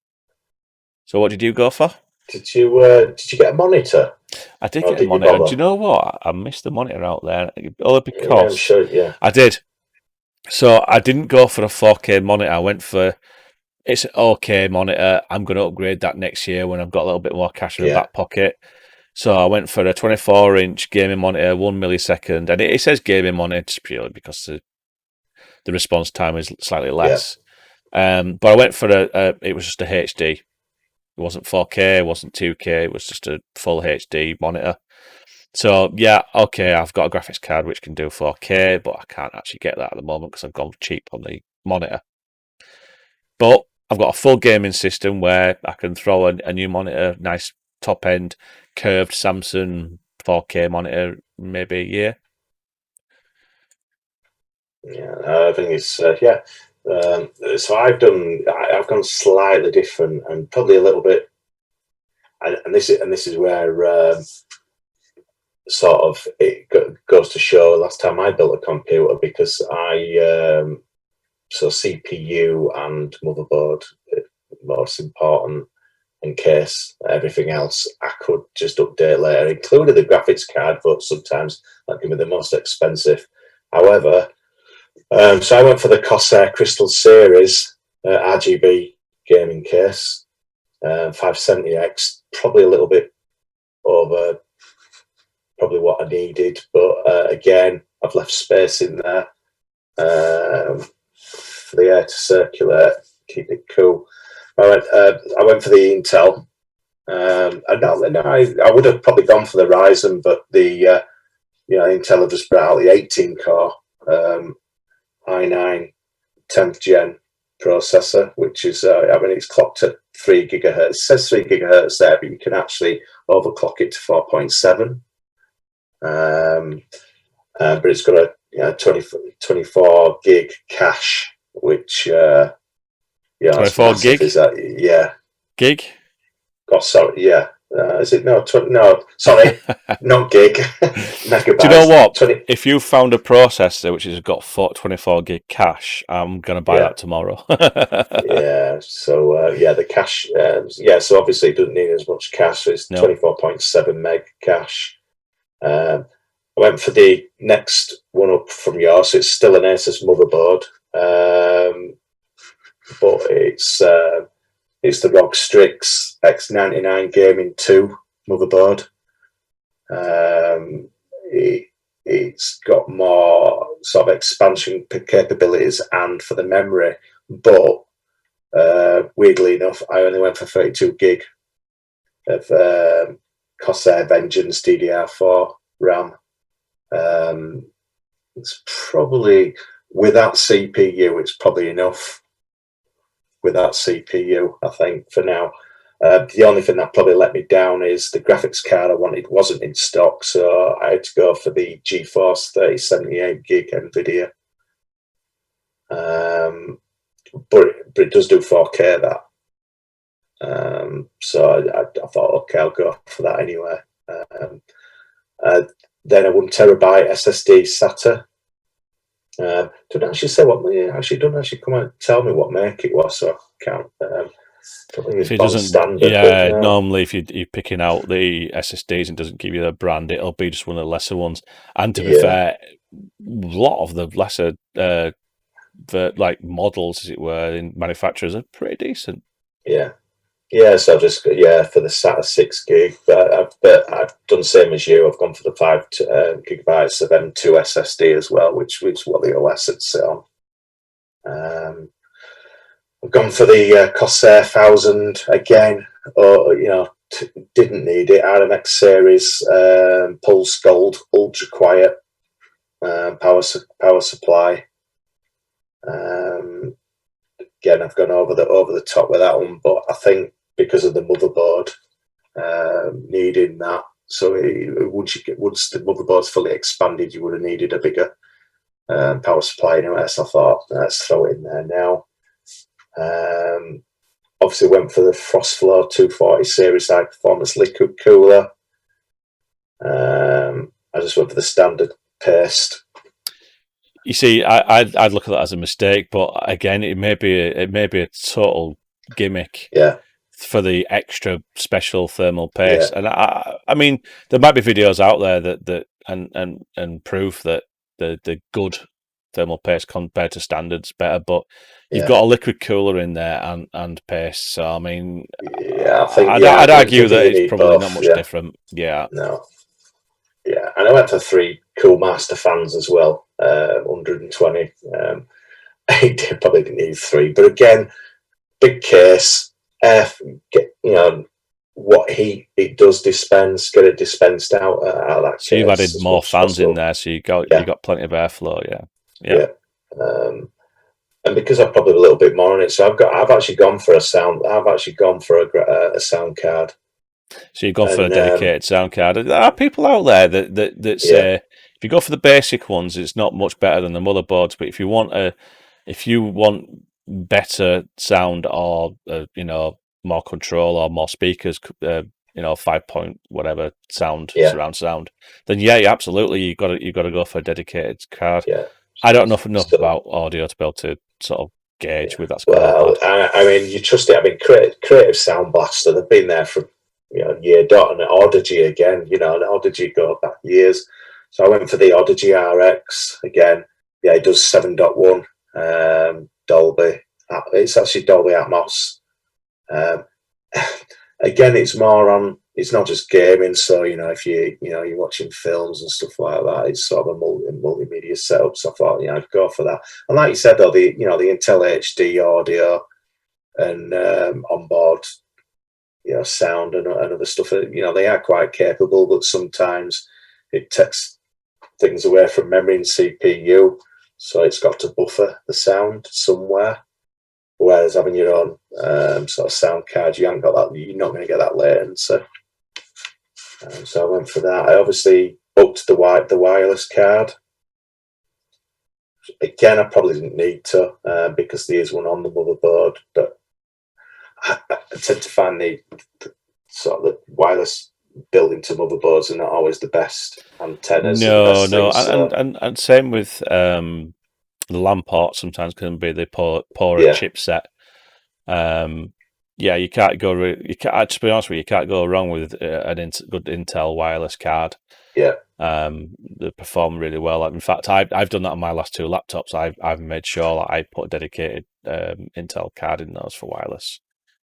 So what did you go for? Did you get a monitor? I did get a monitor. Do you know what? I missed the monitor out there only because yeah, I'm sure, yeah. I did. So I didn't go for a 4K monitor. I went for it's an okay monitor. I'm going to upgrade that next year when I've got a little bit more cash in the back pocket. So I went for a 24-inch gaming monitor, 1 millisecond, and it says gaming monitor just purely because the response time is slightly less. Yeah. But I went for it was just a HD. It wasn't 4K, it wasn't 2K, it was just a full HD monitor. So yeah, okay, I've got a graphics card which can do 4K, but I can't actually get that at the moment because I've gone cheap on the monitor. But I've got a full gaming system where I can throw a new monitor, nice top end curved Samsung 4K monitor, maybe a year. Yeah, I think it's so I've gone slightly different and probably a little bit, and this is where sort of it goes to show. Last time I built a computer, because so CPU and motherboard most important. In case everything else I could just update later, including the graphics card, but sometimes that can be the most expensive. However, so I went for the Corsair Crystal Series RGB gaming case. 570X, probably a little bit over probably what I needed, but again, I've left space in there for the air to circulate, keep it cool. I went for the Intel. I would have probably gone for the Ryzen, but the Intel have just brought out the 18 core i9 10th gen processor, which is it's clocked at 3 gigahertz. It says 3 gigahertz there, but you can actually overclock it to 4.7. But it's got a 24 gig cache, which 24 gig. Is that Gig? Oh, sorry, yeah. Is it no? Sorry, not gig. Megabytes. Do you know what? If you found a processor which has got 24 gig cache, I'm gonna buy that tomorrow. Yeah. So the cache. So obviously it doesn't need as much cache. So it's 24.7 meg cache. I went for the next one up from yours. So it's still an Asus motherboard, but it's the ROG Strix X99 Gaming 2 motherboard. It's got more sort of expansion capabilities and for the memory, but weirdly enough, I only went for 32 gig of Corsair Vengeance DDR4 RAM. It's probably, with that CPU, it's probably enough. With that CPU, I think, for now. The only thing that probably let me down is the graphics card I wanted wasn't in stock, so I had to go for the GeForce 3078 gig NVIDIA. But it does do 4K, that. So I thought, okay, I'll go for that anyway. Then a 1 terabyte SSD SATA. Don't actually say what. Don't actually come out and tell me what make it was, so I can't. If it doesn't, standard, normally if you're picking out the SSDs and doesn't give you the brand, it'll be just one of the lesser ones. And to be fair, a lot of the lesser models, as it were, in manufacturers are pretty decent. Yeah, so I've just for the SATA 6 gig, but I've done the same as you. I've gone for the 5 gigabytes of M2 SSD as well, which is what the OS had set on. I've gone for the Corsair 1000 again. Didn't need it. RMX series, Pulse Gold, ultra quiet power supply. Again, I've gone over the top with that one, but I think because of the motherboard needing that, so once the motherboard's fully expanded, you would have needed a bigger power supply anyway. So I thought, let's throw it in there now. Obviously went for the Frostflow 240 series high performance liquid cooler. I just went for the standard paste. You see, I'd look at that as a mistake, but again, it may be a total gimmick. Yeah. For the extra special thermal paste, and I mean, there might be videos out there that and proof that the good thermal paste compared to standards better, but you've got a liquid cooler in there and paste. So I mean, I'd argue that it's probably not much different. Yeah. No. Yeah, and I went for 3 Cool Master fans as well, 120. I probably didn't need 3, but again, big case. What heat it does dispense, get it dispensed out of that. So you've added more fans in there, so you got plenty of airflow. Yeah. And because I've probably a little bit more on it, so I've actually gone for a sound. I've actually gone for a sound card. So you've gone for a dedicated sound card. There are people out there that say if you go for the basic ones, it's not much better than the motherboards. But if you want better sound or more control or more speakers, 5 point whatever sound, surround sound, then absolutely you've got to go for a dedicated card. I don't know enough about audio to be able to sort of gauge with that. Well, I mean, you trust it. I mean, Creative Sound Blaster, they've been there for year dot, and Audigy again. And Audigy go back years. So I went for the Audigy RX again. Yeah, it does 7.1 Dolby. It's actually Dolby Atmos. again, it's more on. It's not just gaming. So if you're watching films and stuff like that, it's sort of a multimedia setup. So I thought, I'd go for that. And like you said, though, the Intel HD audio and onboard, sound and other stuff. They are quite capable, but sometimes it takes things away from memory and CPU, so it's got to buffer the sound somewhere. Whereas having your own sort of sound card, you haven't got that. You're not going to get that latency. So I went for that. I obviously booked the wireless card. Again, I probably didn't need to because there is one on the motherboard. But I tend to find the sort of the wireless built into motherboards are not always the best antennas. No, the best no, things, and same with the LAN port. Sometimes can be the poorer chipset. Yeah, you can't go. You can't. To be honest with you, you can't go wrong with a good Intel wireless card. Yeah. They perform really well. In fact, I've done that on my last two laptops. I've made sure that I put a dedicated Intel card in those for wireless.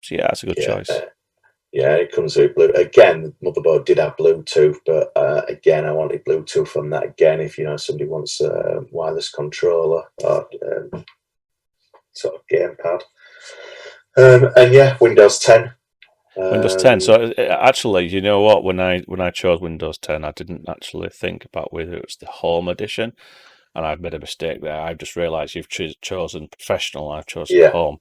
So yeah, that's a good choice. Yeah, it comes with Bluetooth. Again, the motherboard did have Bluetooth, but again, I wanted Bluetooth on that. Again, if somebody wants a wireless controller or sort of gamepad. And yeah, Windows 10. Windows 10. So actually, you know what? When I chose Windows 10, I didn't actually think about whether it was the Home Edition, and I've made a mistake there. I've just realised you've chosen Professional, I've chosen Home,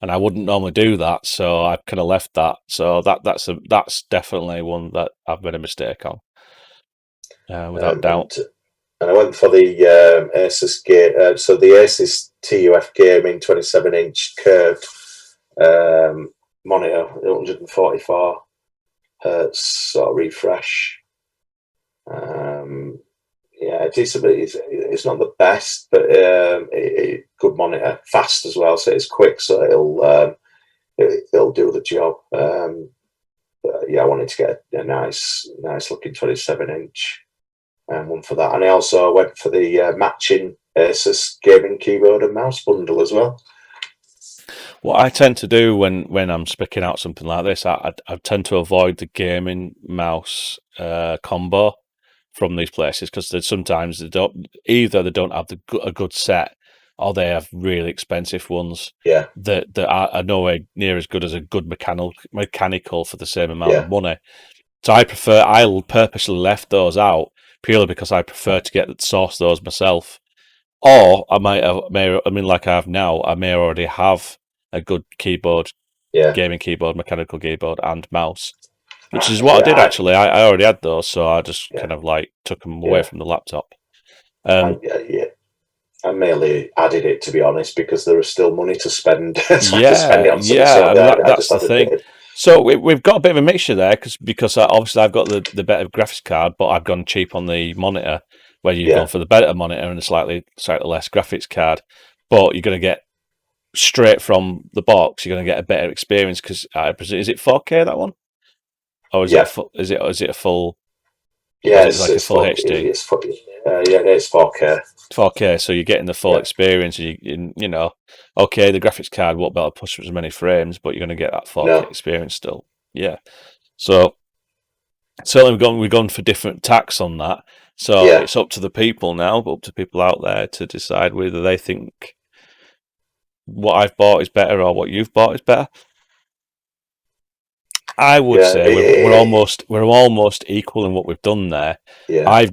and I wouldn't normally do that, so I've kind of left that. So that's definitely one that I've made a mistake on, without doubt. And I went for the Asus so the Asus TUF Gaming 27-inch curved monitor, 144 hertz sort of refresh. Yeah, it's not the best, but good monitor, fast as well, so it's quick, so it'll do the job. But yeah, I wanted to get a nice looking 27-inch one for that, and I also went for the matching Asus gaming keyboard and mouse bundle as well. What I tend to do when I'm specking out something like this, I tend to avoid the gaming mouse combo from these places because sometimes they don't have a good set, or they have really expensive ones. Yeah, that are nowhere near as good as a good mechanical for the same amount of money. So I purposely left those out purely because I prefer to source those myself. Or I like I have now, I may already have a good keyboard, gaming keyboard, mechanical keyboard, and mouse, which is what I did actually. I already had those, so I just kind of like took them away from the laptop. I merely added it, to be honest, because there was still money to spend. So that's the thing. So we've got a bit of a mixture there because obviously I've got the better graphics card, but I've gone cheap on the monitor, where you've gone for the better monitor and a slightly less graphics card. But you're going to get straight from the box. You're going to get a better experience because is it 4K that one, or is it a full? Yeah, it's like a full HD. It's 4K. 4K, so you're getting the full experience. And okay, the graphics card won't be able to push as many frames, but you're going to get that 4K experience still. Yeah. So certainly we've gone for different tacks on that. So it's up to the people now, up to people out there to decide whether they think what I've bought is better or what you've bought is better. I would say we're almost equal in what we've done there. Yeah.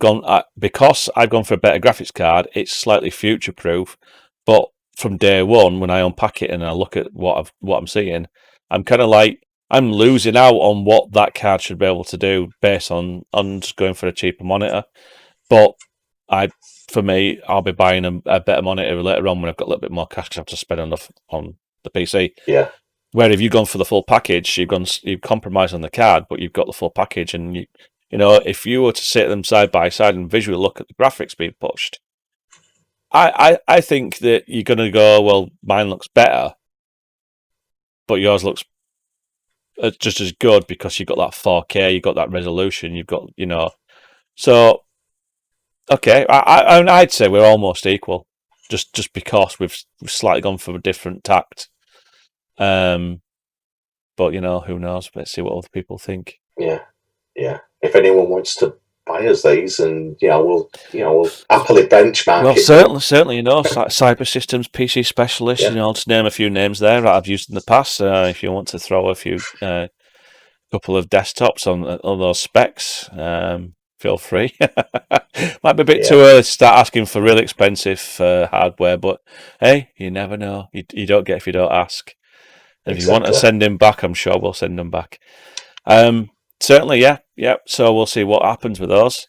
Because I've gone for a better graphics card. It's slightly future proof, but from day one, when I unpack it and I look at what I'm seeing, I'm kind of like I'm losing out on what that card should be able to do based on just going for a cheaper monitor. But for me, I'll be buying a better monitor later on when I've got a little bit more cash because I have to spend enough on the PC. Yeah. Where if you've gone for the full package, you've compromised on the card, but you've got the full package, and if you were to sit them side by side and visually look at the graphics being pushed, I think that you're going to go, well, mine looks better, but yours looks just as good because you've got that 4K, you've got that resolution, you've got so okay, I'd say we're almost equal, just because we've slightly gone for a different tact. But But who knows? Let's see what other people think. Yeah. If anyone wants to buy us these, and we'll happily benchmark Well, it. certainly, Cyber Systems, PC Specialist, Yeah. to name a few names there that I've used in the past. If you want to throw a few, couple of desktops on those specs, feel free. Might be a bit too early to start asking for really expensive hardware, but hey, you never know. You don't get if you don't ask. And if you want to send them back, I'm sure we'll send them back. Certainly, yeah. So we'll see what happens with those.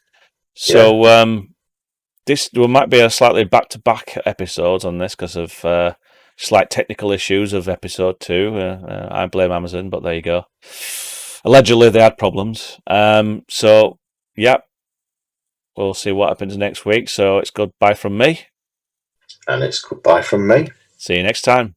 So there might be a slightly back-to-back episodes on this because of slight technical issues of episode 2. I blame Amazon, but there you go. Allegedly, they had problems. So, yeah, we'll see what happens next week. So it's goodbye from me. And it's goodbye from me. See you next time.